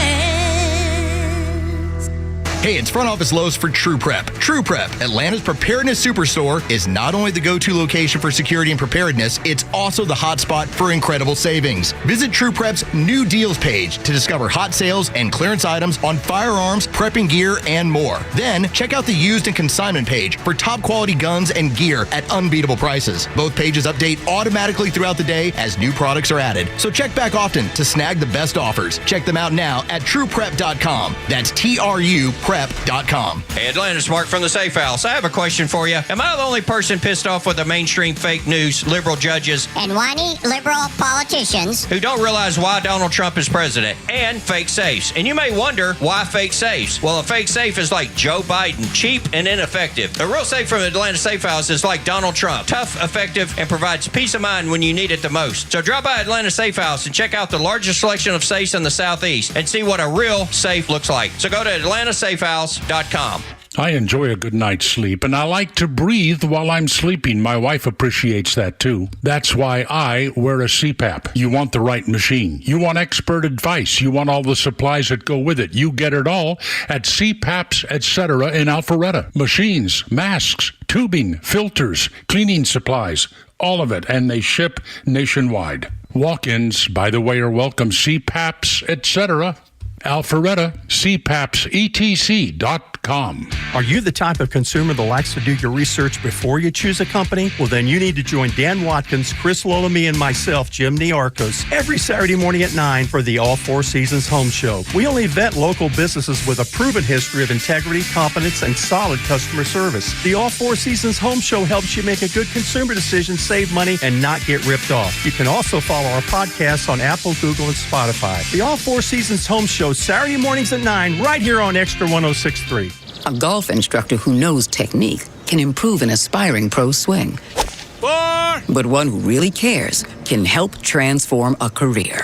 Hey, it's Front Office Lowe's for True Prep. True Prep, Atlanta's preparedness superstore, is not only the go-to location for security and preparedness, it's also the hotspot for incredible savings. Visit True Prep's new deals page to discover hot sales and clearance items on firearms, prepping gear, and more. Then, check out the used and consignment page for top quality guns and gear at unbeatable prices. Both pages update automatically throughout the day as new products are added. So check back often to snag the best offers. Check them out now at trueprep.com. That's TRUprep.com. Hey, Atlanta's Mark from the Safe House. I have a question for you. Am I the only person pissed off with the mainstream fake news, liberal judges, and whiny liberal politicians who don't realize why Donald Trump is president, and fake safes? And you may wonder, why fake safes? Well, a fake safe is like Joe Biden, cheap and ineffective. A real safe from Atlanta Safe House is like Donald Trump, tough, effective, and provides peace of mind when you need it the most. So drop by Atlanta Safe House and check out the largest selection of safes in the Southeast and see what a real safe looks like. So go to AtlantaSafeHouse.com. I enjoy a good night's sleep, and I like to breathe while I'm sleeping. My wife appreciates that, too. That's why I wear a CPAP. You want the right machine. You want expert advice. You want all the supplies that go with it. You get it all at CPAPs, etc. in Alpharetta. Machines, masks, tubing, filters, cleaning supplies, all of it, and they ship nationwide. Walk-ins, by the way, are welcome. CPAPs, etc. Alpharetta, CPAPSETC.com. Are you the type of consumer that likes to do your research before you choose a company? Well, then you need to join Dan Watkins, Chris Lolamy, and myself, Jim Niarchos, every Saturday morning at 9 for the All Four Seasons Home Show. We only vet local businesses with a proven history of integrity, competence, and solid customer service. The All Four Seasons Home Show helps you make a good consumer decision, save money, and not get ripped off. You can also follow our podcasts on Apple, Google, and Spotify. The All Four Seasons Home Show, Saturday mornings at 9, right here on Extra 106.3. A golf instructor who knows technique can improve an aspiring pro's swing. But one who really cares can help transform a career.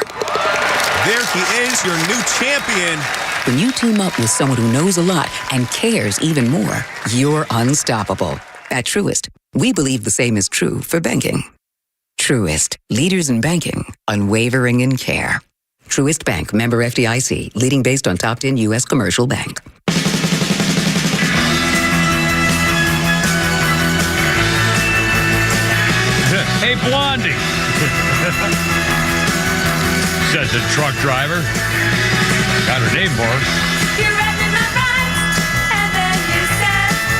There he is, your new champion. When you team up with someone who knows a lot and cares even more, you're unstoppable. At Truist, we believe the same is true for banking. Truist, leaders in banking, unwavering in care. Truist Bank, member FDIC, leading based on top 10 U.S. commercial bank. Hey, Blondie, said the truck driver. Got her name for her.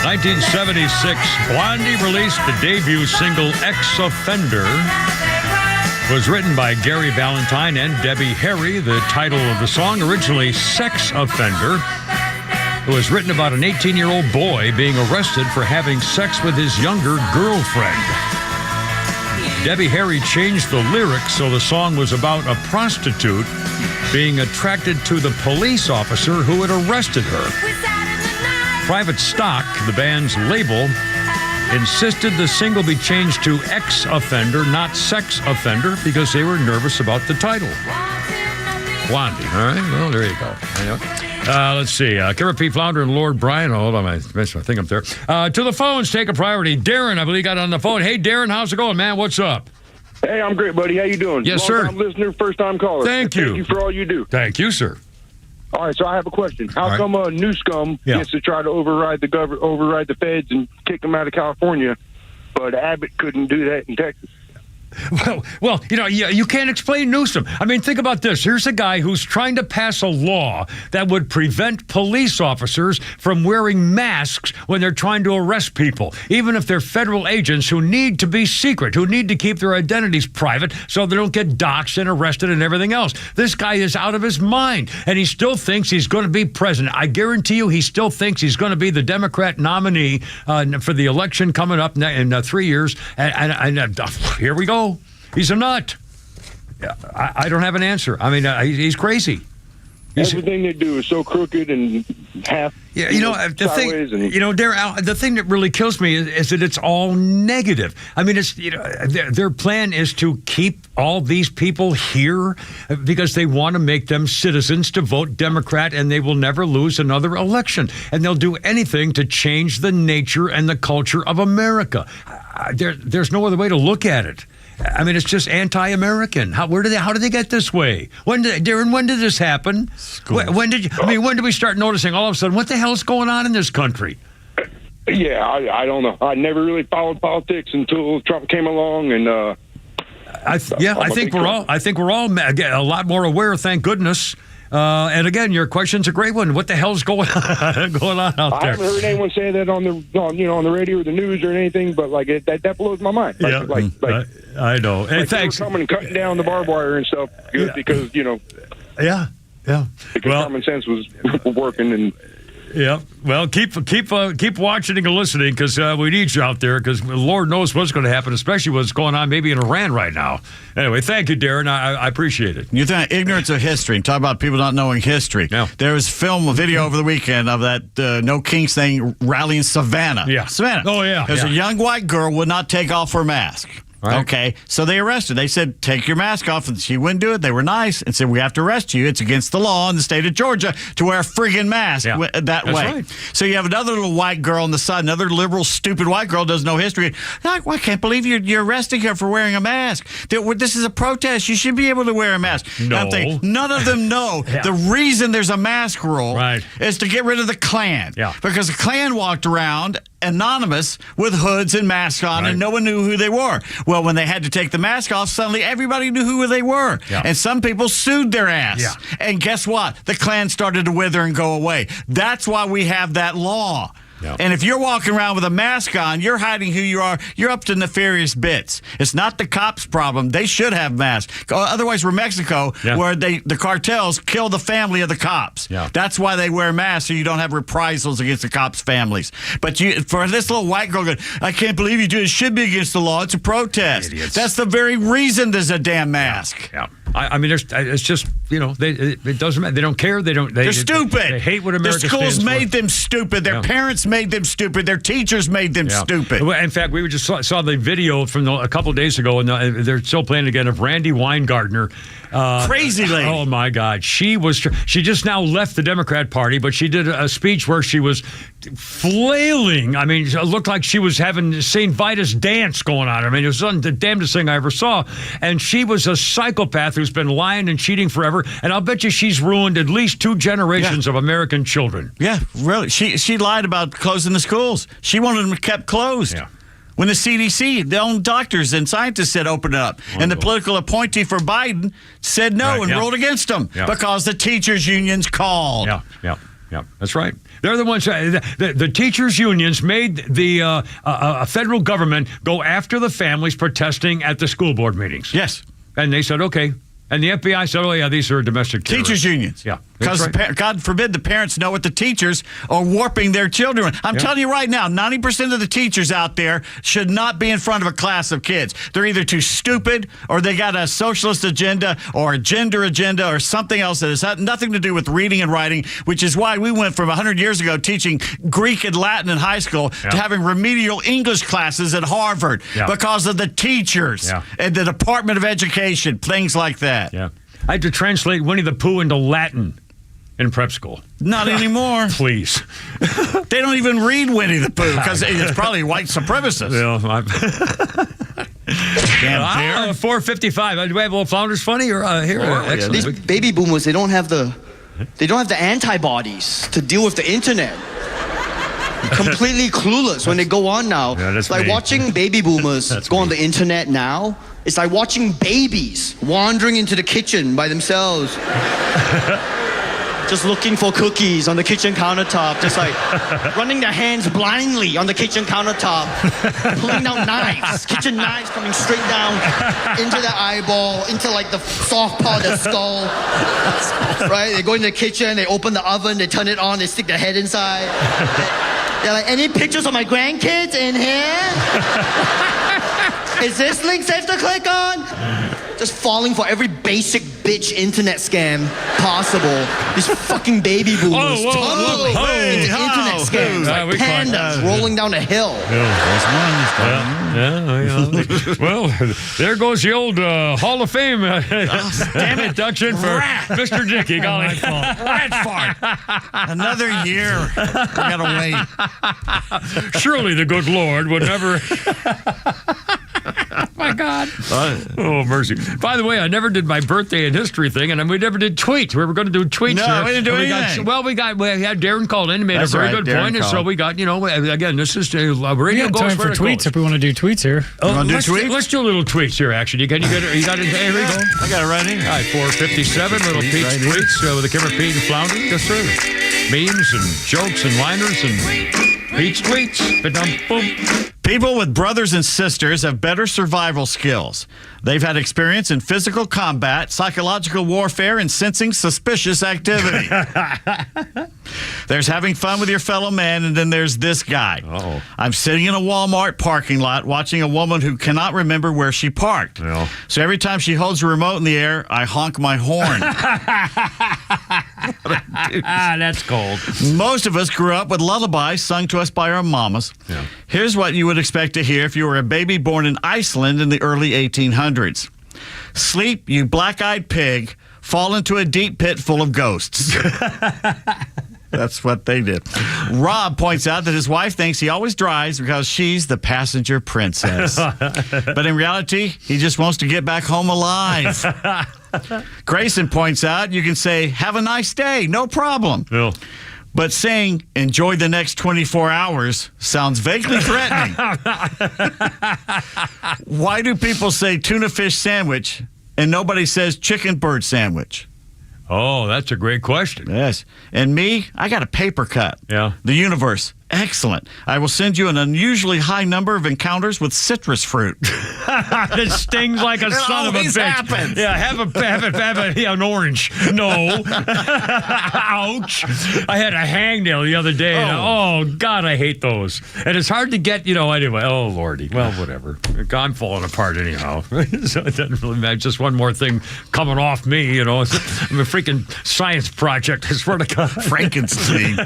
1976, Blondie released the debut single Ex-Offender. It was written by Gary Valentine and Debbie Harry. The title of the song, originally Sex Offender. It was written about an 18-year-old boy being arrested for having sex with his younger girlfriend. Debbie Harry changed the lyrics so the song was about a prostitute being attracted to the police officer who had arrested her. Private Stock, the band's label, insisted the single be changed to Ex-Offender, not Sex Offender, because they were nervous about the title. Blondie. All right, well, there you go. Let's see. Kara P. Flounder and Lord Brian. Hold on, I missed my thing up there. To the phones, take a priority. Darren, I believe, got on the phone. Hey, Darren, how's it going, man? What's up? Hey, I'm great, buddy. How you doing? Yes, sir. Long-time listener, first-time caller. Thank you. Thank you for all you do. Thank you, sir. All right, so I have a question. How come New Scum gets to try to override the feds and kick them out of California, but Abbott couldn't do that in Texas? Well, you can't explain Newsom. I mean, think about this. Here's a guy who's trying to pass a law that would prevent police officers from wearing masks when they're trying to arrest people, even if they're federal agents who need to be secret, who need to keep their identities private so they don't get doxxed and arrested and everything else. This guy is out of his mind, and he still thinks he's going to be president. I guarantee you he still thinks he's going to be the Democrat nominee for the election coming up in 3 years, and here we go. He's a nut. I don't have an answer. I mean, he's crazy. Everything they do is so crooked and half. Yeah, the thing that really kills me is that it's all negative. I mean, it's their plan is to keep all these people here because they want to make them citizens to vote Democrat, and they will never lose another election. And they'll do anything to change the nature and the culture of America. There's no other way to look at it. I mean, it's just anti-American. How did they get this way? Darren, when did this happen? When did we start noticing all of a sudden what the hell's going on in this country? Yeah, I don't know. I never really followed politics until Trump came along, and I think we're all a lot more aware. Thank goodness. And again, your question's a great one. What the hell's going on out there? I haven't heard anyone say that on the radio or the news or anything, but that blows my mind. I know. And thanks. They were coming and cutting down the barbed wire and stuff because Yeah. Because common sense was working and. Yeah. Well, keep watching and listening because we need you out there because Lord knows what's going to happen, especially what's going on maybe in Iran right now. Anyway, thank you, Darren. I appreciate it. You think ignorance of history. Talk about people not knowing history. No. There was a video over the weekend of that No Kings thing rally in Savannah. Yeah. Savannah. Oh, yeah. There's a young white girl would not take off her mask. Right. Okay, so they arrested. They said, take your mask off, and she wouldn't do it. They were nice and said, we have to arrest you. It's against the law in the state of Georgia to wear a friggin' mask that way. Right. So you have another little white girl on the side, another liberal, stupid white girl doesn't know history. Like, well, I can't believe you're arresting her for wearing a mask. This is a protest. You should be able to wear a mask. No. I'm thinking, none of them know the reason there's a mask rule is to get rid of the Klan. Yeah. Because the Klan walked around anonymous with hoods and masks on, and no one knew who they were. Well, when they had to take the mask off, suddenly everybody knew who they were. Yeah. And some people sued their ass. Yeah. And guess what? The Klan started to wither and go away. That's why we have that law. Yeah. And if you're walking around with a mask on, you're hiding who you are. You're up to nefarious bits. It's not the cops' problem. They should have masks. Otherwise, we're Mexico, where the cartels kill the family of the cops. Yeah. That's why they wear masks, so you don't have reprisals against the cops' families. But for this little white girl going, I can't believe you do it. It should be against the law. It's a protest. Idiots. That's the very reason there's a damn mask. Yeah. I mean, it's just, it doesn't matter. They don't care. They're stupid. They hate what America stands for. The schools made them stupid. Their parents made them stupid. Their teachers made them stupid. In fact, we just saw the video from a couple days ago, and they're still playing again, of Randy Weingartner. Crazy lady. Oh, my God. She just now left the Democrat Party, but she did a speech where she was flailing. I mean, it looked like she was having St. Vitus dance going on. I mean, it was the damnedest thing I ever saw. And she was a psychopath who's been lying and cheating forever. And I'll bet you she's ruined at least 2 generations of American children. Yeah, really. She lied about closing the schools. She wanted them kept closed. Yeah. When the CDC, the own doctors and scientists said open it up. And the political appointee for Biden said no and ruled against them because the teachers' unions called. Yeah, that's right. They're the ones. The teachers' unions made the federal government go after the families protesting at the school board meetings. Yes. And they said, okay. And the FBI said, oh, yeah, these are domestic terrorists. Teachers' unions. Yeah. Because, God forbid, the parents know what the teachers are warping their children. I'm telling you right now, 90% of the teachers out there should not be in front of a class of kids. They're either too stupid or they got a socialist agenda or a gender agenda or something else that has nothing to do with reading and writing, which is why we went from 100 years ago teaching Greek and Latin in high school to having remedial English classes at Harvard because of the teachers and the Department of Education, things like that. Yeah. I had to translate Winnie the Pooh into Latin in prep school. Not anymore. Please. They don't even read Winnie the Pooh because it's probably white supremacists. Damn, 4:55. Do we have a little Flounders Funny or here? Excellent. These baby boomers, they don't have the antibodies to deal with the internet. Completely clueless when they go on now. Yeah, it's like watching baby boomers go on the internet now. It's like watching babies wandering into the kitchen by themselves. Just looking for cookies on the kitchen countertop, just like running their hands blindly on the kitchen countertop, pulling down knives, kitchen knives coming straight down into the eyeball, into like the soft part of the skull. Right? They go in the kitchen, they open the oven, they turn it on, they stick their head inside. They're like, any pictures of my grandkids in here? Is this link safe to click on? Just falling for every basic bitch internet scam possible. These fucking baby boomers tumbling into internet scams like pandas rolling down a hill. Well, there goes the old Hall of Fame induction for Mr. Dickey. Golly. Rat fart. Another year. We gotta wait. Surely the good Lord would never... Oh, my God. Oh, mercy. By the way, I never did my birthday in history thing, and we never did tweets. We were going to do tweets. No, we didn't do anything. We had Darren called in and made a very good point, and so we got, again, this is radio we got time for tweets if we want to do tweets here. Let's do a little tweets here, actually. You got it? Here we go. I got it right here. All right, 4:57, little Pete's tweets with the Kimmer, Pete, and Flounder. Yes, sir. Memes and jokes and liners and Pete's tweets. Ba-dum-boom. People with brothers and sisters have better survival skills. They've had experience in physical combat, psychological warfare, and sensing suspicious activity. There's having fun with your fellow man, and then there's this guy. Uh-oh. I'm sitting in a Walmart parking lot watching a woman who cannot remember where she parked. Yeah. So every time she holds a remote in the air, I honk my horn. That's cold. Most of us grew up with lullabies sung to us by our mamas. Yeah. Here's what you would expect to hear if you were a baby born in Iceland in the early 1800s. Sleep, you black-eyed pig, fall into a deep pit full of ghosts. That's what they did. Rob points out that his wife thinks he always drives because she's the passenger princess. But in reality, he just wants to get back home alive. Grayson points out you can say, have a nice day, no problem. Yeah. But saying, enjoy the next 24 hours sounds vaguely threatening. Why do people say tuna fish sandwich and nobody says chicken bird sandwich? Oh, that's a great question. Yes. And me, I got a paper cut. Yeah. The universe. Excellent. I will send you an unusually high number of encounters with citrus fruit. That stings like a son of a bitch. Happens. Yeah, have an orange. No. Ouch. I had a hangnail the other day. Oh, God, I hate those. And it's hard to get, anyway. Oh, Lordy. Well, whatever. I'm falling apart anyhow. So it doesn't really matter. Just one more thing coming off me, I'm a freaking science project, I swear to God. Frankenstein.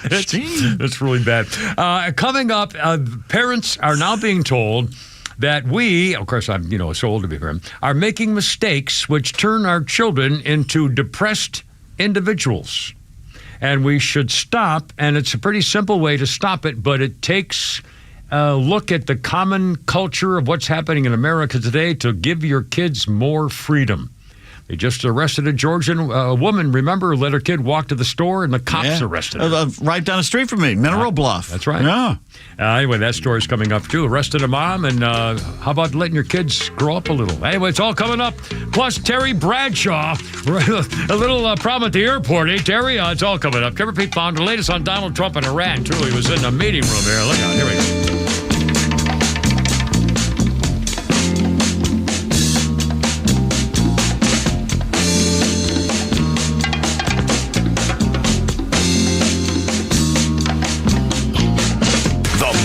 It's really bad. Coming up, parents are now being told that we, of course, I'm so old to be here, are making mistakes which turn our children into depressed individuals. And we should stop, and it's a pretty simple way to stop it, but it takes a look at the common culture of what's happening in America today to give your kids more freedom. They just arrested a Georgian woman, remember, let her kid walk to the store, and the cops arrested her. Right down the street from me, Mineral Bluff. That's right. Yeah. Anyway, that story's coming up, too. Arrested a mom, and how about letting your kids grow up a little? Anyway, it's all coming up. Plus, Terry Bradshaw, a little problem at the airport, Terry? It's all coming up. Trevor Pete found the latest on Donald Trump and Iran, too. He was in a meeting room here. Look out. Here we go.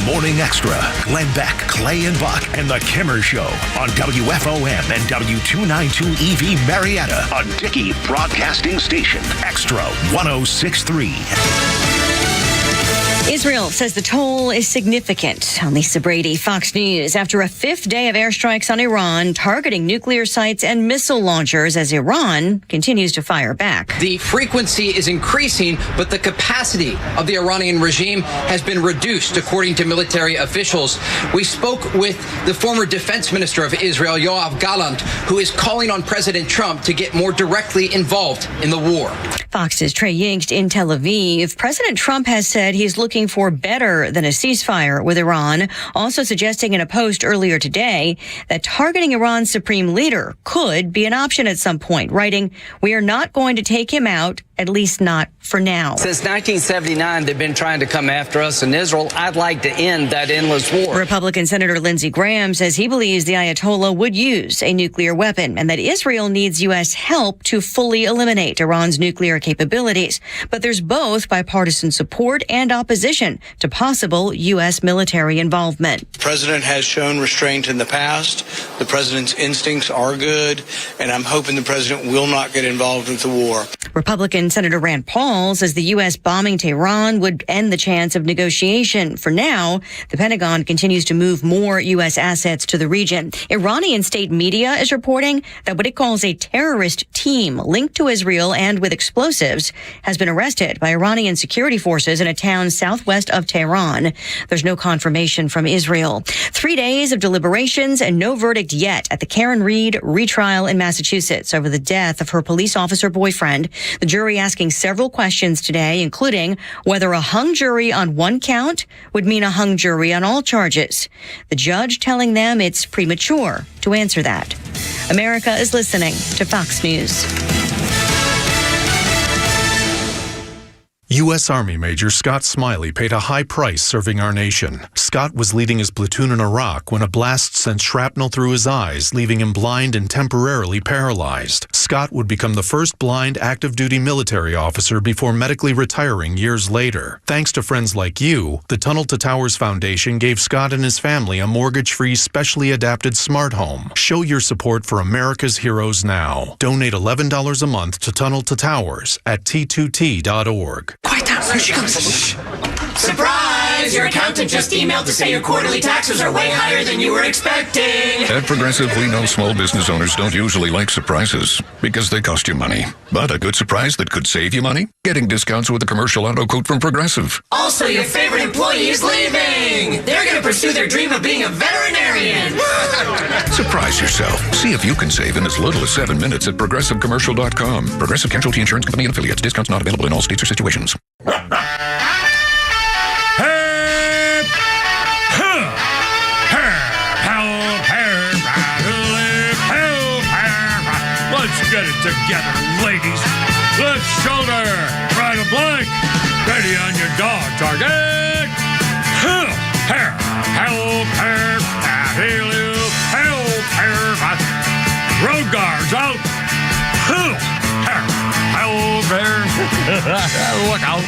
Morning Extra. Glenn Beck, Clay and Buck, and The Kimmer Show on WFOM and W292 EV Marietta on Dickey Broadcasting Station. Extra 106.3. Israel says the toll is significant. On Lisa Brady, Fox News, after a fifth day of airstrikes on Iran, targeting nuclear sites and missile launchers as Iran continues to fire back. The frequency is increasing, but the capacity of the Iranian regime has been reduced, according to military officials. We spoke with the former defense minister of Israel, Yoav Gallant, who is calling on President Trump to get more directly involved in the war. Fox's Trey Yingst in Tel Aviv. President Trump has said he's looking for better than a ceasefire with Iran, also suggesting in a post earlier today that targeting Iran's supreme leader could be an option at some point, writing, "We are not going to take him out, at least not for now." Since 1979, they've been trying to come after us in Israel. I'd like to end that endless war. Republican Senator Lindsey Graham says he believes the Ayatollah would use a nuclear weapon and that Israel needs U.S. help to fully eliminate Iran's nuclear capabilities. But there's both bipartisan support and opposition to possible U.S. military involvement. The president has shown restraint in the past. The president's instincts are good, and I'm hoping the president will not get involved with the war. Republican Senator Rand Paul says the U.S. bombing Tehran would end the chance of negotiation. For now, the Pentagon continues to move more U.S. assets to the region. Iranian state media is reporting that what it calls a terrorist team linked to Israel and with explosives has been arrested by Iranian security forces in a town southwest of Tehran. There's no confirmation from Israel. 3 days of deliberations and no verdict yet at the Karen Reed retrial in Massachusetts over the death of her police officer boyfriend. The jury asking several questions today, including whether a hung jury on one count would mean a hung jury on all charges. The judge telling them it's premature to answer that. America is listening to Fox News. U.S. Army Major Scott Smiley paid a high price serving our nation. Scott was leading his platoon in Iraq when a blast sent shrapnel through his eyes, leaving him blind and temporarily paralyzed. Scott would become the first blind active-duty military officer before medically retiring years later. Thanks to friends like you, the Tunnel to Towers Foundation gave Scott and his family a mortgage-free, specially adapted smart home. Show your support for America's heroes now. Donate $11 a month to Tunnel to Towers at t2t.org. Quiet down. Here she comes. Shh. Surprise! Your accountant just emailed to say your quarterly taxes are way higher than you were expecting. At Progressive, we know small business owners don't usually like surprises because they cost you money. But a good surprise that could save you money? Getting discounts with a commercial auto quote from Progressive. Also, your favorite employee is leaving. They're going to pursue their dream of being a veterinarian. Surprise yourself. See if you can save in as little as 7 minutes at ProgressiveCommercial.com. Progressive Casualty Insurance Company and affiliates. Discounts not available in all states or situations. Let's get it together, ladies. Left shoulder. Right a blank. Ready on your dog. Target. Help. Road guards out. Look out.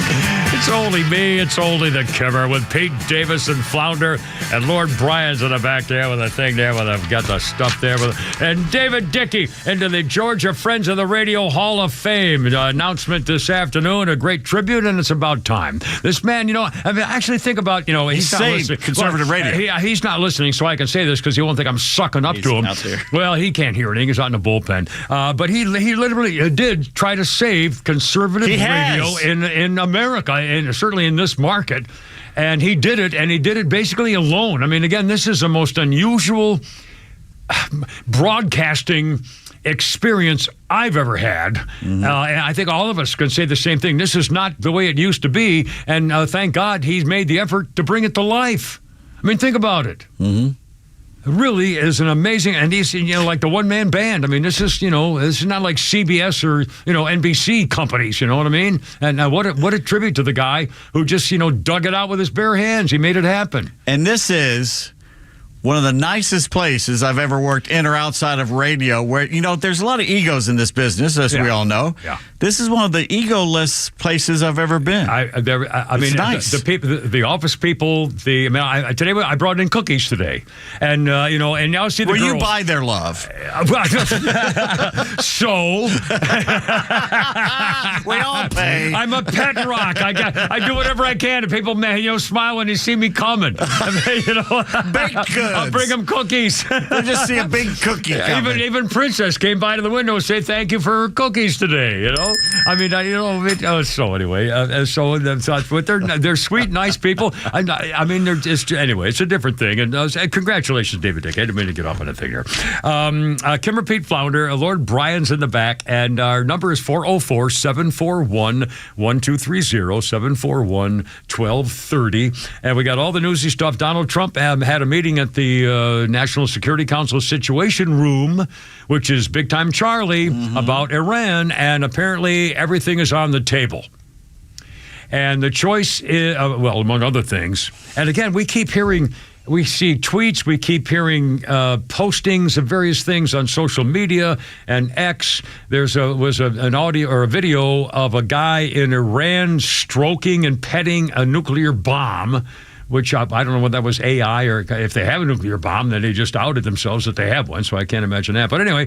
It's only me. It's only the Kimmer with Pete Davis and Flounder. And Lord Bryan's in the back there with a thing there where they've got the stuff there. And David Dickey into the Georgia Friends of the Radio Hall of Fame. Announcement this afternoon. A great tribute, and it's about time. This man, actually think about, he's not listening. Conservative radio. He's not listening, so I can say this because he won't think I'm sucking up to him. Out there. Well, he can't hear anything. He's out in the bullpen. But he literally did try to save conservative radio in America, and certainly in this market. And he did it, and he did it basically alone. I mean, again, this is the most unusual broadcasting experience I've ever had. Mm-hmm. And I think all of us can say the same thing. This is not the way it used to be, and thank God he's made the effort to bring it to life. I mean, think about it. Mm-hmm. It really is an amazing, and he's, like the one-man band. I mean, this is not like CBS or, NBC companies, you know what I mean? And what a tribute to the guy who just, dug it out with his bare hands. He made it happen. And this is one of the nicest places I've ever worked in or outside of radio where, there's a lot of egos in this business, as we all know. Yeah. This is one of the egoless places I've ever been. I mean, nice. The people, the office people, today I brought in cookies today. And, and now see the girls. You buy their love. So. We all pay. I'm a pet rock. I do whatever I can. And people, smile when they see me coming. Baked goods. I'll bring them cookies. They'll just see a big cookie coming. Even Princess came by to the window and say thank you for her cookies today. So anyway, but they're sweet, nice people. It's a different thing. And congratulations, David Dick. I didn't mean to get off on a thing here. Kimmer Pete Flounder, Lord Bryan's in the back, and our number is 404-741-1230, 741-1230. And we got all the newsy stuff. Donald Trump had a meeting at the National Security Council Situation Room, which is Big Time Charlie, about Iran, and apparently everything is on the table. And the choice is, among other things, and again, we see tweets, we keep hearing postings of various things on social media and X. Was an audio or a video of a guy in Iran stroking and petting a nuclear bomb, which I don't know whether that was AI or if they have a nuclear bomb, then they just outed themselves that they have one, so I can't imagine that. But anyway,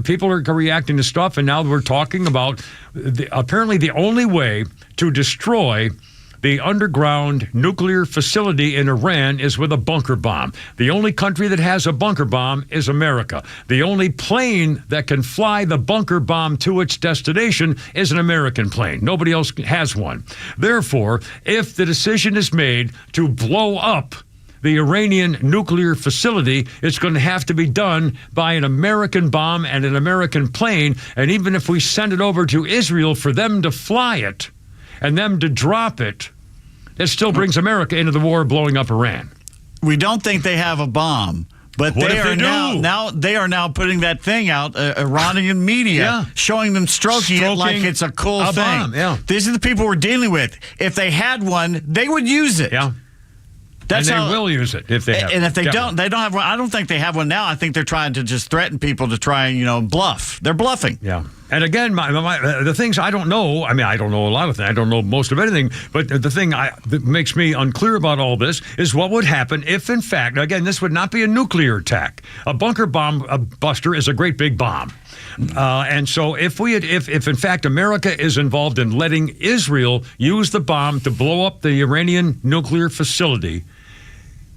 people are reacting to stuff, and now we're talking about apparently the only way to destroy the underground nuclear facility in Iran is with a bunker bomb. The only country that has a bunker bomb is America. The only plane that can fly the bunker bomb to its destination is an American plane. Nobody else has one. Therefore, if the decision is made to blow up the Iranian nuclear facility, it's going to have to be done by an American bomb and an American plane. And even if we send it over to Israel for them to fly it and them to drop it, it still brings America into the war blowing up Iran. We don't think they have a bomb, but they are now putting that thing out, Iranian media, showing them stroking it like it's a cool thing. Bomb, yeah. These are the people we're dealing with. If they had one, they would use it. Yeah. They will use it if they have. And if they don't have one. I don't think they have one now. I think they're trying to just threaten people to try and bluff. They're bluffing. Yeah. And again, the things I don't know. I mean, I don't know a lot of things. I don't know most of anything. But the thing that makes me unclear about all this is what would happen if, in fact, again, this would not be a nuclear attack. A bunker bomb buster is a great big bomb. And so if in fact America is involved in letting Israel use the bomb to blow up the Iranian nuclear facility,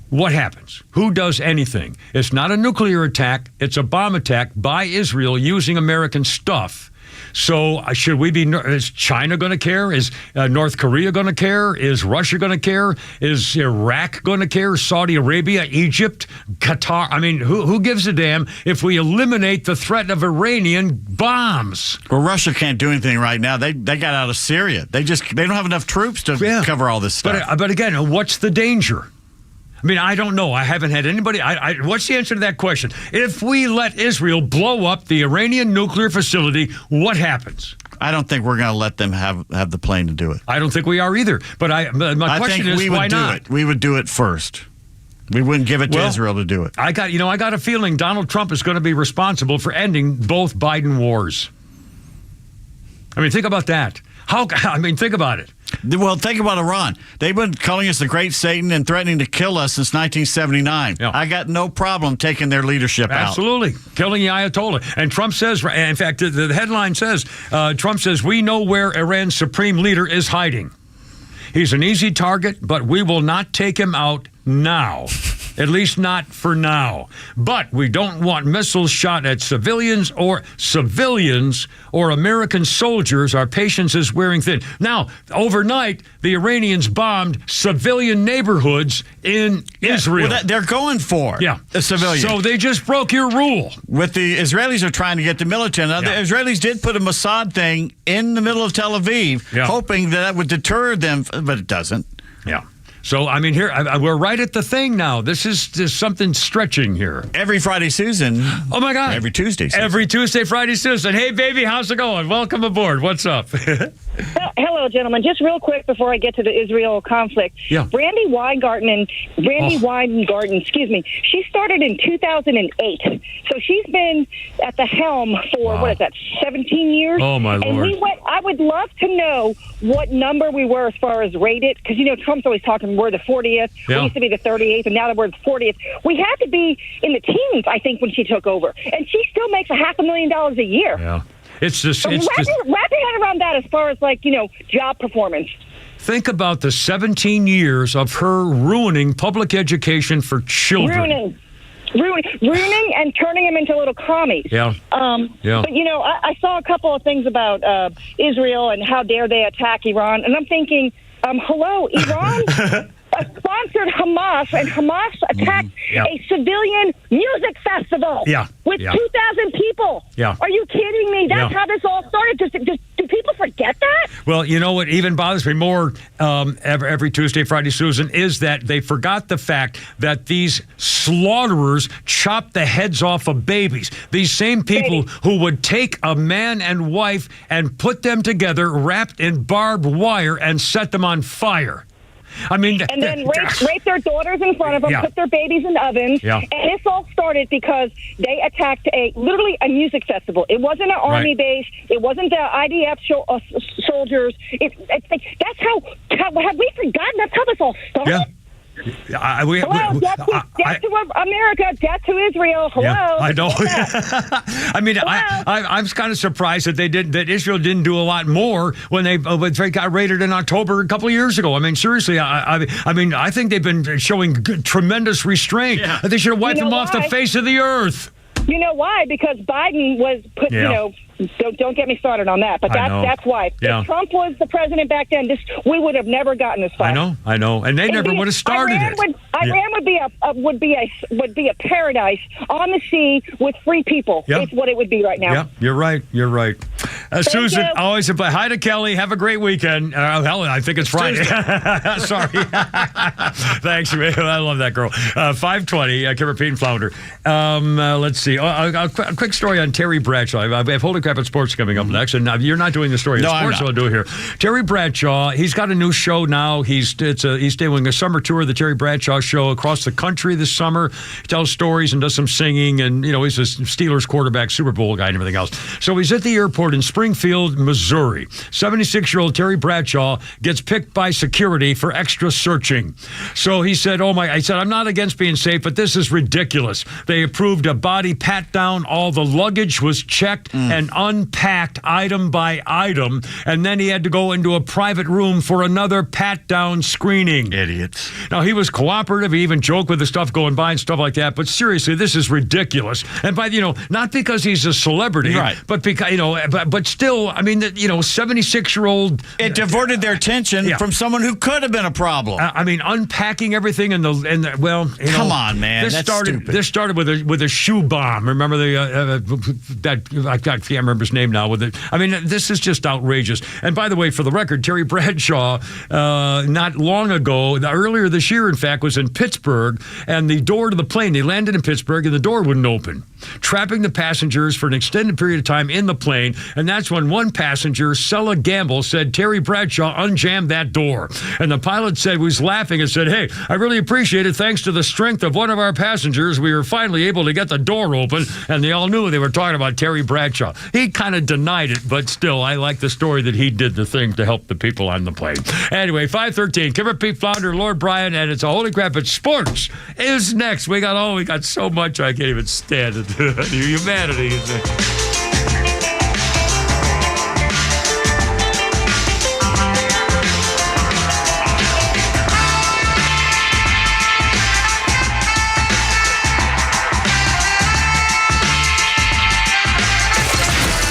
what happens? Who does anything? It's not a nuclear attack. It's a bomb attack by Israel using American stuff. So should we be? Is China going to care? Is North Korea going to care? Is Russia going to care? Is Iraq going to care? Saudi Arabia, Egypt, Qatar? I mean, who gives a damn if we eliminate the threat of Iranian bombs? Well, Russia can't do anything right now. They got out of Syria. They don't have enough troops to cover all this stuff. But again, what's the danger? I mean, I don't know. I haven't had anybody. What's the answer to that question? If we let Israel blow up the Iranian nuclear facility, what happens? I don't think we're going to let them have the plane to do it. I don't think we are either. But my question is, why not? We would do it first. We wouldn't give it to Israel to do it. I got a feeling Donald Trump is going to be responsible for ending both Biden wars. I mean, think about that. Think about it. Well, think about Iran. They've been calling us the Great Satan and threatening to kill us since 1979. Yeah. I got no problem taking their leadership out. Absolutely. Killing the Ayatollah. And Trump says, in fact, the headline says, Trump says, we know where Iran's supreme leader is hiding. He's an easy target, but we will not take him out now. At least not for now. But we don't want missiles shot at civilians or American soldiers. Our patience is wearing thin. Now, overnight, the Iranians bombed civilian neighborhoods in Israel. Well, they're going for the civilians. So they just broke your rule. With the Israelis are trying to get the military. Now, the Israelis did put a Mossad thing in the middle of Tel Aviv, hoping that would deter them, but it doesn't. Yeah. So, I mean, here, we're right at the thing now. This is just something stretching here. Every Friday, Susan. Oh, my God. Every Tuesday, Susan. Every Tuesday, Friday, Susan. Hey, baby, how's it going? Welcome aboard. What's up? Hello, gentlemen. Just real quick before I get to the Israel conflict. Yeah. Brandy Weingarten, she started in 2008. So she's been at the helm for, 17 years? Oh, my Lord. And I would love to know what number we were as far as rated, because, Trump's always talking, we're the 40th. Yeah. We used to be the 38th, and now that we're the 40th. We had to be in the teens, I think, when she took over. And she still makes $500,000 a year. Yeah. It's just... wrap your head around that as far as, job performance. Think about the 17 years of her ruining public education for children. Ruining and turning them into little commies. Yeah. But, I saw a couple of things about Israel and how dare they attack Iran. And I'm thinking, hello, Iran sponsored Hamas, and Hamas attacked a civilian music festival with 2,000 people. Yeah. Are you kidding me? That's how this all started. Do people forget that? Well, you know what even bothers me more every Tuesday, Friday, Susan, is that they forgot the fact that these slaughterers chopped the heads off of babies. These same people who would take a man and wife and put them together wrapped in barbed wire and set them on fire. I mean, and then rape their daughters in front of them, put their babies in ovens. Yeah. And this all started because they attacked literally a music festival. It wasn't an army base. It wasn't the IDF soldiers. That's how have we forgotten? That's how this all started. Yeah. Hello, death to America, death to Israel. Hello. Yeah, I know. I mean, I'm kind of surprised that Israel didn't do a lot more when they got raided in October a couple of years ago. I mean, seriously, I think they've been showing tremendous restraint. Yeah. They should have wiped them off the face of the earth. You know why? Because Biden was put, don't get me started on that, but that's why. If Trump was the president back then, we would have never gotten this far. I know, and they never would have started it. Iran would be a paradise on the sea with free people. Yep. It's what it would be right now. Yeah, you're right. Susan, always a pleasure. Hi to Kelly. Have a great weekend. Helen, I think it's Friday. Sorry. Thanks, man. I love that girl. 5:20. Kim Repeat and Flounder. Let's see. A quick story on Terry Bradshaw. I have Holy Crap at Sports coming up next, and you're not doing the story in sports, so I'll do it here. Terry Bradshaw, he's got a new show now. He's doing a summer tour of the Terry Bradshaw Show across the country this summer. He tells stories and does some singing, and he's a Steelers quarterback, Super Bowl guy, and everything else. So he's at the airport in Springfield, Missouri. 76-year-old Terry Bradshaw gets picked by security for extra searching. So he said, I'm not against being safe, but this is ridiculous. They approved a body pat down. All the luggage was checked and unpacked item by item, and then he had to go into a private room for another pat down screening. Idiots. Now, he was cooperative. He even joked with the stuff going by and stuff like that, but seriously, this is ridiculous. And not because he's a celebrity, but because, but still, 76-year-old. It diverted their attention from someone who could have been a problem. Unpacking everything in the come on, man. This started with a shoe bomb. Remember I can't remember his name now. With it, I mean, this is just outrageous. And by the way, for the record, Terry Bradshaw, not long ago, earlier this year, in fact, was in Pittsburgh, and the door to the plane, they landed in Pittsburgh, and the door wouldn't open, trapping the passengers for an extended period of time in the plane. And that's when one passenger, Sella Gamble, said Terry Bradshaw unjammed that door. And the pilot said, he was laughing and said, "Hey, I really appreciate it. Thanks to the strength of one of our passengers, we were finally able to get the door open." And they all knew they were talking about Terry Bradshaw. He kind of denied it, but still, I like the story that he did the thing to help the people on the plane. Anyway, 5:13, Kimber Pete Flounder, Lord Bryan, and it's a holy crap. But sports is next. We got so much I can't even stand it. Humanity.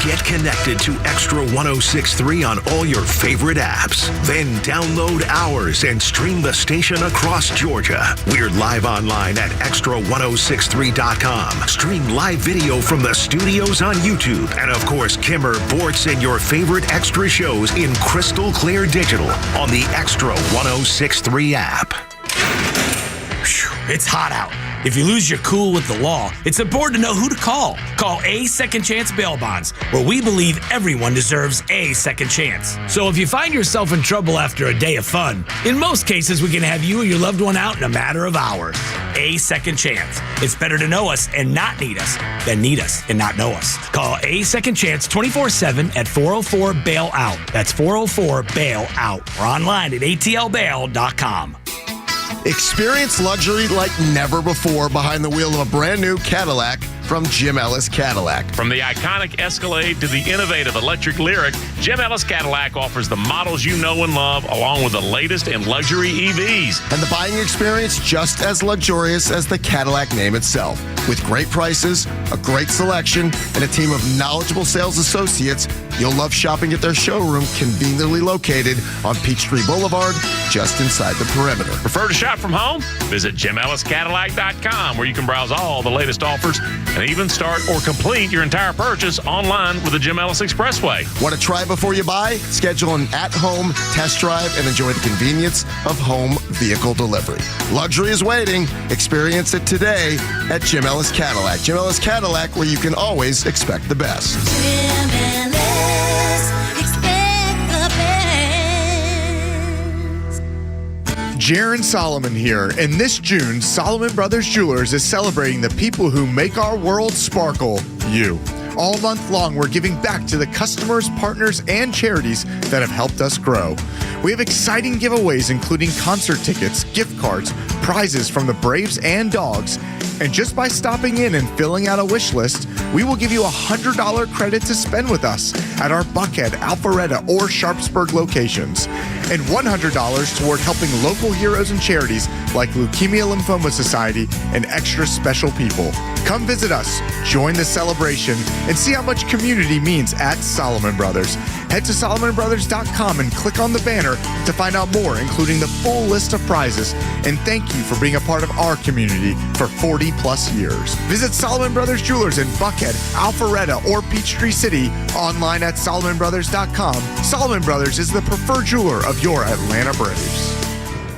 Get connected to Extra 106.3 on all your favorite apps. Then download ours and stream the station across Georgia. We're live online at extra1063.com. Stream live video from the studios on YouTube. And of course, Kimmer, Bortz, and your favorite Extra shows in crystal clear digital on the Extra 106.3 app. It's hot out. If you lose your cool with the law, it's important to know who to call. Call A Second Chance Bail Bonds, where we believe everyone deserves a second chance. So if you find yourself in trouble after a day of fun, in most cases we can have you or your loved one out in a matter of hours. A Second Chance. It's better to know us and not need us than need us and not know us. Call A Second Chance 24/7 at 404-BAIL-OUT. That's 404-BAIL-OUT. Or online at atlbail.com. Experience luxury like never before behind the wheel of a brand new Cadillac from Jim Ellis Cadillac. From the iconic Escalade to the innovative electric Lyriq, Jim Ellis Cadillac offers the models you know and love, along with the latest in luxury EVs. And the buying experience just as luxurious as the Cadillac name itself. With great prices, a great selection, and a team of knowledgeable sales associates, you'll love shopping at their showroom conveniently located on Peachtree Boulevard, just inside the perimeter. Prefer to shop from home? Visit JimEllisCadillac.com, where you can browse all the latest offers and even start or complete your entire purchase online with the Jim Ellis Expressway. Want to try before you buy? Schedule an at-home test drive and enjoy the convenience of home vehicle delivery. Luxury is waiting. Experience it today at Jim Ellis Cadillac. Jim Ellis Cadillac, where you can always expect the best. Jim Ellis, expect the best. Jaron Solomon here, and this June, Solomon Brothers Jewelers is celebrating the people who make our world sparkle, you. All month long, we're giving back to the customers, partners, and charities that have helped us grow. We have exciting giveaways, including concert tickets, gift cards, prizes from the Braves and Dogs. And just by stopping in and filling out a wish list, we will give you a $100 credit to spend with us at our Buckhead, Alpharetta, or Sharpsburg locations, and $100 toward helping local heroes and charities like Leukemia Lymphoma Society and Extra Special People. Come visit us, join the celebration, and see how much community means at Solomon Brothers. Head to SolomonBrothers.com and click on the banner to find out more, including the full list of prizes. And thank you for being a part of our community for 40 plus years. Visit Solomon Brothers Jewelers in Buckhead, Alpharetta, or Peachtree City online at SolomonBrothers.com. Solomon Brothers is the preferred jeweler of your Atlanta Braves.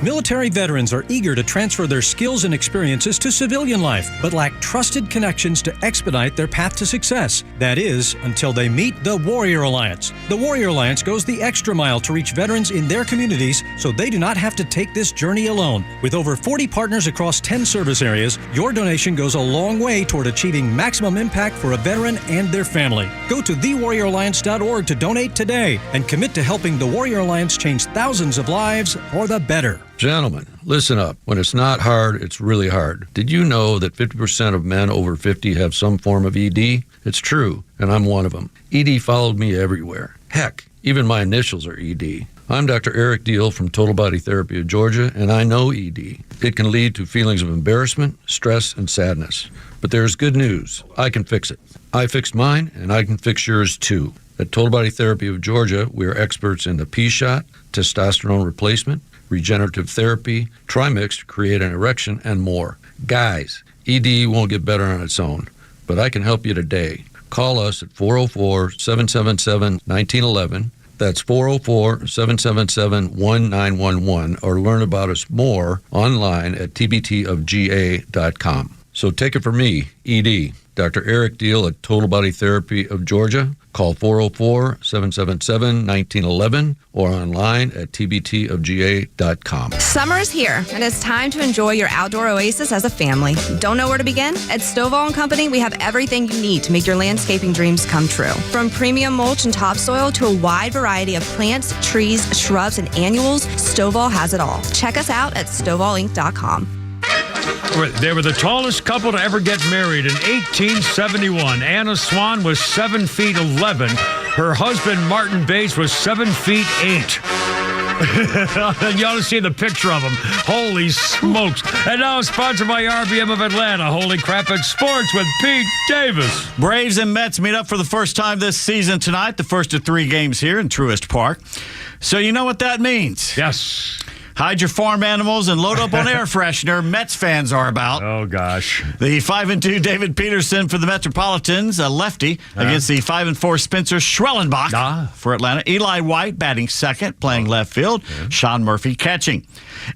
Military veterans are eager to transfer their skills and experiences to civilian life, but lack trusted connections to expedite their path to success. That is, until they meet the Warrior Alliance. The Warrior Alliance goes the extra mile to reach veterans in their communities so they do not have to take this journey alone. With over 40 partners across 10 service areas, your donation goes a long way toward achieving maximum impact for a veteran and their family. Go to thewarrioralliance.org to donate today and commit to helping the Warrior Alliance change thousands of lives for the better. Gentlemen, listen up. When it's not hard, it's really hard. Did you know that 50% of men over 50 have some form of ED? It's true, and I'm one of them. ED followed me everywhere. Heck, even my initials are ED. I'm Dr. Eric Deal from Total Body Therapy of Georgia, and I know ED. It can lead to feelings of embarrassment, stress, and sadness. But there's good news. I can fix it. I fixed mine, and I can fix yours too. At Total Body Therapy of Georgia, we are experts in the P-shot, testosterone replacement, regenerative therapy, trimix to create an erection, and more. Guys, ED won't get better on its own, but I can help you today. Call us at 404-777-1911. That's 404-777-1911, or learn about us more online at tbtofga.com. So take it from me, ED, Dr. Eric Deal at Total Body Therapy of Georgia. Call 404-777-1911 or online at tbtofga.com. Summer is here, and it's time to enjoy your outdoor oasis as a family. Don't know where to begin? At Stovall & Company, we have everything you need to make your landscaping dreams come true. From premium mulch and topsoil to a wide variety of plants, trees, shrubs, and annuals, Stovall has it all. Check us out at StovallInc.com. They were the tallest couple to ever get married in 1871. Anna Swan was 7 feet 11. Her husband, Martin Bates, was 7 feet 8. You ought to see the picture of them. Holy smokes. And now sponsored by RBM of Atlanta. Holy crap, it's sports with Pete Davis. Braves and Mets meet up for the first time this season tonight, the first of 3 games here in Truist Park. So you know what that means. Yes. Hide your farm animals and load up on air freshener. Mets fans are about. Oh, gosh. The 5-2 David Peterson for the Metropolitans, a lefty, against the 5-4 Spencer Schwellenbach for Atlanta. Eli White batting second, playing left field. Sean Murphy catching.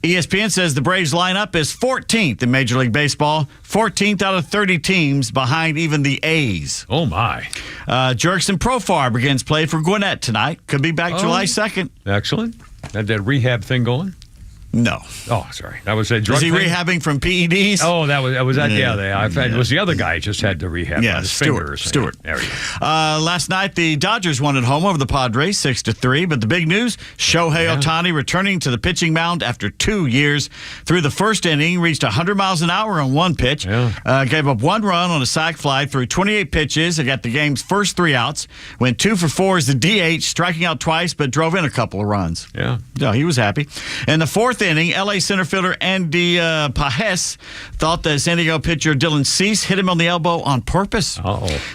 ESPN says the Braves lineup is 14th in Major League Baseball, 14th out of 30 teams behind even the A's. Oh, my. Jurickson Profar begins play for Gwinnett tonight. Could be back July 2nd. Excellent. Had that rehab thing going? No. Oh, sorry. That was a drug thing? Is he rehabbing from PEDs? Oh, that was that. Yeah, it was the other guy just had to rehab on his finger. Stewart. There we go. Last night, the Dodgers won at home over the Padres 6-3. But the big news: Shohei Ohtani returning to the pitching mound after 2 years. Through the first inning, reached 100 miles an hour on one pitch. Gave up 1 run on a sac fly through 28 pitches. They got the game's first 3 outs. Went 2 for 4 as the DH, striking out twice, but drove in a couple of runs. Yeah, he was happy. In the fourth inning, L.A. center fielder Andy Pajes thought that San Diego pitcher Dylan Cease hit him on the elbow on purpose.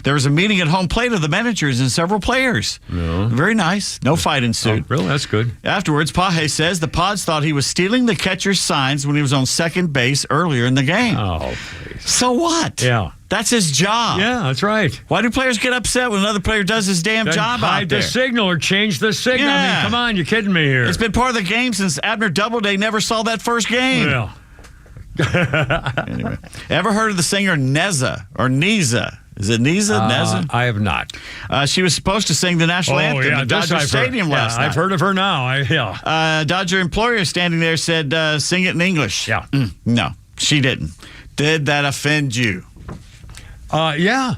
There was a meeting at home plate of the managers and several players. Very nice. No fight ensued. Oh, really? That's good. Afterwards, Pajes says the Pods thought he was stealing the catcher's signs when he was on second base earlier in the game. Oh, please. So what? Yeah. That's his job. Yeah, that's right. Why do players get upset when another player does his damn job out there? Hide the signal or change the signal. Yeah. I mean, come on, you're kidding me here. It's been part of the game since Abner Doubleday never saw that first game. Yeah. Anyway, ever heard of the singer Neza or Niza? Is it Niza? Neza? I have not. She was supposed to sing the national anthem at Dodger Stadium last night. I've heard of her now. Dodger employer standing there said, sing it in English. Yeah. No, she didn't. Did that offend you? Yeah.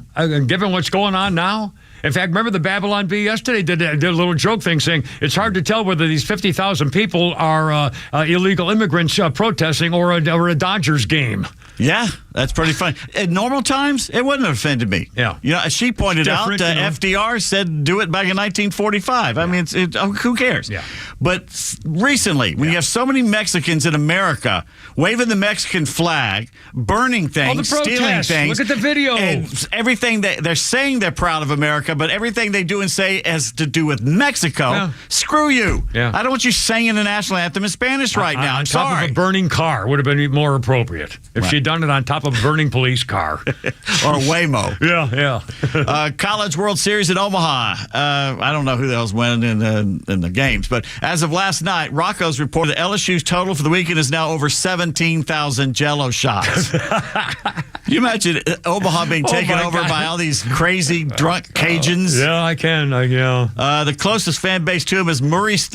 Given what's going on now. In fact, remember the Babylon Bee yesterday did a little joke thing saying it's hard to tell whether these 50,000 people are illegal immigrants protesting or a Dodgers game. Yeah, that's pretty funny. At normal times, it wouldn't have offended me. Yeah. You know, as she pointed out, FDR said do it back in 1945. I mean, who cares? Yeah. But recently, when you have so many Mexicans in America waving the Mexican flag, burning things, stealing things. Look at the video. And everything they're saying they're proud of America, but everything they do and say has to do with Mexico. Screw you. Yeah. I don't want you singing the national anthem in Spanish right now. On top of a burning car would have been more appropriate if she'd done it on top of a burning police car. Or Waymo. Yeah. College World Series in Omaha. I don't know who the hell's winning in the games, but as of last night, Rocco's reported LSU's total for the weekend is now over 17,000 Jell-O shots. Can you imagine Omaha being taken over by all these crazy drunk Cajuns? Yeah, I can. The closest fan base to him is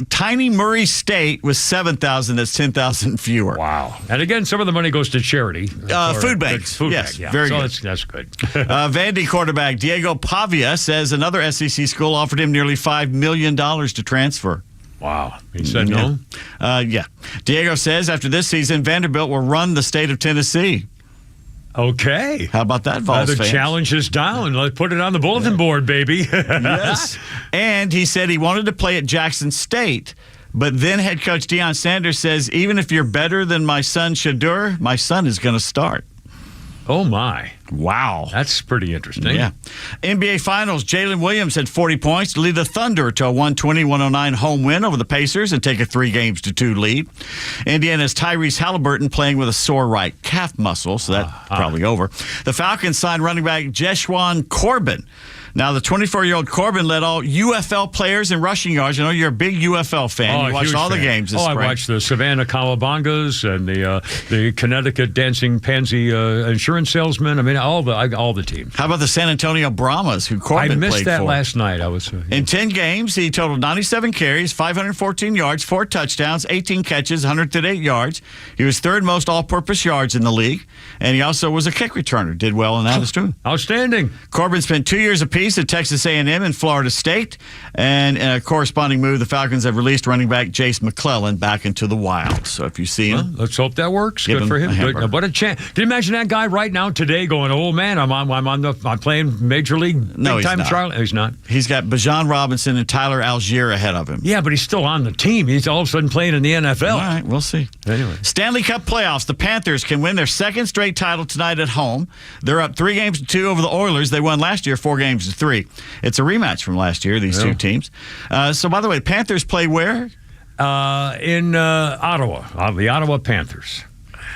tiny Murray State with 7,000. That's 10,000 fewer. Wow. And again, some of the money goes to charity. Food banks. Food yes, bank, yeah. Very so good. That's good. Vandy quarterback Diego Pavia says another SEC school offered him nearly $5 million to transfer. Wow. He said no? Yeah. Diego says after this season, Vanderbilt will run the state of Tennessee. Okay. How about that, Vols fans? The challenge is down. Let's put it on the bulletin board, baby. Yes. And he said he wanted to play at Jackson State, but then head coach Deion Sanders says, even if you're better than my son Shadur, my son is going to start. Oh, my. Wow. That's pretty interesting. Yeah. NBA Finals, Jalen Williams had 40 points to lead the Thunder to a 120-109 home win over the Pacers and take a 3-2 lead. Indiana's Tyrese Halliburton playing with a sore right calf muscle, so that's probably over. The Falcons signed running back Jeshaun Corbin Now, the 24-year-old Corbin led all UFL players in rushing yards. I know you're a big UFL fan. You watched all the games this spring. I watched the Savannah Cowabungas and the Connecticut Dancing Pansy insurance salesman. I mean, all the teams. How about the San Antonio Brahmas, who Corbin played for? I missed that last night. In 10 games, he totaled 97 carries, 514 yards, 4 touchdowns, 18 catches, 108 yards. He was third most all-purpose yards in the league, and he also was a kick returner. Did well in that as too. Outstanding. Corbin spent 2 years apiece at Texas A&M and Florida State, and in a corresponding move, the Falcons have released running back Jace McClellan back into the wild. So if you see him, let's hope that works. Good for him. Good. What a chance! Can you imagine that guy right now today going, "Oh man, I'm playing Major League no, big time not. Charlie." He's not. He's got Bijan Robinson and Tyler Algier ahead of him. Yeah, but he's still on the team. He's all of a sudden playing in the NFL. All right, we'll see. Anyway, Stanley Cup playoffs. The Panthers can win their second straight title tonight at home. They're up 3-2 over the Oilers. They won last year 4-3. It's a rematch from last year, these two teams. So, by the way, Panthers play where? In Ottawa. The Ottawa Panthers.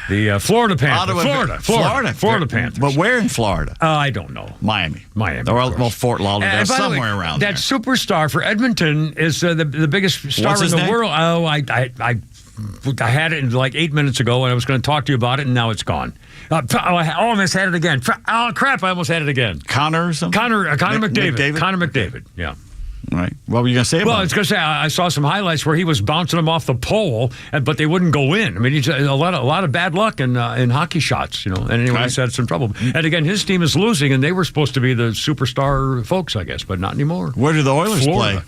The Florida Panthers. Florida Panthers. But where in Florida? I don't know. Miami. Or Fort Lauderdale, somewhere around there. That superstar for Edmonton is the biggest star in the world. Oh, I had it like 8 minutes ago, and I was going to talk to you about it, and now it's gone. I almost had it again. Oh, crap, I almost had it again. Connor or something? Connor McDavid. Connor McDavid, yeah. Right. What were you going to say about it? Well, I was going to say, I saw some highlights where he was bouncing them off the pole, but they wouldn't go in. I mean, he's a lot of bad luck in hockey shots, and anyway, he's had some trouble. And again, his team is losing, and they were supposed to be the superstar folks, I guess, but not anymore. Where do the Oilers play?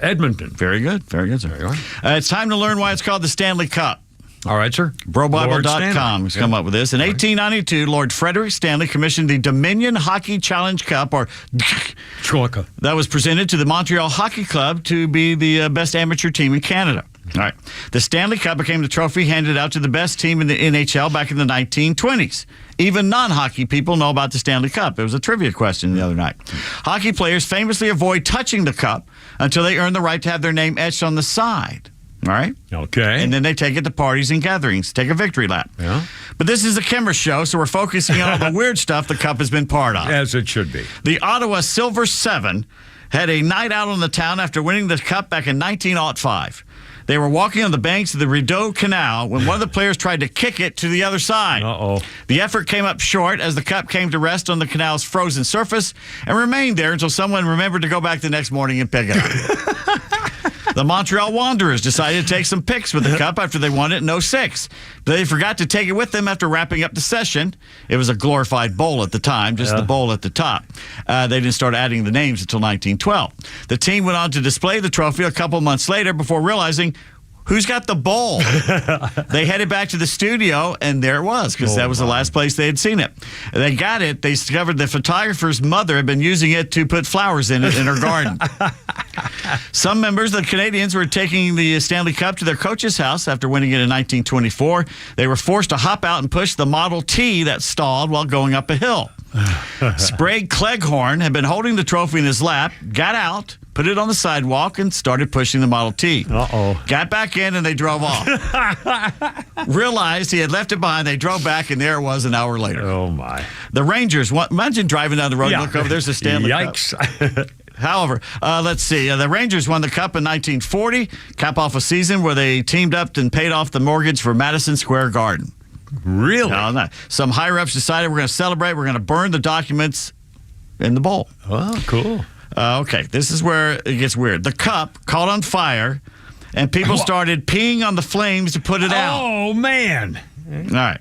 Edmonton. Very good. Very good, sir. It's time to learn why it's called the Stanley Cup. All right, sir. BroBible.com has come up with this. In 1892, Lord Frederick Stanley commissioned the Dominion Hockey Challenge Cup, or that was presented to the Montreal Hockey Club to be the best amateur team in Canada. All right. The Stanley Cup became the trophy handed out to the best team in the NHL back in the 1920s. Even non-hockey people know about the Stanley Cup. It was a trivia question the other night. Hockey players famously avoid touching the cup until they earn the right to have their name etched on the side. All right? Okay. And then they take it to parties and gatherings, take a victory lap. Yeah. But this is a Kimmer show, so we're focusing on all the weird stuff the cup has been part of. As it should be. The Ottawa Silver Seven had a night out on the town after winning the cup back in 1905. They were walking on the banks of the Rideau Canal when one of the players tried to kick it to the other side. Uh-oh. The effort came up short as the cup came to rest on the canal's frozen surface and remained there until someone remembered to go back the next morning and pick it up. The Montreal Wanderers decided to take some pics with the cup after they won it in 06. But they forgot to take it with them after wrapping up the session. It was a glorified bowl at the time, just the bowl at the top. They didn't start adding the names until 1912. The team went on to display the trophy a couple months later before realizing, who's got the bowl? They headed back to the studio, and there it was, because that was the last place they had seen it. They got it. They discovered the photographer's mother had been using it to put flowers in it in her garden. Some members of the Canadians were taking the Stanley Cup to their coach's house after winning it in 1924. They were forced to hop out and push the Model T that stalled while going up a hill. Sprague Cleghorn had been holding the trophy in his lap, got out, put it on the sidewalk, and started pushing the Model T. Uh-oh. Got back in, and they drove off. Realized he had left it behind. They drove back, and there it was an hour later. Oh, my. The Rangers, imagine driving down the road and look over, there's the Stanley Cup. Yikes. However, let's see. The Rangers won the Cup in 1940, cap off a season where they teamed up and paid off the mortgage for Madison Square Garden. Really? No. Some higher-ups decided we're going to celebrate. We're going to burn the documents in the bowl. Oh, cool. Okay, this is where it gets weird. The cup caught on fire, and people started peeing on the flames to put it out. Oh, man. All right.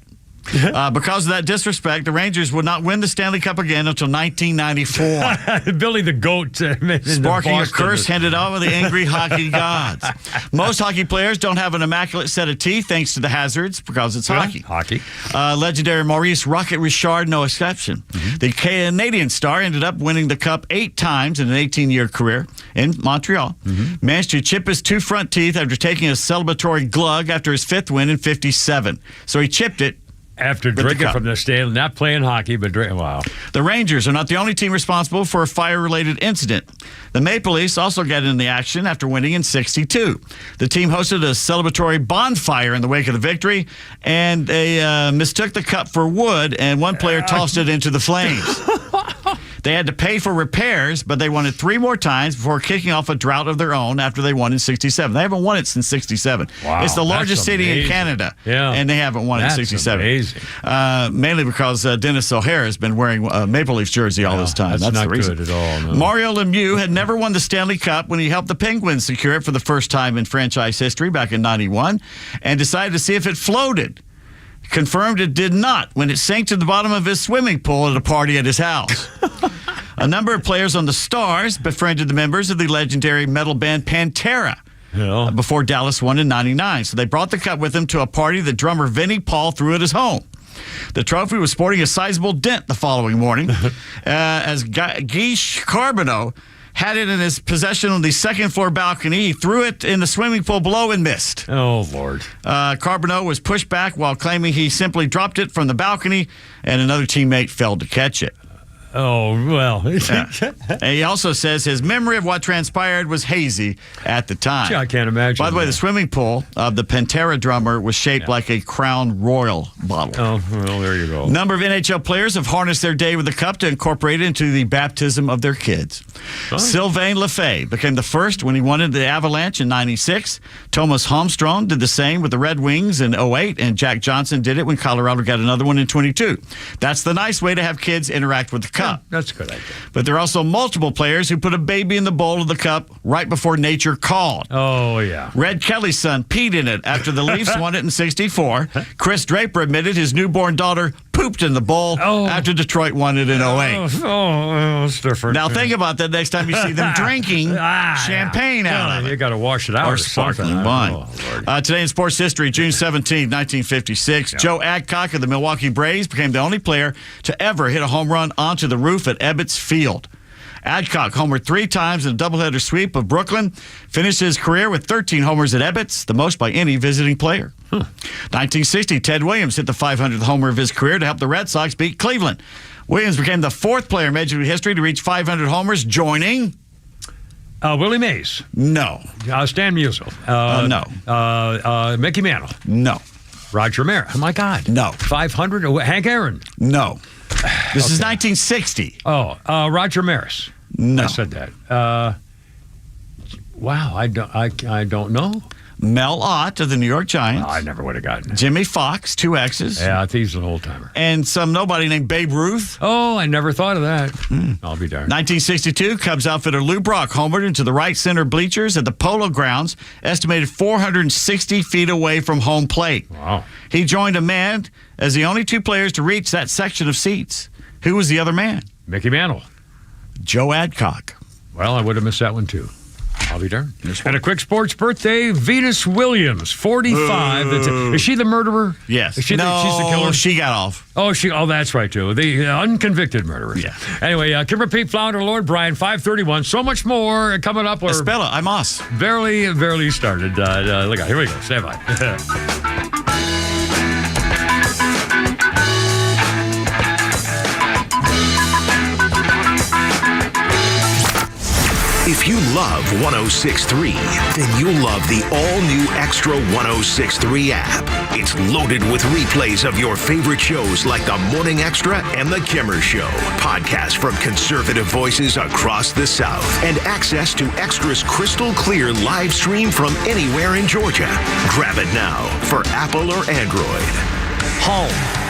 Because of that disrespect, the Rangers would not win the Stanley Cup again until 1994. Billy the Goat. Sparking a curse handed out by the angry hockey gods. Most hockey players don't have an immaculate set of teeth thanks to the hazards because it's hockey. Legendary Maurice Rocket Richard, no exception. Mm-hmm. The Canadian star ended up winning the Cup 8 times in an 18-year career in Montreal. Mm-hmm. Managed to chip his 2 front teeth after taking a celebratory glug after his 5th win in 57. So he chipped it. After drinking from the stand, not playing hockey, but drinking. Wow. The Rangers are not the only team responsible for a fire-related incident. The Maple Leafs also got in the action after winning in 62. The team hosted a celebratory bonfire in the wake of the victory, and they mistook the cup for wood, and one player tossed it into the flames. They had to pay for repairs, but they won it 3 more times before kicking off a drought of their own after they won in 67. They haven't won it since 67. Wow, it's the largest city in Canada, and they haven't won it in 67. Amazing. Mainly because Dennis O'Hare has been wearing a Maple Leafs jersey all this time. That's not the reason. good at all. No. Mario Lemieux had never won the Stanley Cup when he helped the Penguins secure it for the first time in franchise history back in 91 and decided to see if it floated. Confirmed it did not when it sank to the bottom of his swimming pool at a party at his house. A number of players on the Stars befriended the members of the legendary metal band Pantera before Dallas won in 99. So they brought the cup with them to a party that drummer Vinnie Paul threw at his home. The trophy was sporting a sizable dent the following morning as Guy Carbonneau had it in his possession on the second-floor balcony. He threw it in the swimming pool below and missed. Oh, Lord. Carbonneau was pushed back while claiming he simply dropped it from the balcony, and another teammate failed to catch it. Oh, well. And he also says his memory of what transpired was hazy at the time. I can't imagine. By the way, the swimming pool of the Pantera drummer was shaped like a Crown Royal bottle. Oh, well, there you go. A number of NHL players have harnessed their day with the cup to incorporate it into the baptism of their kids. Sylvain Lefebvre became the first when he won the Avalanche in 96. Thomas Holmstrom did the same with the Red Wings in 08, and Jack Johnson did it when Colorado got another one in 22. That's the nice way to have kids interact with the cup. Yeah, that's a good idea. But there are also multiple players who put a baby in the bowl of the cup right before nature called. Oh, yeah. Red Kelly's son peed in it after the Leafs won it in 64. Chris Draper admitted his newborn daughter pooped in the bowl after Detroit won it in 08. Oh, it's different. Now think about that next time you see them drinking champagne out of it. You got to wash it out. Or sparkling wine. Today in sports history, June 17, 1956, Joe Adcock of the Milwaukee Braves became the only player to ever hit a home run onto the roof at Ebbets Field. Adcock homered 3 times in a doubleheader sweep of Brooklyn, finished his career with 13 homers at Ebbets, the most by any visiting player. 1960, Ted Williams hit the 500th homer of his career to help the Red Sox beat Cleveland. Williams became the 4th player in Major League history to reach 500 homers, joining... Willie Mays. No. Stan Musial. No. Mickey Mantle. No. Roger Maris. Oh, my God. No. 500. Hank Aaron. No. This is 1960. Roger Maris. No. I said that. Wow. I don't know. Mel Ott of the New York Giants. I never would have gotten it. Jimmy Fox, 2 X's. Yeah, I think he's an old timer. And some nobody named Babe Ruth. Oh, I never thought of that. I'll be darned. 1962, Cubs outfitter Lou Brock homered into the right center bleachers at the Polo Grounds, estimated 460 feet away from home plate. Wow. He joined a man as the only 2 players to reach that section of seats. Who was the other man? Mickey Mantle. Joe Adcock. Well, I would have missed that one, too. I'll be darned. And a quick sports birthday, Venus Williams, 45. Is she the murderer? Yes. Is she she's the killer? She got off. Oh, that's right, too. The unconvicted murderer. Yeah. Anyway, Kimber Pete, Flounder, Lord Brian, 531. So much more coming up. Espella, I'm us. Barely started. Look out. Here we go. Stand by. If you love 106.3, then you'll love the all-new Extra 106.3 app. It's loaded with replays of your favorite shows like The Morning Extra and The Kimmer Show, podcasts from conservative voices across the South, and access to Extra's crystal clear live stream from anywhere in Georgia. Grab it now for Apple or Android. Home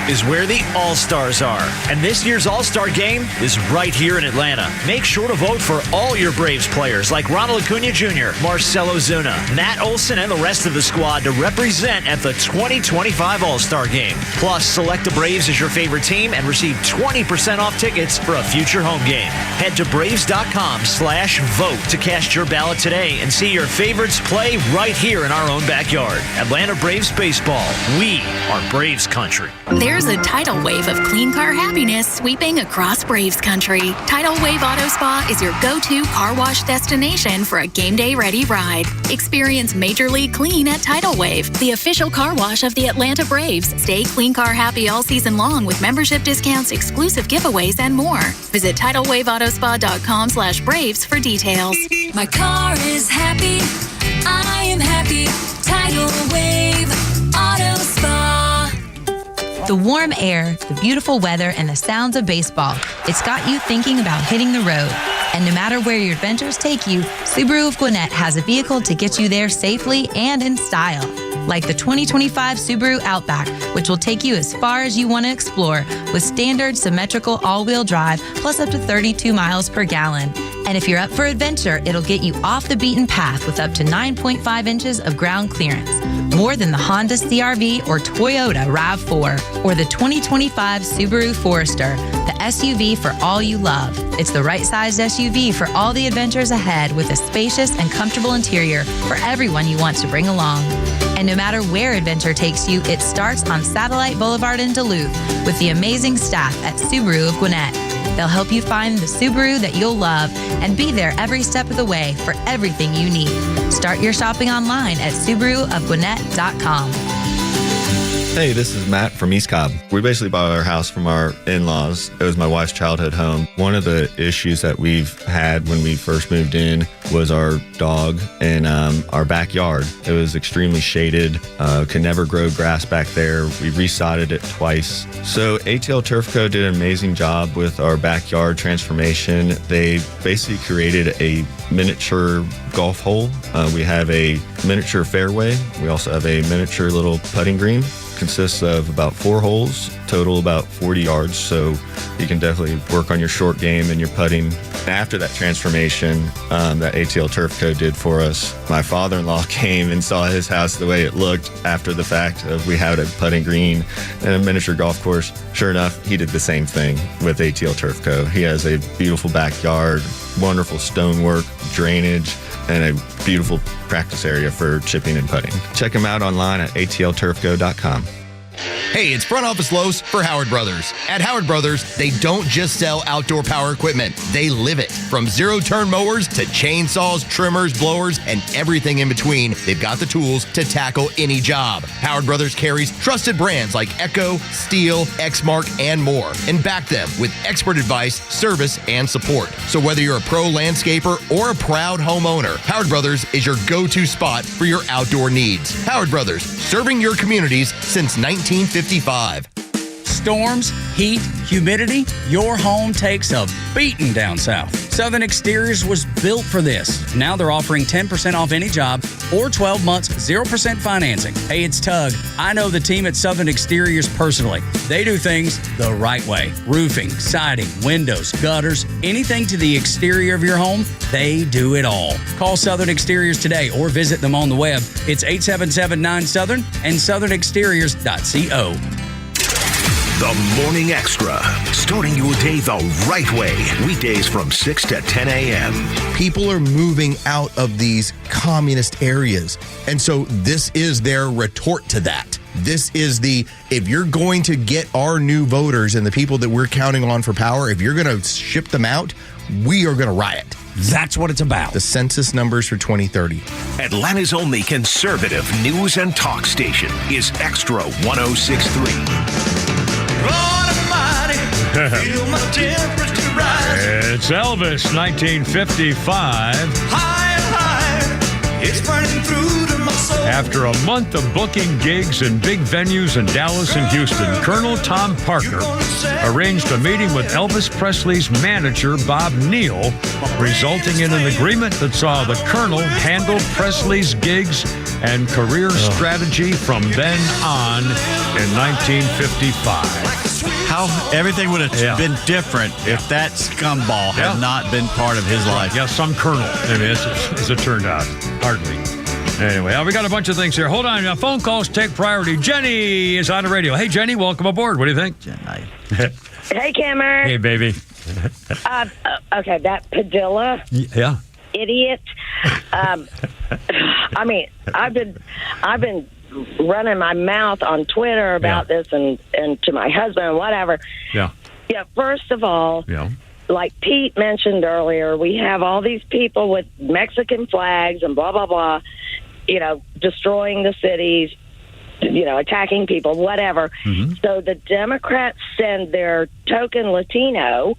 is where the All-Stars are. And this year's All-Star game is right here in Atlanta. Make sure to vote for all your Braves players like Ronald Acuna Jr., Marcell Ozuna, Matt Olson, and the rest of the squad to represent at the 2025 All-Star game. Plus, select the Braves as your favorite team and receive 20% off tickets for a future home game. Head to Braves.com/vote to cast your ballot today and see your favorites play right here in our own backyard. Atlanta Braves Baseball. We are Braves country. There's a tidal wave of clean car happiness sweeping across Braves country. Tidal Wave Auto Spa is your go-to car wash destination for a game day ready ride. Experience Major League Clean at Tidal Wave, the official car wash of the Atlanta Braves. Stay clean car happy all season long with membership discounts, exclusive giveaways, and more. Visit TidalWaveAutoSpa.com/Braves for details. My car is happy. I am happy. Tidal Wave Auto Spa. The warm air, the beautiful weather, and the sounds of baseball. It's got you thinking about hitting the road. And no matter where your adventures take you, Subaru of Gwinnett has a vehicle to get you there safely and in style. Like the 2025 Subaru Outback, which will take you as far as you want to explore with standard symmetrical all-wheel drive plus up to 32 miles per gallon. And if you're up for adventure, it'll get you off the beaten path with up to 9.5 inches of ground clearance. More than the Honda CR-V or Toyota RAV4 or the 2025 Subaru Forester, the SUV for all you love. It's the right-sized SUV for all the adventures ahead with a spacious and comfortable interior for everyone you want to bring along. And no matter where adventure takes you, it starts on Satellite Boulevard in Duluth with the amazing staff at Subaru of Gwinnett. They'll help you find the Subaru that you'll love and be there every step of the way for everything you need. Start your shopping online at SubaruofGwinnett.com. Hey, this is Matt from East Cobb. We basically bought our house from our in-laws. It was my wife's childhood home. One of the issues that we've had when we first moved in was our dog in our backyard. It was extremely shaded, could never grow grass back there. We resodded it twice. So ATL Turf Co. did an amazing job with our backyard transformation. They basically created a miniature golf hole. We have a miniature fairway. We also have a miniature little putting green. Consists of about 4 holes, total about 40 yards, so you can definitely work on your short game and your putting. After that transformation that ATL Turf Co. did for us, my father-in-law came and saw his house the way it looked after the fact of we had a putting green and a miniature golf course. Sure enough, he did the same thing with ATL Turf Co. He has a beautiful backyard, wonderful stonework, drainage, and a beautiful practice area for chipping and putting. Check them out online at atlturfco.com. Hey, it's Front Office Los for Howard Brothers. At Howard Brothers, they don't just sell outdoor power equipment, they live it. From zero-turn mowers to chainsaws, trimmers, blowers, and everything in between, they've got the tools to tackle any job. Howard Brothers carries trusted brands like Echo, Steel, Exmark, and more, and back them with expert advice, service, and support. So whether you're a pro landscaper or a proud homeowner, Howard Brothers is your go-to spot for your outdoor needs. Howard Brothers, serving your communities since 1955. Storms, heat, humidity, your home takes a beating down south. Southern Exteriors was built for this. Now they're offering 10% off any job or 12 months, 0% financing. Hey, it's Tug. I know the team at Southern Exteriors personally. They do things the right way. Roofing, siding, windows, gutters, anything to the exterior of your home, they do it all. Call Southern Exteriors today or visit them on the web. It's 877-9-SOUTHERN and southernexteriors.co. The Morning Extra, starting your day the right way. Weekdays from 6 to 10 a.m. People are moving out of these communist areas. And so this is their retort to that. This is if you're going to get our new voters and the people that we're counting on for power, if you're going to ship them out, we are going to riot. That's what it's about. The census numbers for 2030. Atlanta's only conservative news and talk station is Extra 106.3. Feel my temperature rise. It's Elvis, 1955. High, it's burning through to my soul. After a month of booking gigs in big venues in Dallas and Houston, Colonel Tom Parker arranged a meeting with Elvis Presley's manager, Bob Neal, resulting in an agreement that saw the Colonel handle Presley's gigs and career strategy from then on in 1955. How everything would have been different if that scumball had not been part of his life. Yeah, some colonel, as it turned out. Hardly. Anyway, we got a bunch of things here. Hold on. Phone calls take priority. Jenny is on the radio. Hey, Jenny, welcome aboard. What do you think? Jenny. Hey, Kimmer. Hey, baby. Okay, that Padilla. Yeah. Idiot. I mean, I've been running my mouth on Twitter about this and to my husband and whatever. Yeah. Yeah, first of all, like Pete mentioned earlier, we have all these people with Mexican flags and blah, blah, blah, destroying the cities, attacking people, whatever. Mm-hmm. So the Democrats send their token Latino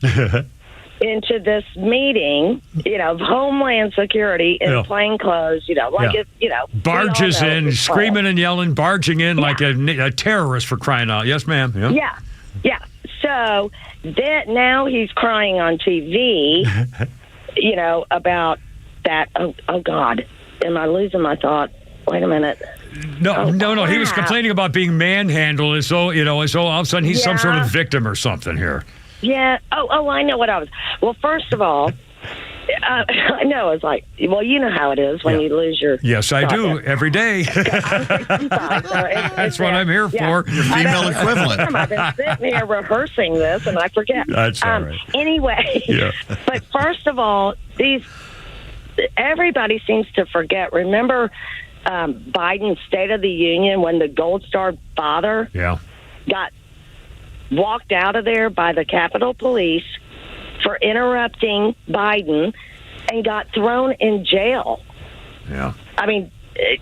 into this meeting, of Homeland Security in plain clothes, barges in, screaming and yelling, barging in like a terrorist, for crying out. Yes, ma'am. Yeah. So now he's crying on TV, about that. Oh God, am I losing my thought? Wait a minute. No. He was complaining about being manhandled as though all of a sudden he's some sort of victim or something here. Yeah. Oh, I know what I was. Well, first of all, I know it's like, well, you know how it is when you lose your. Yes, I do every day. That's what I'm here for. Your female equivalent. I've been sitting here rehearsing this, and I forget. That's all right. Anyway, but first of all, everybody seems to forget. Remember Biden's State of the Union when the Gold Star father got walked out of there by the Capitol Police for interrupting Biden and got thrown in jail. Yeah. I mean,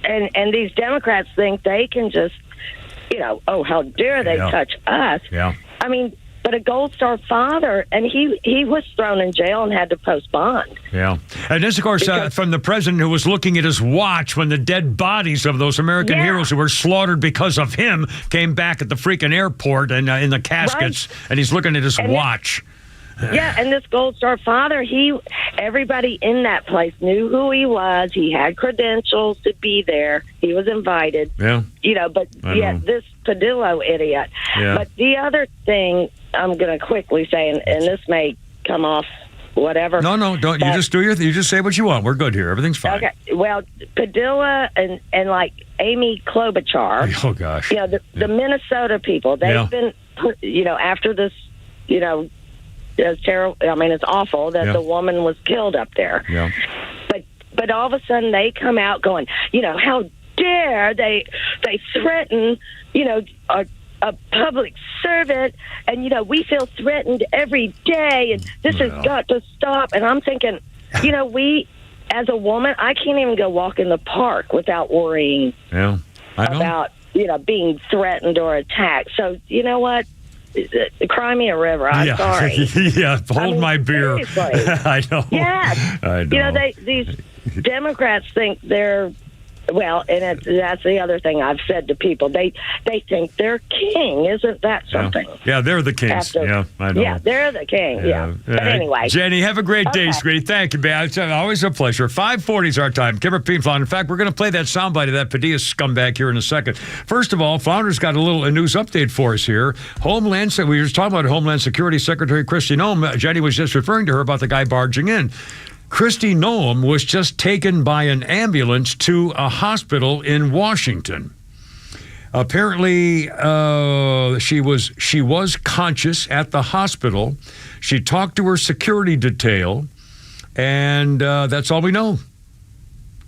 and these Democrats think they can just, how dare they touch us? Yeah. I mean, but a Gold Star father, and he was thrown in jail and had to post bond. Yeah. And this, of course, from the president who was looking at his watch when the dead bodies of those American heroes who were slaughtered because of him came back at the freaking airport and in the caskets, and he's looking at his watch. Yeah, and this Gold Star father, everybody in that place knew who he was. He had credentials to be there. He was invited. Yeah. But this Padillo idiot. Yeah. But the other thing I'm going to quickly say, and this may come off whatever. No, don't. You just you just say what you want. We're good here. Everything's fine. Okay. Well, Padilla and like Amy Klobuchar. Oh gosh. The Minnesota people. They've been, after this, it's terrible. I mean, it's awful that the woman was killed up there. Yeah. But all of a sudden they come out going, how dare they threaten, a public servant, and we feel threatened every day, and this has got to stop. And I'm thinking, we, as a woman, I can't even go walk in the park without worrying about being threatened or attacked. So you know what? Cry me a river. I'm sorry. Hold my beer. I know. Yeah. I know. These Democrats think they're and that's the other thing I've said to people. They think they're king. Isn't that something? Yeah, they're the kings. I know. Yeah, they're the king. Yeah. But anyway. Jenny, have a great day, sweetie. Thank you, man. It's always a pleasure. 5:40 is our time. Kimber P. Flounder. In fact, we're going to play that soundbite of that Padilla scumbag here in a second. First of all, Flounder's got a news update for us here. We were just talking about Homeland Security Secretary Kristi Noem. Jenny was just referring to her about the guy barging in. Kristi Noem was just taken by an ambulance to a hospital in Washington. Apparently, she was conscious at the hospital. She talked to her security detail, and that's all we know.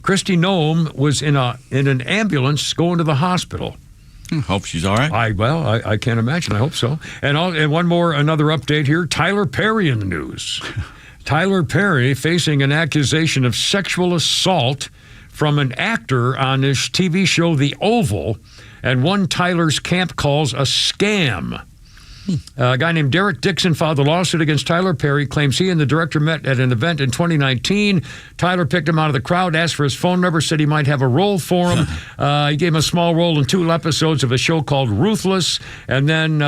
Kristi Noem was in an ambulance going to the hospital. Hope she's all right. I can't imagine. I hope so. And another update here. Tyler Perry in the news. Tyler Perry facing an accusation of sexual assault from an actor on his TV show The Oval, and one Tyler's camp calls a scam. A guy named Derek Dixon filed a lawsuit against Tyler Perry, claims he and the director met at an event in 2019. Tyler picked him out of the crowd, asked for his phone number, said he might have a role for him. He gave him a small role in 2 episodes of a show called Ruthless, and then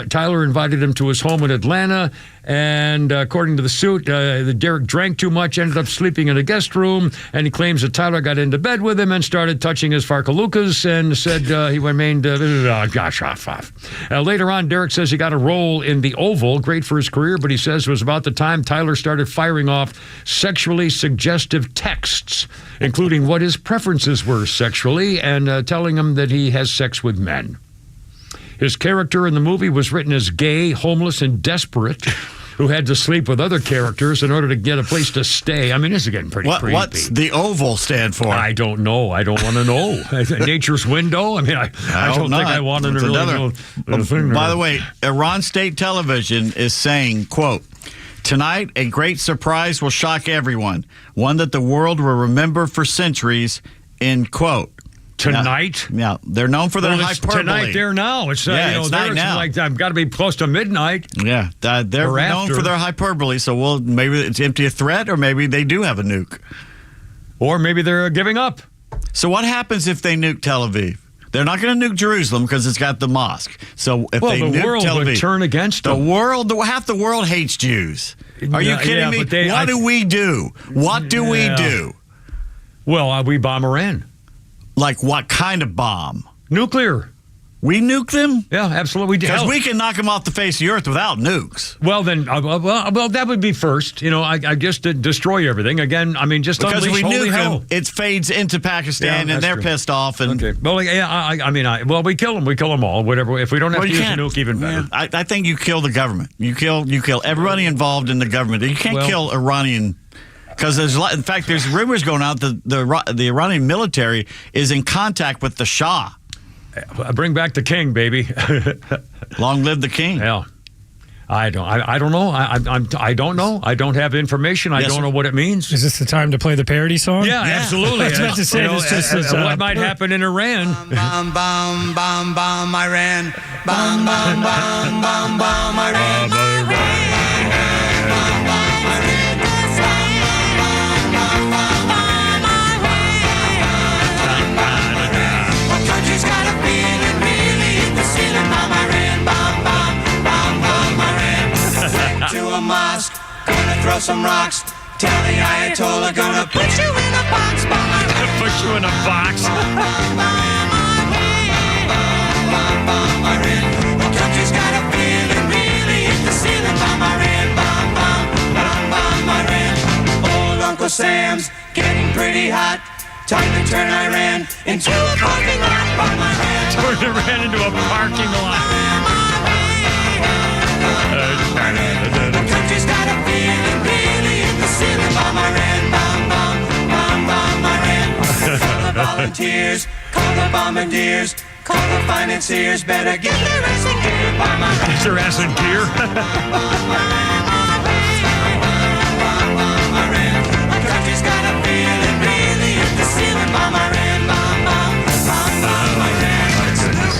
Tyler invited him to his home in Atlanta. And according to the suit, Derek drank too much, ended up sleeping in a guest room, and he claims that Tyler got into bed with him and started touching his farkalukas and said he remained, later on, Derek says he got a role in The Oval, great for his career, but he says it was about the time Tyler started firing off sexually suggestive texts, including what his preferences were sexually, and telling him that he has sex with men. His character in the movie was written as gay, homeless, and desperate, who had to sleep with other characters in order to get a place to stay. I mean, this is getting pretty creepy. What's the Oval stand for? I don't know. I don't want to know. Nature's window? I mean, I don't think I want to really know. By the way, Iran State Television is saying, quote, "Tonight, a great surprise will shock everyone, one that the world will remember for centuries," end quote. Tonight? Yeah, they're known for their it's hyperbole. Tonight there now. It's, it's night now. Like, I've got to be close to midnight. Yeah, they're known for their hyperbole, so maybe it's empty a threat, or maybe they do have a nuke. Or maybe they're giving up. So what happens if they nuke Tel Aviv? They're not going to nuke Jerusalem because it's got the mosque. So if they nuke world Tel Aviv, would turn against them. Half the world hates Jews. Are you kidding me? What do we do? What do we do? Well, we bomb Iran. Like what kind of bomb? Nuclear. We nuke them? Yeah, absolutely. Because we can knock them off the face of the earth without nukes. Well, then, that would be first. I guess to destroy everything. Again, I mean, just because unleash we holy nuke hell. them, it fades into Pakistan, and they're pissed off. And okay. Well, we kill them. We kill them all. Whatever. If we don't have to use a nuke, even better. Yeah, I think you kill the government. You kill everybody involved in the government. You can't kill Iranian. Because there's rumors going out that the Iranian military is in contact with the Shah. Bring back the king, baby. Long live the king. Yeah. I don't know. I don't know. I don't have information. I don't know what it means. Is this the time to play the parody song? Yeah, absolutely. I was about to say what might happen in Iran? Bum, bum, bum, bum, Iran. Bum, bum, bum, bum, bum, Iran. To a mosque, gonna throw some rocks. Tell the Ayatollah, gonna put you in a box. Put you in a box. The country's got a feeling, really hit the ceiling. Bomb Iran, bomb, bomb, bomb, bomb Iran. Old Uncle Sam's getting pretty hot. Time to turn Iran into a parking lot. Bomb Iran. Turn Iran into a parking lot. The country's got a feeling, really hit the ceiling. Bomb Iran, bomb, bomb, bomb, bomb Iran. Call the volunteers, call the bombardiers, call the financiers. Better get their ass in gear. Bomb Iran. Get their ass in gear. The country's got a feeling, really hit the ceiling. Bomb Iran, bomb, bomb, bomb, bomb Iran.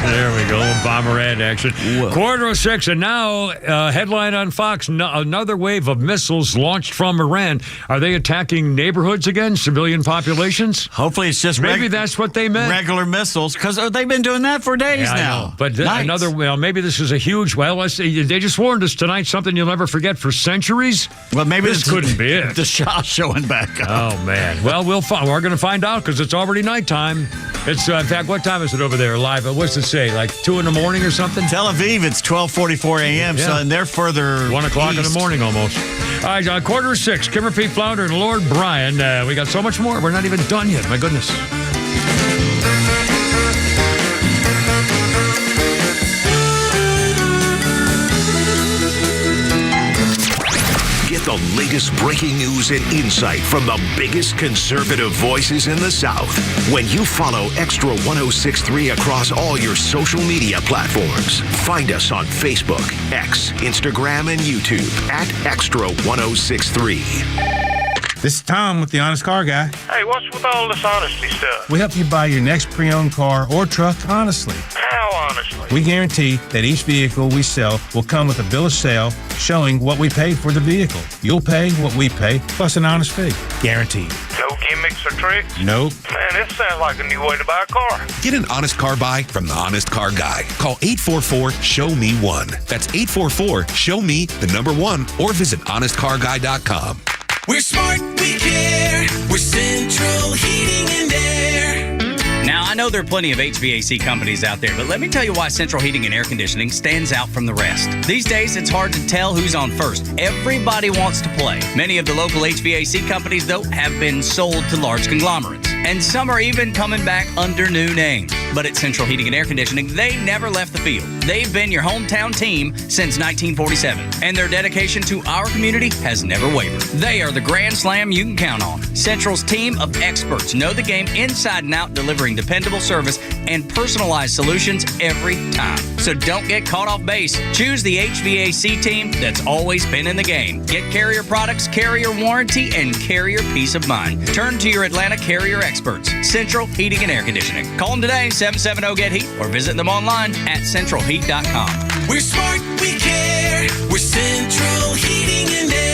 There we go, Bomb Iran action. 5:46, and now headline on Fox: another wave of missiles launched from Iran. Are they attacking neighborhoods again, civilian populations? Hopefully, it's just maybe that's what they meant. Regular missiles, because they've been doing that for days now. I know. But maybe this is a huge. They just warned us tonight. Something you'll never forget for centuries. Well, maybe this couldn't be it. The Shah showing back up. Oh man. Well, we're going to find out because it's already nighttime. It's in fact, what time is it over there live? What's it say? Like 2 a.m. or something? Tel Aviv, it's 12:44 a.m. Yeah. So and they're further 1 o'clock east. in the morning almost. All right, 5:45. Kimmer P. Flounder and Lord Brian. We got so much more. We're not even done yet. My goodness. Get the latest breaking news and insight from the biggest conservative voices in the South when you follow Extra 106.3 across all your social media platforms. Find us on Facebook, X, Instagram, and YouTube at Extra 106.3. This is Tom with the Honest Car Guy. Hey, what's with all this honesty stuff? We help you buy your next pre-owned car or truck honestly. How honestly? We guarantee that each vehicle we sell will come with a bill of sale showing what we paid for the vehicle. You'll pay what we pay, plus an honest fee. Guaranteed. No gimmicks or tricks? Nope. Man, this sounds like a new way to buy a car. Get an honest car buy from the Honest Car Guy. Call 844-SHOW-ME-1. That's 844-SHOW-ME, the number 1, or visit honestcarguy.com. We're smart, we care. We're Central Heating and Air. Now, I know there are plenty of HVAC companies out there, but let me tell you why Central Heating and Air Conditioning stands out from the rest. These days, it's hard to tell who's on first. Everybody wants to play. Many of the local HVAC companies, though, have been sold to large conglomerates. And some are even coming back under new names. But at Central Heating and Air Conditioning, they never left the field. They've been your hometown team since 1947. And their dedication to our community has never wavered. They are the grand slam you can count on. Central's team of experts know the game inside and out, delivering dependable service and personalized solutions every time. So don't get caught off base. Choose the HVAC team that's always been in the game. Get Carrier products, Carrier warranty, and Carrier peace of mind. Turn to your Atlanta Carrier experts, Central Heating and Air Conditioning. Call them today, 770-GET-HEAT, or visit them online at centralheat.com. We're smart, we care. We're Central Heating and Air.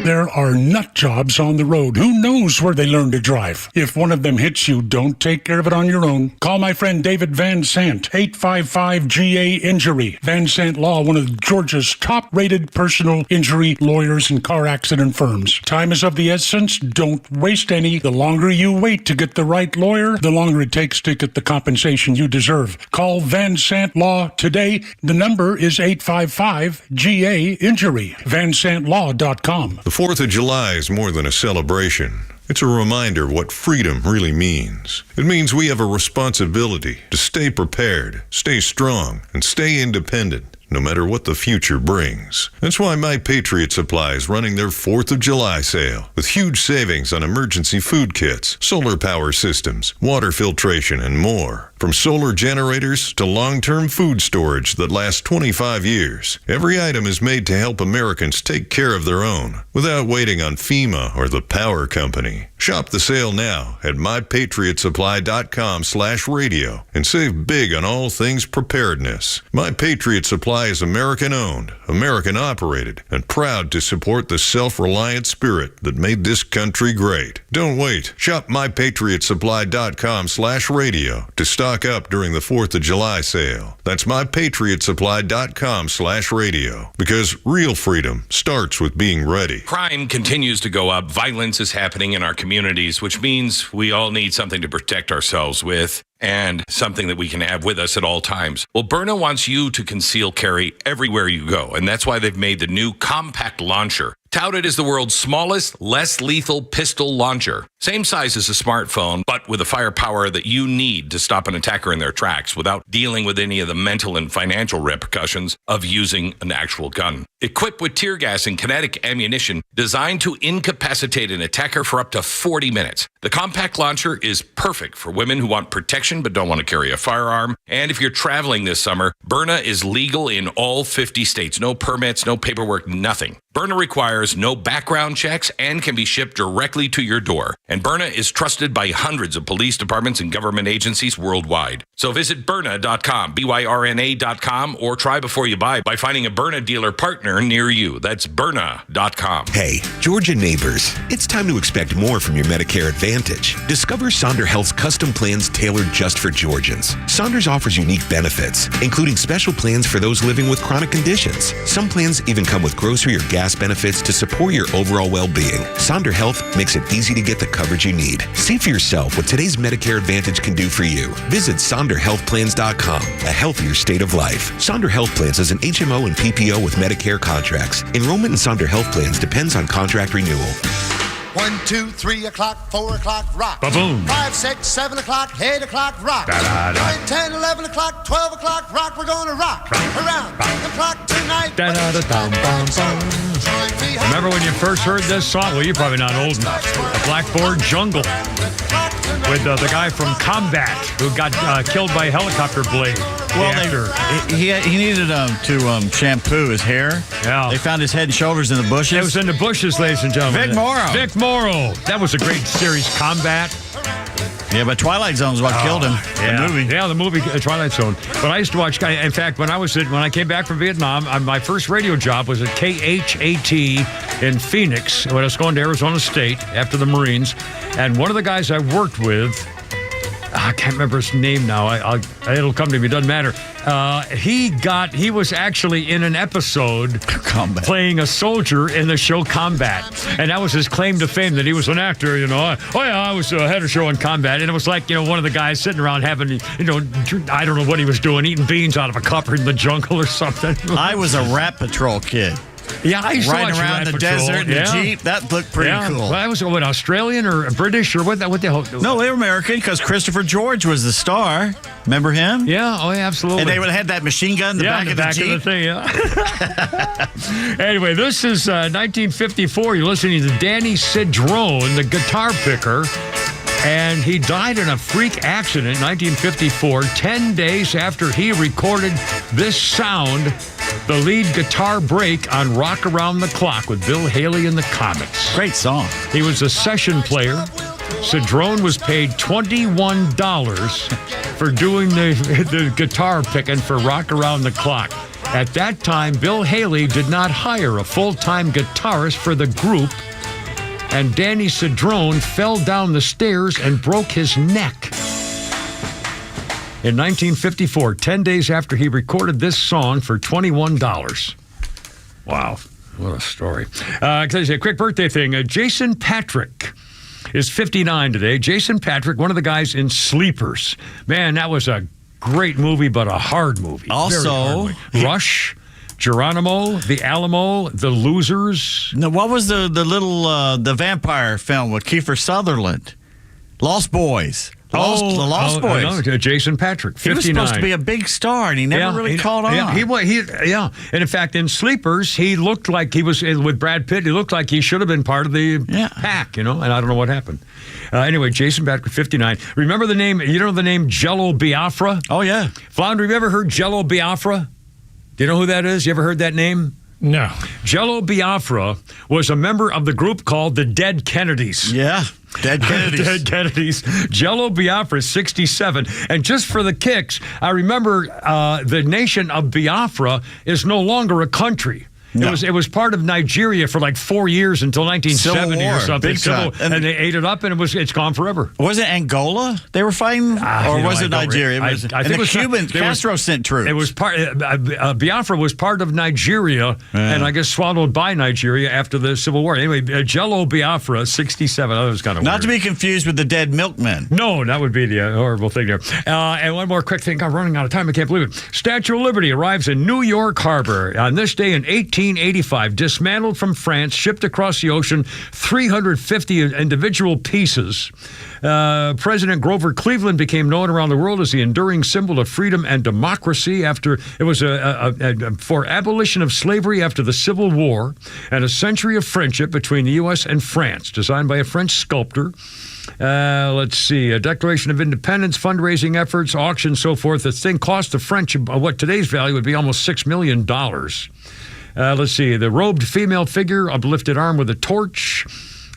There are nut jobs on the road. Who knows where they learn to drive? If one of them hits you, don't take care of it on your own. Call my friend David Van Sant, 855-GA-INJURY. Van Sant Law, one of Georgia's top-rated personal injury lawyers and car accident firms. Time is of the essence. Don't waste any. The longer you wait to get the right lawyer, the longer it takes to get the compensation you deserve. Call Van Sant Law today. The number is 855-GA-INJURY. VanSantLaw.com. The 4th of July is more than a celebration. It's a reminder of what freedom really means. It means we have a responsibility to stay prepared, stay strong, and stay independent, no matter what the future brings. That's why My Patriot Supply is running their 4th of July sale with huge savings on emergency food kits, solar power systems, water filtration, and more. From solar generators to long-term food storage that lasts 25 years, every item is made to help Americans take care of their own without waiting on FEMA or the power company. Shop the sale now at mypatriotsupply.com/radio and save big on all things preparedness. My Patriot Supply is American-owned, American-operated, and proud to support the self-reliant spirit that made this country great. Don't wait. Shop mypatriotsupply.com/radio to stock up during the 4th of July sale. That's mypatriotsupply.com/radio, because real freedom starts with being ready. Crime continues to go up. Violence is happening in our communities, which means we all need something to protect ourselves with and something that we can have with us at all times. Well, Byrna wants you to conceal carry everywhere you go, and that's why they've made the new compact launcher. Touted as the world's smallest, less lethal pistol launcher. Same size as a smartphone, but with the firepower that you need to stop an attacker in their tracks without dealing with any of the mental and financial repercussions of using an actual gun. Equipped with tear gas and kinetic ammunition designed to incapacitate an attacker for up to 40 minutes. The compact launcher is perfect for women who want protection but don't want to carry a firearm. And if you're traveling this summer, Byrna is legal in all 50 states. No permits, no paperwork, nothing. Byrna requires no background checks and can be shipped directly to your door. And Byrna is trusted by hundreds of police departments and government agencies worldwide. So visit Byrna.com, Byrna.com, or try before you buy by finding a Byrna dealer partner near you. That's Byrna.com. Hey, Georgia neighbors, it's time to expect more from your Medicare Advantage. Discover Sonder Health's custom plans tailored just for Georgians. Saunders offers unique benefits, including special plans for those living with chronic conditions. Some plans even come with grocery or gas benefits to support your overall well-being. Sonder Health makes it easy to get the coverage you need. See for yourself what today's Medicare Advantage can do for you. Visit SonderHealthPlans.com, a healthier state of life. Sonder Health Plans is an HMO and PPO with Medicare contracts. Enrollment in Sonder Health Plans depends on contract renewal. 1, 2, 3 o'clock, 4 o'clock, rock. Ba-boom. 5, 6, 7 o'clock, 8 o'clock, rock. Da-da-da. 9, 10, 11 o'clock, 12 o'clock, rock. We're going to rock around the clock tonight. Remember when you first heard this song? Well, you're probably not old enough. The Blackboard Jungle with the guy from Combat who got killed by a helicopter blade. Well, he needed to shampoo his hair. Yeah. They found his head and shoulders in the bushes. It was in the bushes, ladies and gentlemen. Vic Morrow. Vic Morrow. That was a great series, Combat. Yeah, but Twilight Zone is what killed him. Yeah. The movie. Yeah, the movie Twilight Zone. But I used to watch. In fact, when I came back from Vietnam, my first radio job was at KHAT in Phoenix when I was going to Arizona State after the Marines. And one of the guys I worked with, I can't remember his name now. It'll come to me. Doesn't matter. He was actually in an episode playing a soldier in the show Combat, and that was his claim to fame, that he was an actor. You know, I was had a show on Combat, and it was like, one of the guys sitting around having, I don't know what he was doing, eating beans out of a cup in the jungle or something. I was a Rat Patrol kid. Yeah, I used to riding watch around Rat the Patrol. desert in the Jeep. That looked pretty cool. Well, that was Australian or British or what the hell? No, they were American because Christopher George was the star. Remember him? Yeah, absolutely. And they would have had that machine gun in the back of the Jeep. Of the thing, yeah. Anyway, this is 1954. You're listening to Danny Cedrone, the guitar picker. And he died in a freak accident in 1954, 10 days after he recorded this sound, the lead guitar break on Rock Around the Clock with Bill Haley and the Comets. Great song. He was a session player, Cedrone was paid $21 for doing the guitar picking for Rock Around the Clock. At that time, Bill Haley did not hire a full-time guitarist for the group, and Danny Cedrone fell down the stairs and broke his neck. In 1954, 10 days after he recorded this song for $21. Wow, what a story. A quick birthday thing. Jason Patrick is 59 today. Jason Patrick, one of the guys in Sleepers. Man, that was a great movie, but a hard movie. Also, Rush, Geronimo, The Alamo, The Losers. No, what was the the vampire film with Kiefer Sutherland? Lost Boys. The Lost Boys. No, Jason Patrick, 59. He was supposed to be a big star, and he never really caught on. Yeah, and in fact, in Sleepers, he looked like he was with Brad Pitt. He looked like he should have been part of the pack, and I don't know what happened. Anyway, Jason Patrick, 59. Remember the name? You know the name Jello Biafra? Oh yeah, Flounder. Have you ever heard Jello Biafra? Do you know who that is? You ever heard that name? No. Jello Biafra was a member of the group called the Dead Kennedys. Yeah, Dead Kennedys. Dead Kennedys. Jello Biafra is 67. And just for the kicks, I remember the nation of Biafra is no longer a country. No. It was part of Nigeria for like 4 years until 1970 or something. Big time. And they ate it up, and it's gone forever. Was it Angola they were fighting, or was it Nigeria? I think it was Cuban. Castro sent troops. It was part. Biafra was part of Nigeria, and I guess swallowed by Nigeria after the Civil War. Anyway, Jello Biafra, 67. That was kind of not weird. to be confused with the Dead Milkmen. No, that would be the horrible thing there. And one more quick thing. I'm running out of time. I can't believe it. Statue of Liberty arrives in New York Harbor on this day in 1885. Dismantled from France, shipped across the ocean, 350 individual pieces. President Grover Cleveland became known around the world as the enduring symbol of freedom and democracy after it was for abolition of slavery after the Civil War and a century of friendship between the U.S. and France, designed by a French sculptor. Let's see, a Declaration of Independence, fundraising efforts, auctions, so forth. The thing cost the French what today's value would be almost $6 million. Let's see, the robed female figure, uplifted arm with a torch.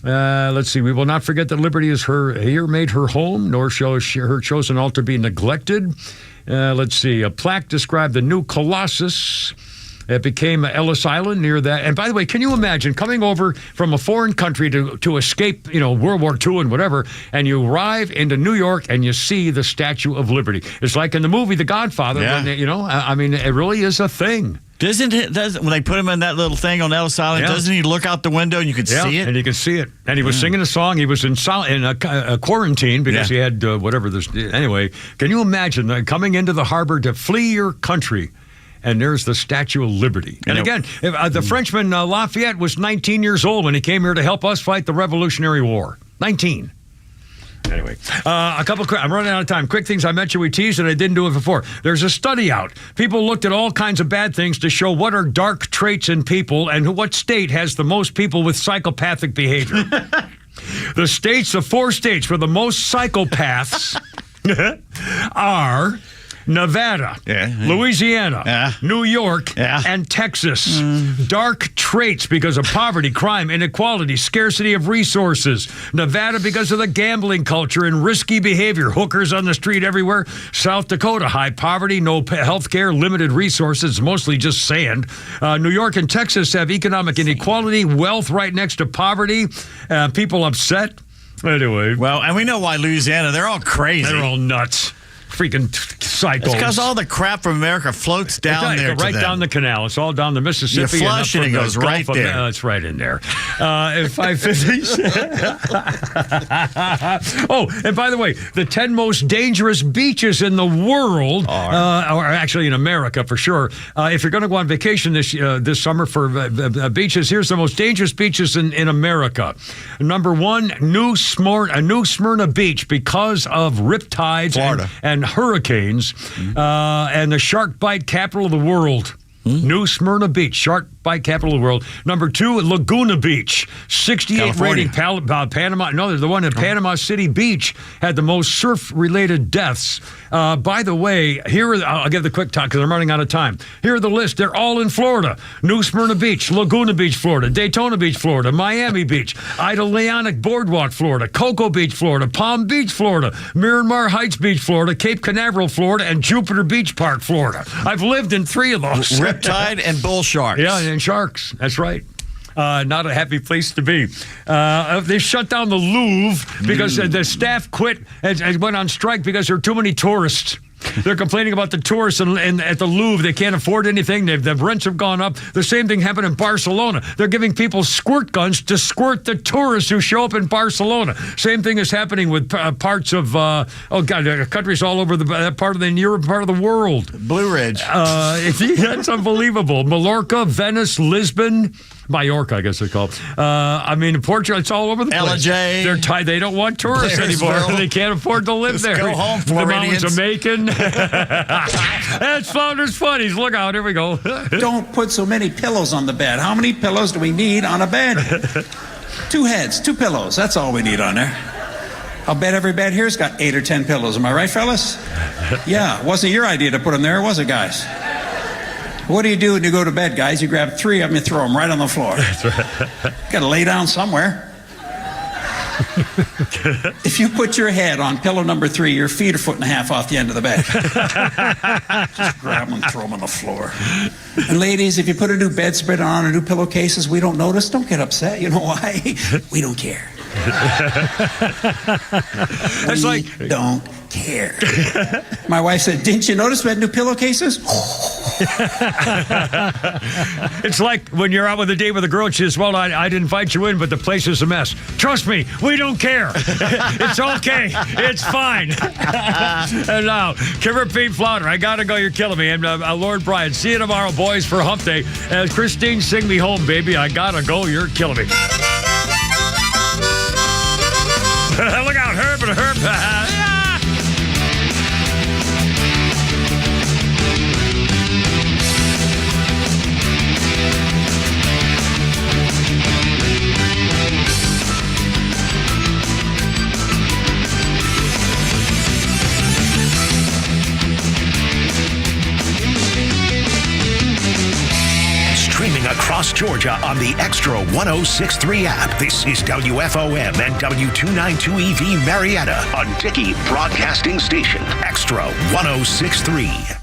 Let's see, we will not forget that liberty is here made her home, nor shall her chosen altar be neglected. Let's see, a plaque described the new Colossus. It became Ellis Island near that. And by the way, can you imagine coming over from a foreign country to escape, World War II and whatever, and you arrive into New York and you see the Statue of Liberty? It's like in the movie The Godfather, when it really is a thing. When they put him in that little thing on Ellis Island, doesn't he look out the window and you can see it? And you can see it. And he was singing a song. He was in a quarantine because he had whatever. Anyway, can you imagine coming into the harbor to flee your country? And there's the Statue of Liberty. And again, the Frenchman Lafayette was 19 years old when he came here to help us fight the Revolutionary War. 19. Anyway, I'm running out of time. Quick things I mentioned we teased and I didn't do it before. There's a study out. People looked at all kinds of bad things to show what are dark traits in people and what state has the most people with psychopathic behavior. The 4 states with the most psychopaths are Nevada, Louisiana, New York, and Texas. Dark traits because of poverty, crime, inequality, scarcity of resources. Nevada because of the gambling culture and risky behavior. Hookers on the street everywhere. South Dakota, high poverty, no health care, limited resources, mostly just sand. New York and Texas have economic inequality, wealth right next to poverty, people upset. Anyway. Well, and we know why Louisiana, they're all crazy. They're all nuts. Freaking psychos. It's because all the crap from America floats down there right down the canal. It's all down the Mississippi. You flush and it goes right there. It's right in there. At 5:50. Oh, and by the way, the 10 most dangerous beaches in the world, or actually in America for sure. If you're going to go on vacation this summer for beaches, here's the most dangerous beaches in America. Number 1, New Smyrna Beach because of riptides and hurricanes, and the shark bite capital of the world. New Smyrna Beach, shark bike capital of the world. Number 2, Laguna Beach, 68 California. rating. Panama. No, the one in Panama City Beach had the most surf-related deaths. By the way, I'll give the quick talk because I'm running out of time. Here are the list. They're all in Florida. New Smyrna Beach, Laguna Beach, Florida, Daytona Beach, Florida, Miami Beach, Idaho Boardwalk, Florida, Cocoa Beach, Florida, Palm Beach, Florida, Miramar Heights Beach, Florida, Cape Canaveral, Florida, and Jupiter Beach Park, Florida. I've lived in 3 of those. Riptide and bull sharks. Yeah, and sharks. That's right. Not a happy place to be. They shut down the Louvre because the staff quit and went on strike because there are too many tourists. They're complaining about the tourists and at the Louvre. They can't afford anything. The rents have gone up. The same thing happened in Barcelona. They're giving people squirt guns to squirt the tourists who show up in Barcelona. Same thing is happening with parts of, countries all over that part of the Europe part of the world. Blue Ridge. That's unbelievable. Mallorca, Venice, Lisbon, Mallorca, I guess they're called. Portugal, it's all over the place. LJ. They're tied. They don't want tourists anymore. They can't afford to live there. Go home, The mountains Floridians. are making. That's Founders Funnies. Look out. Here we go. Don't put so many pillows on the bed. How many pillows do we need on a bed? 2 heads, 2 pillows. That's all we need on there. I'll bet every bed here's got 8 or 10 pillows. Am I right, fellas? Yeah. It wasn't your idea to put them there, was it, guys? What do you do when you go to bed, guys? You grab 3 of them and throw them right on the floor. That's right. Got to lay down somewhere. If you put your head on pillow number 3, your feet are 1.5 feet off the end of the bed. Just grab them and throw them on the floor. And ladies, if you put a new bedspread on or new pillowcases, we don't notice. Don't get upset. You know why? We don't care. That's we don't care. My wife said, "Didn't you notice we had new pillowcases?" It's like when you're out with a date with a girl and she says, well, I'd invite you in, but the place is a mess. Trust me, we don't care. It's okay. It's fine. And now, Kimber Pete Flounder, I got to go. You're killing me. And Lord Brian, see you tomorrow, boys, for Hump Day. Christine, sing me home, baby. I got to go. You're killing me. Look out, Herb and Herb. Streaming across Georgia on the Extra 106.3 app. This is WFOM and W292 EV Marietta, a Dickey Broadcasting Station. Extra 106.3.